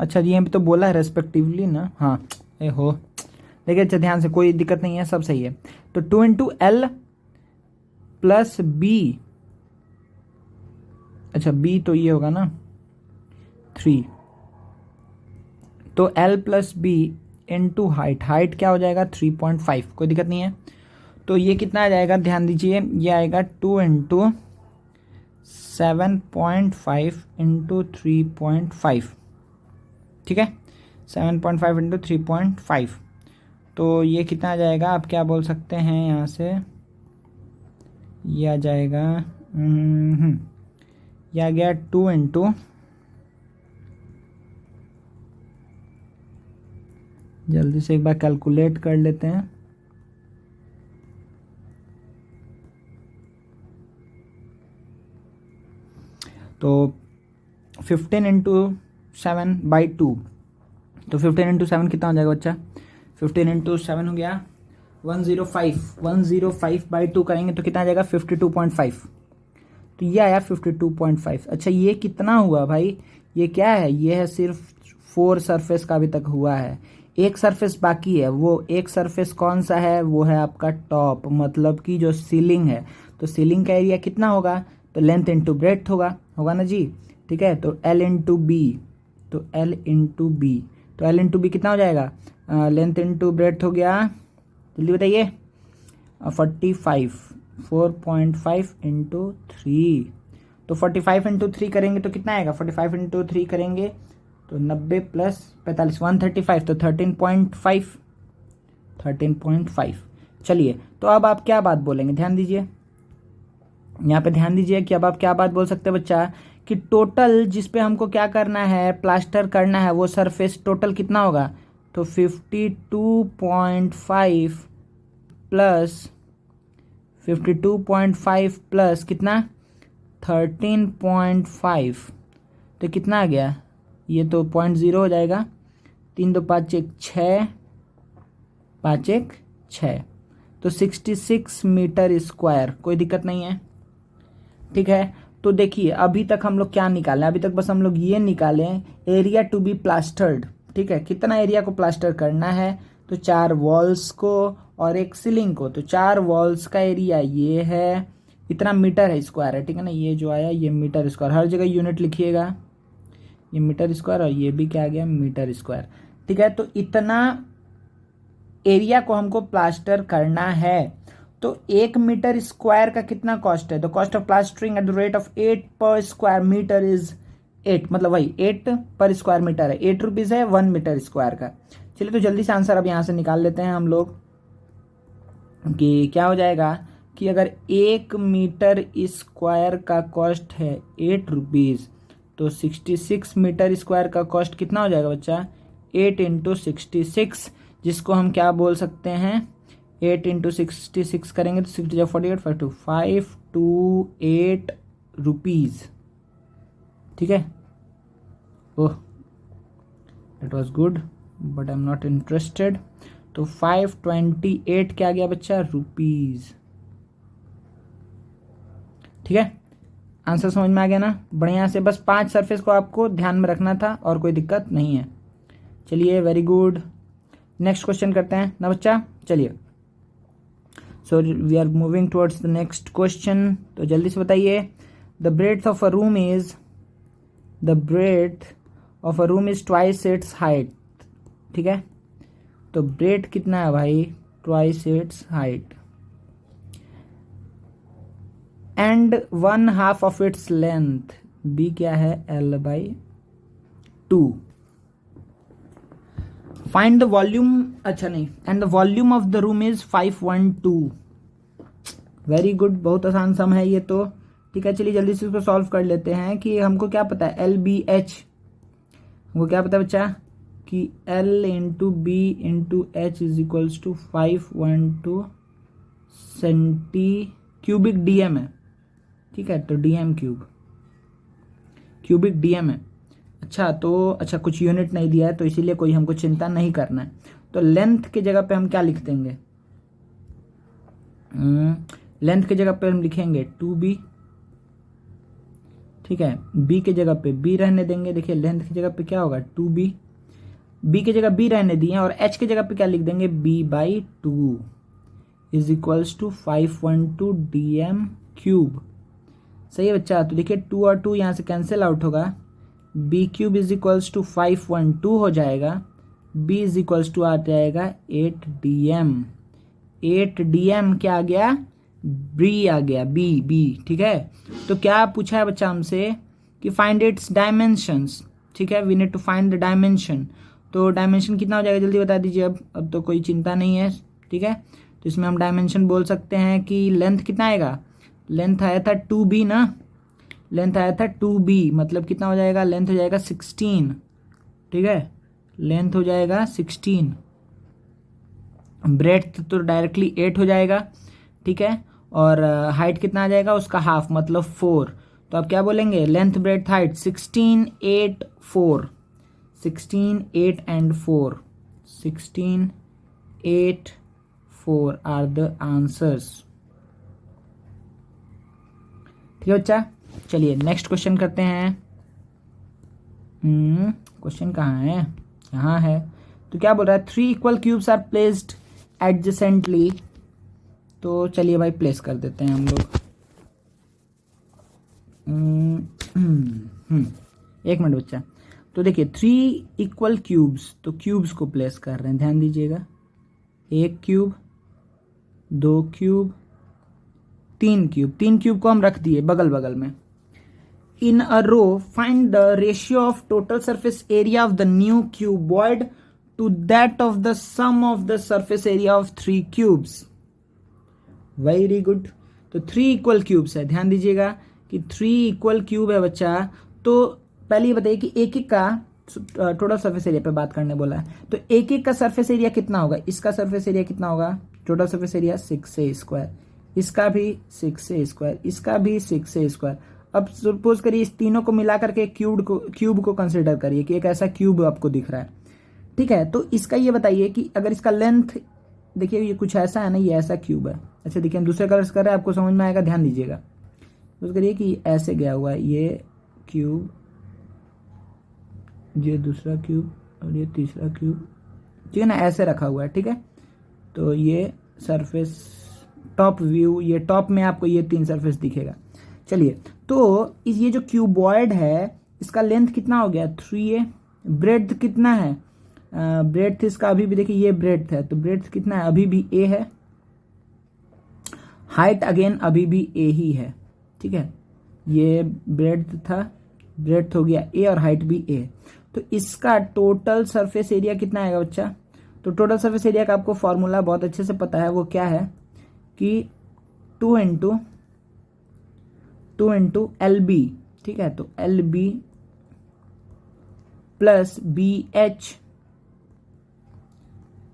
अच्छा जी यहाँ पे तो बोला है रेस्पेक्टिवली ना, हाँ ए हो, देखिए अच्छा ध्यान से, कोई दिक्कत नहीं है, सब सही है। तो 2 इंटू एल प्लस बी, अच्छा बी तो ये होगा ना 3, तो L plus B into height, height क्या हो जाएगा 3.5, कोई दिक्कत नहीं है। तो ये कितना आ जाएगा, ध्यान दीजिए ये आएगा 2 इंटू 7.5 इंटू 3.5, ठीक है 7.5 इंटू 3.5। तो ये कितना आ जाएगा, आप क्या बोल सकते हैं यहाँ से, ये आ जाएगा ये आ गया 2 इंटू, जल्दी से एक बार कैलकुलेट कर लेते हैं, तो 15 इंटू 7/2, तो 15 इंटू 7 कितना हो जाएगा बच्चा, 15 इंटू 7 हो गया 105, 105/2 करेंगे तो कितना आ जाएगा 52.5, तो ये आया 52.5। अच्छा ये कितना हुआ भाई, ये क्या है, ये है सिर्फ 4 सरफेस का अभी तक हुआ है, एक सरफेस बाकी है। वो एक सरफेस कौन सा है, वो है आपका टॉप, मतलब कि जो सीलिंग है। तो सीलिंग का एरिया कितना होगा, तो लेंथ इंटू ब्रेथ होगा, होगा ना जी, ठीक है। तो एल इंटू बी, तो एल इंटू बी, तो एल इंटू बी कितना हो जाएगा, लेंथ इंटू ब्रेथ हो गया, जल्दी बताइए 45, 4.5 इंटू 3, तो 45 इंटू 3 करेंगे तो कितना आएगा, 45 इंटू 3 करेंगे तो 90 प्लस 45 135, तो 13.5, 13.5। चलिए तो अब आप क्या बात बोलेंगे, ध्यान दीजिए यहाँ पे, ध्यान दीजिए कि अब आप क्या बात बोल सकते हैं बच्चा, कि टोटल जिस पे हमको क्या करना है, प्लास्टर करना है, वो सरफेस टोटल कितना होगा, तो 52.5 प्लस 52.5 प्लस कितना 13.5, तो कितना आ गया, ये तो 0.0 हो जाएगा, 3 2 5 1 6, 5 1 6, तो 66 मीटर स्क्वायर, कोई दिक्कत नहीं है, ठीक है। तो देखिए अभी तक हम लोग क्या निकाले, अभी तक बस हम लोग ये निकाले एरिया टू बी प्लास्टर्ड, ठीक है, कितना एरिया को प्लास्टर करना है, तो 4 वॉल्स को और एक सीलिंग को, तो 4 वॉल्स का एरिया ये है, इतना मीटर है स्क्वायर है, ठीक है ना, ये जो आया ये मीटर स्क्वायर, हर जगह यूनिट लिखिएगा, ये मीटर स्क्वायर और ये भी क्या आ गया मीटर स्क्वायर, ठीक है। तो इतना एरिया को हमको प्लास्टर करना है, तो 1 मीटर स्क्वायर का कितना कॉस्ट है, the cost of plastering at the rate of 8 per square metre is 8, मतलब वही 8 पर स्क्वायर मीटर है, 8 रुपीज़ है 1 मीटर स्क्वायर का। चलिए तो जल्दी से आंसर अब यहाँ से निकाल लेते हैं हम लोग कि क्या हो जाएगा कि अगर 1 मीटर स्क्वायर का कॉस्ट है 8 रुपीज़, तो 66 मीटर स्क्वायर का कॉस्ट कितना हो जाएगा बच्चा, 8 इंटू 66, जिसको हम क्या बोल सकते हैं, 8 इंटू 66 करेंगे तो 60 48 528 रुपीज़, ठीक है। Oh it was good but I am not interested, तो 528 क्या गया बच्चा, रुपीज़, ठीक है। आंसर समझ में आ गया ना, बढ़िया से, बस 5 सरफेस को आपको ध्यान में रखना था और कोई दिक्कत नहीं है। चलिए वेरी गुड, नेक्स्ट क्वेश्चन करते हैं ना बच्चा, चलिए। So we are moving towards the next question, तो जल्दी से बताइए, the breadth of a room is, the breadth of a room is twice its height, ठीक है। तो ब्रेड कितना है भाई, twice its height, and 1/2 of its length, B क्या है, L/2, फाइंड द वॉल्यूम, अच्छा नहीं, and the volume of the room is 512, very good, बहुत आसान सम है ये तो, ठीक है। चलिए जल्दी से इसको सॉल्व कर लेते हैं कि हमको क्या पता है, LBH, हमको क्या पता है बच्चा कि L into B into H is equals to 512 centi cubic DM है, ठीक है, तो DM क्यूबिक DM है। अच्छा तो अच्छा कुछ यूनिट नहीं दिया है तो इसीलिए कोई हमको चिंता नहीं करना है, तो लेंथ की जगह पे हम क्या लिख देंगे, लेंथ की जगह पे हम लिखेंगे 2B, ठीक है, B की जगह पे B रहने देंगे, देखिए लेंथ की जगह पे क्या होगा 2B, B की जगह B रहने दिए और H की जगह पे क्या लिख देंगे B/2 is equals to 512 DM cube, सही है बच्चा। तो देखिए 2 और 2 यहाँ से कैंसिल आउट होगा, B³ इज इक्वल्स टू 512 हो जाएगा, B इज इक्वल्स टू आ जाएगा 8 DM क्या आ गया, B आ गया, B, ठीक है। तो क्या पूछा है बच्चा हमसे कि फाइंड इट्स डायमेंशंस, ठीक है, we need to find the dimension, तो डायमेंशन कितना हो जाएगा जल्दी बता दीजिए, अब तो कोई चिंता नहीं है, ठीक है। तो इसमें हम डायमेंशन बोल सकते हैं कि लेंथ कितना आएगा, लेंथ आया था 2B ना, लेंथ आया था 2B, मतलब कितना हो जाएगा, लेंथ हो जाएगा 16, ठीक है, लेंथ हो जाएगा 16, ब्रेड्थ तो डायरेक्टली 8 हो जाएगा, ठीक है, और हाइट कितना आ जाएगा उसका हाफ, मतलब 4, तो आप क्या बोलेंगे, length breadth height 16 8 4, 16 8 and 4, 16 8 4 are the answers, ठीक है बच्चा। चलिए नेक्स्ट क्वेश्चन करते हैं, क्वेश्चन कहाँ है, यहाँ है, तो क्या बोल रहा है, 3 equal cubes are placed adjacently, तो चलिए भाई प्लेस कर देते हैं हम लोग, एक मिनट बच्चा, तो देखिए 3 इक्वल क्यूब्स, तो क्यूब्स को प्लेस कर रहे हैं, ध्यान दीजिएगा, 1 क्यूब 2 क्यूब 3 क्यूब, 3 क्यूब को हम रख दिए बगल बगल में, in a row find the ratio of total surface area of the new cuboid to that of the sum of the surface area of 3 cubes, very good। तो 3 equal cubes है, ध्यान दीजिएगा कि 3 इक्वल क्यूब है बच्चा, तो पहले ये बताइए कि एक एक का टोटल सरफेस एरिया पे बात करने बोला है, तो एक एक का सरफेस एरिया कितना होगा, इसका सरफेस एरिया कितना होगा, टोटल सरफेस एरिया 6A², इसका भी 6A², इसका भी 6A²। अब सपोज करिए इस तीनों को मिला करके क्यूब को कंसिडर करिए कि एक ऐसा क्यूब आपको दिख रहा है, ठीक है। तो इसका ये बताइए कि अगर इसका लेंथ, देखिए ये कुछ ऐसा है ना, ये ऐसा क्यूब है, अच्छा देखिए हम दूसरे कलर से कर रहे हैं, आपको समझ में आएगा, ध्यान दीजिएगा, सपोज करिए कि ऐसे गया हुआ है ये क्यूब, ये दूसरा क्यूब और ये तीसरा क्यूब, ठीक है ना, ऐसे रखा हुआ है, ठीक है। तो ये सरफेस टॉप व्यू, ये टॉप में आपको ये 3 सरफेस दिखेगा। चलिए, तो ये जो क्यूबॉइड है इसका लेंथ कितना हो गया 3a, ब्रेड्थ कितना है, ब्रेड्थ इसका अभी भी देखिए ये ब्रेड्थ है, तो ब्रेड्थ कितना है अभी भी a है, हाइट अगेन अभी भी a ही है, ठीक है। ये ब्रेड्थ था, ब्रेड्थ हो गया a और हाइट भी a। तो इसका टोटल सरफेस एरिया कितना आएगा बच्चा? तो टोटल सरफेस एरिया का आपको फॉर्मूला बहुत अच्छे से पता है, वो क्या है कि 2 इंटू LB, ठीक है। तो LB plus BH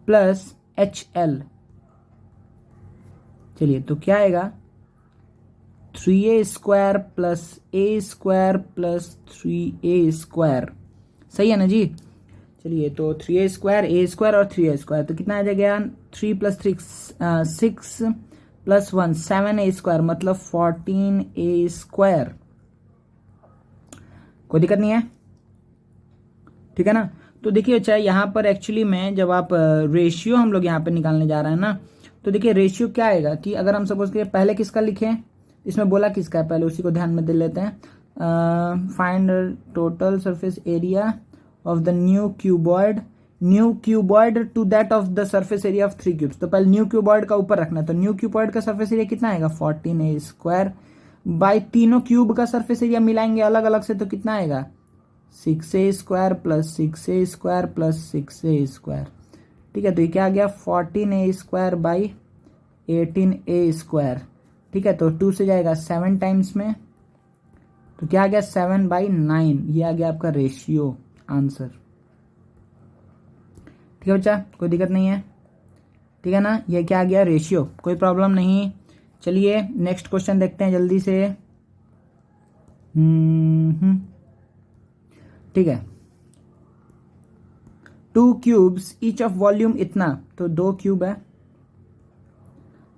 plus HL, चलिए तो क्या आएगा 3a square plus a square plus 3a square, सही है ना जी। चलिए तो 3a स्क्वायर, a स्क्वायर और 3a स्क्वायर, तो कितना आ जाएगा 3 प्लस 3 6 प्लस 1 7a स्क्वायर, मतलब 14a स्क्वायर। कोई दिक्कत नहीं है, ठीक है ना। तो देखिए अच्छा, यहाँ पर एक्चुअली में जब आप रेशियो हम लोग यहाँ पे निकालने जा रहे हैं ना, तो देखिए रेशियो क्या आएगा कि अगर हम सपोज करिए पहले किसका लिखें, इसमें बोला किसका है, पहले उसी को ध्यान में दे लेते हैं। Find total surface area of the new cuboid to that of the surface area of 3 cubes. तो पहले न्यू क्यूबॉइड का ऊपर रखना है, तो न्यू क्यूबॉइड का सरफेस एरिया कितना आएगा 14a स्क्वायर बाई तीनों क्यूब का सरफेस एरिया मिलाएंगे अलग अलग से, तो कितना आएगा 6a square plus 6a square plus 6a square, ठीक है। तो ये क्या आ गया 14a square by 18a square, ठीक है। तो 2 से जाएगा 7 टाइम्स में, तो क्या आ गया 7/9, ये आ गया आपका रेशियो आंसर, ठीक है बच्चा, कोई दिक्कत नहीं है, ठीक है ना। ये क्या आ गया रेशियो, कोई प्रॉब्लम नहीं। चलिए नेक्स्ट क्वेश्चन देखते हैं जल्दी से। ठीक है, 2 क्यूब्स ईच ऑफ वॉल्यूम इतना, तो 2 क्यूब है,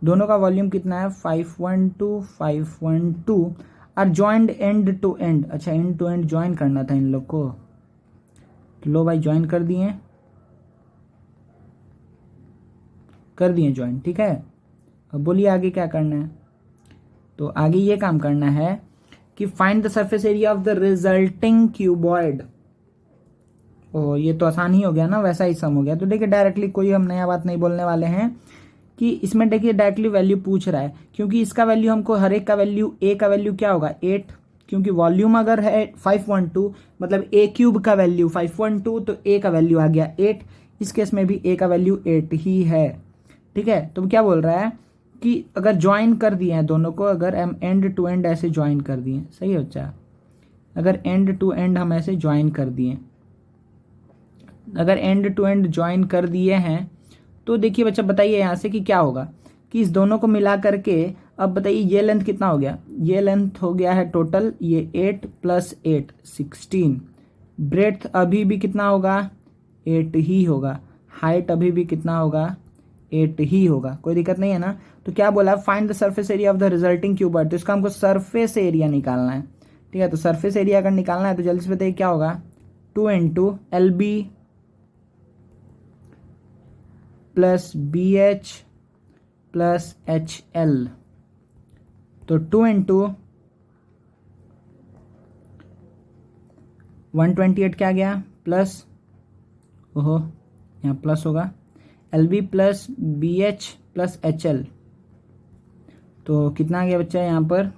दोनों का वॉल्यूम कितना है 512 512 are joined end to end. अच्छा एंड टू एंड ज्वाइन करना था इन लोग को, तो लो भाई ज्वाइन कर दिए ज्वाइन, ठीक है। अब बोलिए आगे क्या करना है, तो आगे ये काम करना है कि find the surface area of the resulting cuboid. ओ ये तो आसान ही हो गया ना, वैसा ही सम हो गया। तो देखिए डायरेक्टली कोई हम नया बात नहीं बोलने वाले हैं कि इसमें देखिए डायरेक्टली वैल्यू पूछ रहा है, क्योंकि इसका वैल्यू हमको हर एक का वैल्यू, ए का वैल्यू क्या होगा 8, क्योंकि वॉल्यूम अगर है 512 मतलब ए क्यूब का वैल्यू 512, तो ए का वैल्यू आ गया 8, इस केस में भी ए का वैल्यू 8 ही है, ठीक है। तो क्या बोल रहा है कि अगर ज्वाइन कर दिए हैं दोनों को, अगर हम एंड टू एंड ऐसे ज्वाइन कर दिए, सही है बच्चा, अगर एंड टू एंड हम ऐसे ज्वाइन कर दिए, अगर एंड टू एंड ज्वाइन कर दिए हैं, तो देखिए बच्चा बताइए यहाँ से कि क्या होगा कि इस दोनों को मिला करके, अब बताइए ये लेंथ कितना हो गया, ये लेंथ हो गया है टोटल ये 8 प्लस 8 16, ब्रेड्थ अभी भी कितना होगा 8 ही होगा, हाइट अभी भी कितना होगा 8 ही होगा, कोई दिक्कत नहीं है ना। तो क्या बोला find the surface area of the resulting cuboid, तो इसका हमको सरफेस एरिया निकालना है, ठीक है। तो सरफेस एरिया अगर निकालना है तो जल्दी से बताइए क्या होगा 2 into LB plus BH plus HL, तो 2 इंटू 128 क्या गया प्लस, ओहो यहाँ प्लस होगा, LB plus BH plus HL, तो कितना आ गया बच्चा यहाँ पर,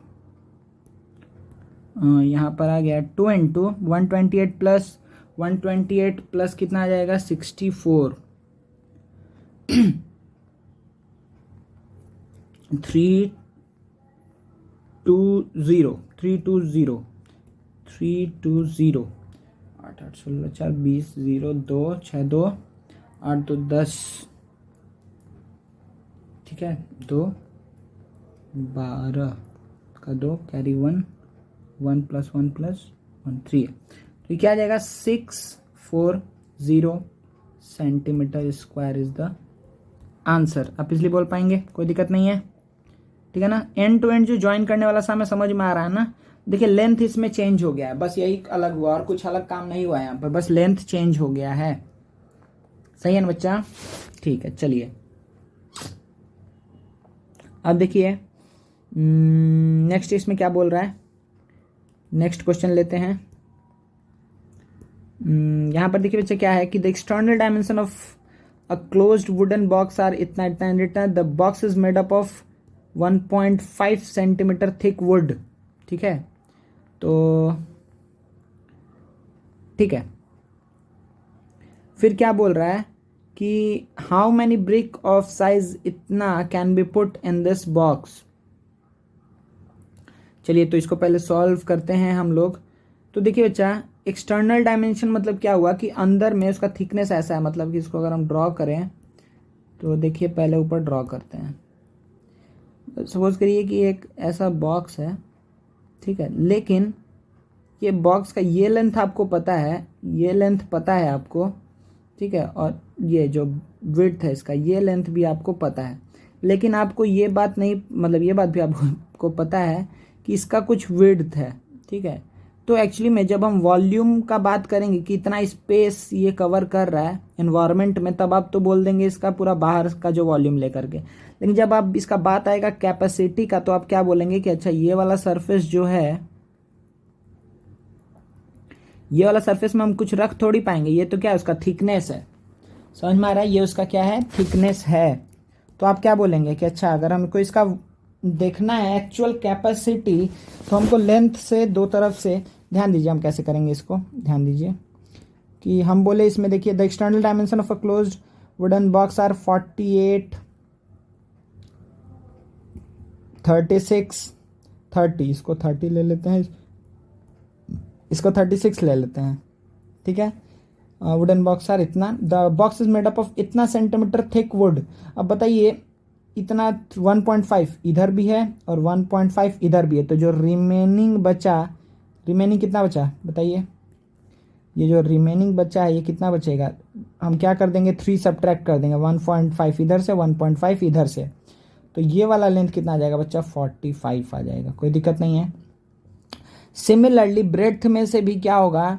आ गया 2 इंटू 128 प्लस कितना आ जाएगा 64 320 8 8 16 4 20 0 2 6 2 8 2 10, ठीक है, 2 12 का 2 कैरी 1 1 प्लस 1 प्लस 1 3 है, तो क्या आ जाएगा 640 centimetre square is the answer. आप इसलिए बोल पाएंगे, कोई दिक्कत नहीं है, ठीक है ना। एंड टू एंड जो ज्वाइन करने वाला समय समझ में आ रहा है ना। देखिए लेंथ इसमें चेंज हो गया है, बस यही अलग हुआ और कुछ अलग काम नहीं हुआ है यहाँ पर, बस लेंथ चेंज हो गया है। सही है ना बच्चा? ठीक है, चलिए अब देखिए नेक्स्ट इसमें क्या बोल रहा है। नेक्स्ट क्वेश्चन लेते हैं। यहाँ पर देखिए बच्चा क्या है कि the external dimension of a closed wooden box are इतना इतना इतना, the box is made up of 1.5 centimetre thick wood. ठीक है, तो ठीक है, फिर क्या बोल रहा है कि how many brick of size इतना can be put in this box. चलिए तो इसको पहले सॉल्व करते हैं हम लोग। तो देखिए बच्चा एक्सटर्नल डायमेंशन मतलब क्या हुआ कि अंदर में उसका थिकनेस ऐसा है, मतलब कि इसको अगर हम ड्रॉ करें तो देखिए पहले ऊपर ड्रॉ करते हैं। सपोज करिए कि एक ऐसा बॉक्स है, ठीक है, लेकिन ये बॉक्स का ये लेंथ आपको पता है, ये लेंथ पता है आपको, ठीक है, और ये जो विड्थ है इसका ये लेंथ भी आपको पता है, लेकिन आपको ये बात नहीं, मतलब ये बात भी आपको पता है कि इसका कुछ विड्थ है। ठीक है, तो एक्चुअली में जब हम वॉल्यूम का बात करेंगे कि इतना स्पेस ये कवर कर रहा है एनवायरनमेंट में, तब आप तो बोल देंगे इसका पूरा बाहर का जो वॉल्यूम लेकर के, लेकिन जब आप इसका बात आएगा कैपेसिटी का तो आप क्या बोलेंगे कि अच्छा ये वाला सरफेस जो है, ये वाला सरफेस में हम कुछ रख थोड़ी पाएंगे, ये तो क्या है उसका थिकनेस है। समझ में आ रहा है? ये उसका क्या है, थिकनेस है। तो आप क्या बोलेंगे कि अच्छा अगर हमको इसका देखना है एक्चुअल कैपेसिटी, तो हमको लेंथ से दो तरफ से, ध्यान दीजिए हम कैसे करेंगे इसको, ध्यान दीजिए कि हम बोले इसमें देखिए the external dimension of a closed wooden box are 48, 36, 30, इसको 30 ले लेते हैं, इसको 36 ले लेते हैं। ठीक है, वुडन बॉक्स आर इतना, the box is made up of इतना सेंटीमीटर थिक वुड। अब बताइए इतना 1.5 इधर भी है और 1.5 इधर भी है, तो जो रिमेनिंग बचा, रिमेनिंग कितना बचा बताइए, ये जो रिमेनिंग बचा है ये कितना बचेगा, हम क्या कर देंगे 3 सब्ट्रैक्ट कर देंगे, 1.5 इधर से 1.5 इधर से, तो ये वाला लेंथ कितना आ जाएगा बच्चा 45 आ जाएगा, कोई दिक्कत नहीं है। सिमिलरली ब्रेड्थ में से भी क्या होगा,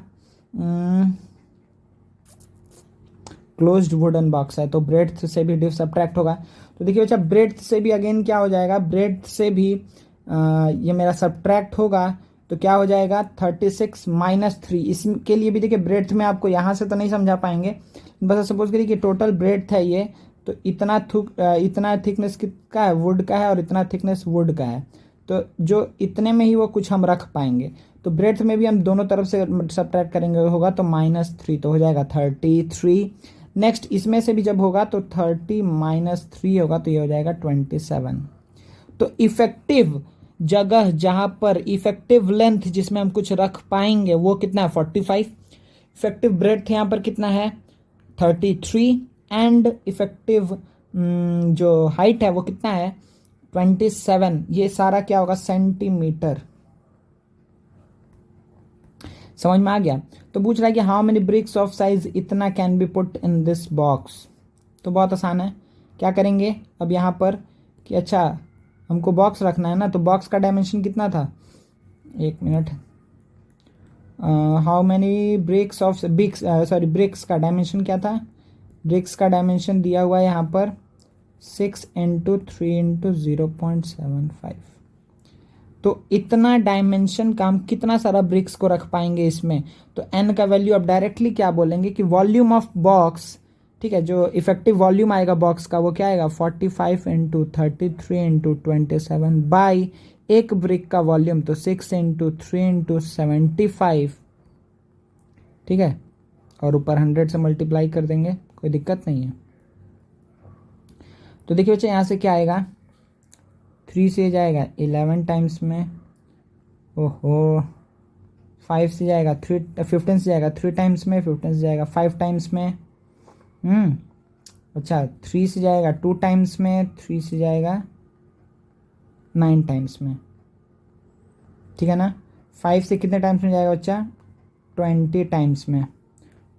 क्लोज्ड वुडन बॉक्स है तो ब्रेड्थ से भी डिफ सब्ट्रैक्ट होगा, तो देखिए बच्चा ब्रेड्थ से भी अगेन क्या हो जाएगा, ब्रेड्थ से भी ये मेरा सब्ट्रैक्ट होगा, तो क्या हो जाएगा 36 - 3। इसके लिए भी देखिए ब्रेड्थ में आपको यहाँ से तो नहीं समझा पाएंगे, बस सपोज करिए कि टोटल ब्रेड्थ है ये, तो इतना थिकनेस किसका है, वुड का है, और इतना थिकनेस वुड का है, तो जो इतने में ही वो कुछ हम रख पाएंगे, तो ब्रेड्थ में भी हम दोनों तरफ से सब्ट्रैक्ट करेंगे होगा तो -3, तो हो जाएगा 33। नेक्स्ट इसमें से भी जब होगा तो 30 - 3 होगा तो ये हो जाएगा 27। तो इफेक्टिव जगह जहां पर इफेक्टिव लेंथ जिसमें हम कुछ रख पाएंगे वो कितना है 45, इफेक्टिव ब्रेड्थ यहाँ पर कितना है 33, एंड इफेक्टिव जो हाइट है वो कितना है 27। ये सारा क्या होगा सेंटीमीटर। समझ में आ गया? तो पूछ रहा है कि how many bricks of size इतना can be put in this box. तो बहुत आसान है, क्या करेंगे अब यहाँ पर कि अच्छा हमको बॉक्स रखना है ना, तो बॉक्स का डायमेंशन कितना था, एक minute, how many bricks of BRICS का डायमेंशन क्या था, ब्रिक्स का डायमेंशन दिया हुआ है यहाँ पर 6 × 3 × 0.75। तो इतना डायमेंशन का हम कितना सारा ब्रिक्स को रख पाएंगे इसमें, तो n का वैल्यू अब डायरेक्टली क्या बोलेंगे कि वॉल्यूम ऑफ बॉक्स, ठीक है, जो इफेक्टिव वॉल्यूम आएगा बॉक्स का वो क्या आएगा 45 × 33 × 27 बाई एक ब्रिक का वॉल्यूम तो 6 × 3 × 75, ठीक है, और ऊपर 100 से मल्टीप्लाई कर देंगे, कोई दिक्कत नहीं है। तो देखिए बच्चे यहाँ से क्या आएगा 3 से जाएगा 11 टाइम्स में, ओहो 5 से जाएगा 15 से जाएगा 3 टाइम्स में, 15 से जाएगा 5 टाइम्स में, अच्छा 3 से जाएगा 2 टाइम्स में, 3 से जाएगा 9 टाइम्स में, ठीक है ना। 5 से कितने टाइम्स में जाएगा बच्चा 20 टाइम्स में,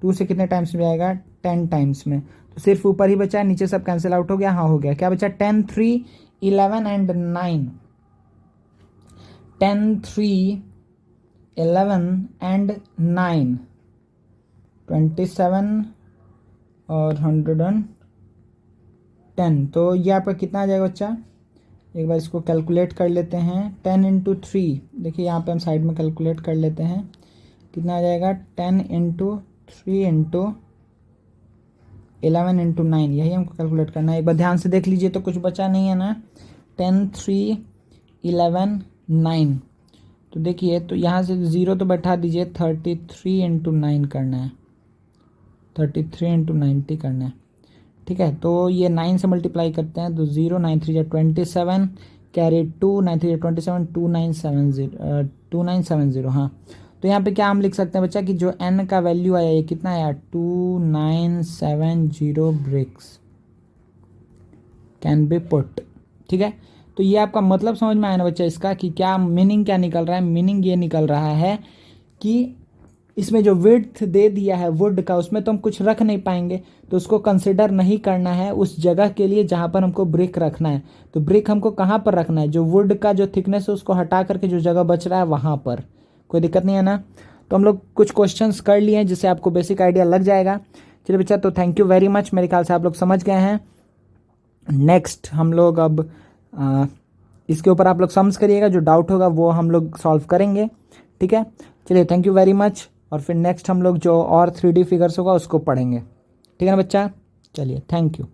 2 से कितने टाइम्स में जाएगा 10 टाइम्स में, तो सिर्फ ऊपर ही बचा, नीचे सब कैंसिल आउट हो गया, हाँ हो गया, क्या बचा 10 3 11 एंड 9, 10, 3, 11 एंड 9, 27 और 110। तो ये आपका कितना आ जाएगा बच्चा, एक बार इसको कैलकुलेट कर लेते हैं। 10 इंटू 3, देखिए यहाँ पे हम साइड में कैलकुलेट कर लेते हैं, कितना आ जाएगा 10 इंटू 3 इंटू 11 इंटू 9, यही हमको कैलकुलेट करना है। एक बार ध्यान से देख लीजिए तो कुछ बचा नहीं है ना, 10, 3, 11, 9। तो देखिए, तो यहाँ से 0 तो बैठा दीजिए, 33 इंटू 9 करना है, 33 इंटू 90 करना है, ठीक है। तो ये 9 से मल्टीप्लाई करते हैं तो 0, 9 3 जा 27, कैरी 2, 9 3 जा 27, 2970, हाँ। तो यहाँ पे क्या हम लिख सकते हैं बच्चा कि जो n का वैल्यू आया ये कितना आया, 2970 ब्रिक्स कैन बी पुट, ठीक है। तो ये आपका मतलब समझ में आया ना बच्चा इसका, कि क्या मीनिंग क्या निकल रहा है। मीनिंग ये निकल रहा है कि इसमें जो विड्थ दे दिया है वुड का, उसमें तो हम कुछ रख नहीं पाएंगे, तो उसको कंसिडर नहीं करना है उस जगह के लिए जहाँ पर हमको ब्रिक रखना है। तो ब्रिक हमको कहाँ पर रखना है, जो वुड का जो थिकनेस है उसको हटा करके जो जगह बच रहा है वहाँ पर। कोई दिक्कत नहीं है ना। तो हम लोग कुछ क्वेश्चंस कर लिए हैं जिससे आपको बेसिक आइडिया लग जाएगा। चलिए बच्चा, तो थैंक यू वेरी मच, मेरे ख्याल से आप लोग समझ गए हैं। नेक्स्ट हम लोग अब इसके ऊपर आप लोग सम्स करिएगा, जो डाउट होगा वो हम लोग सॉल्व करेंगे, ठीक है। चलिए, थैंक यू वेरी मच, और फिर नेक्स्ट हम लोग जो और 3D फिगर्स होगा उसको पढ़ेंगे, ठीक है ना बच्चा। चलिए, थैंक यू।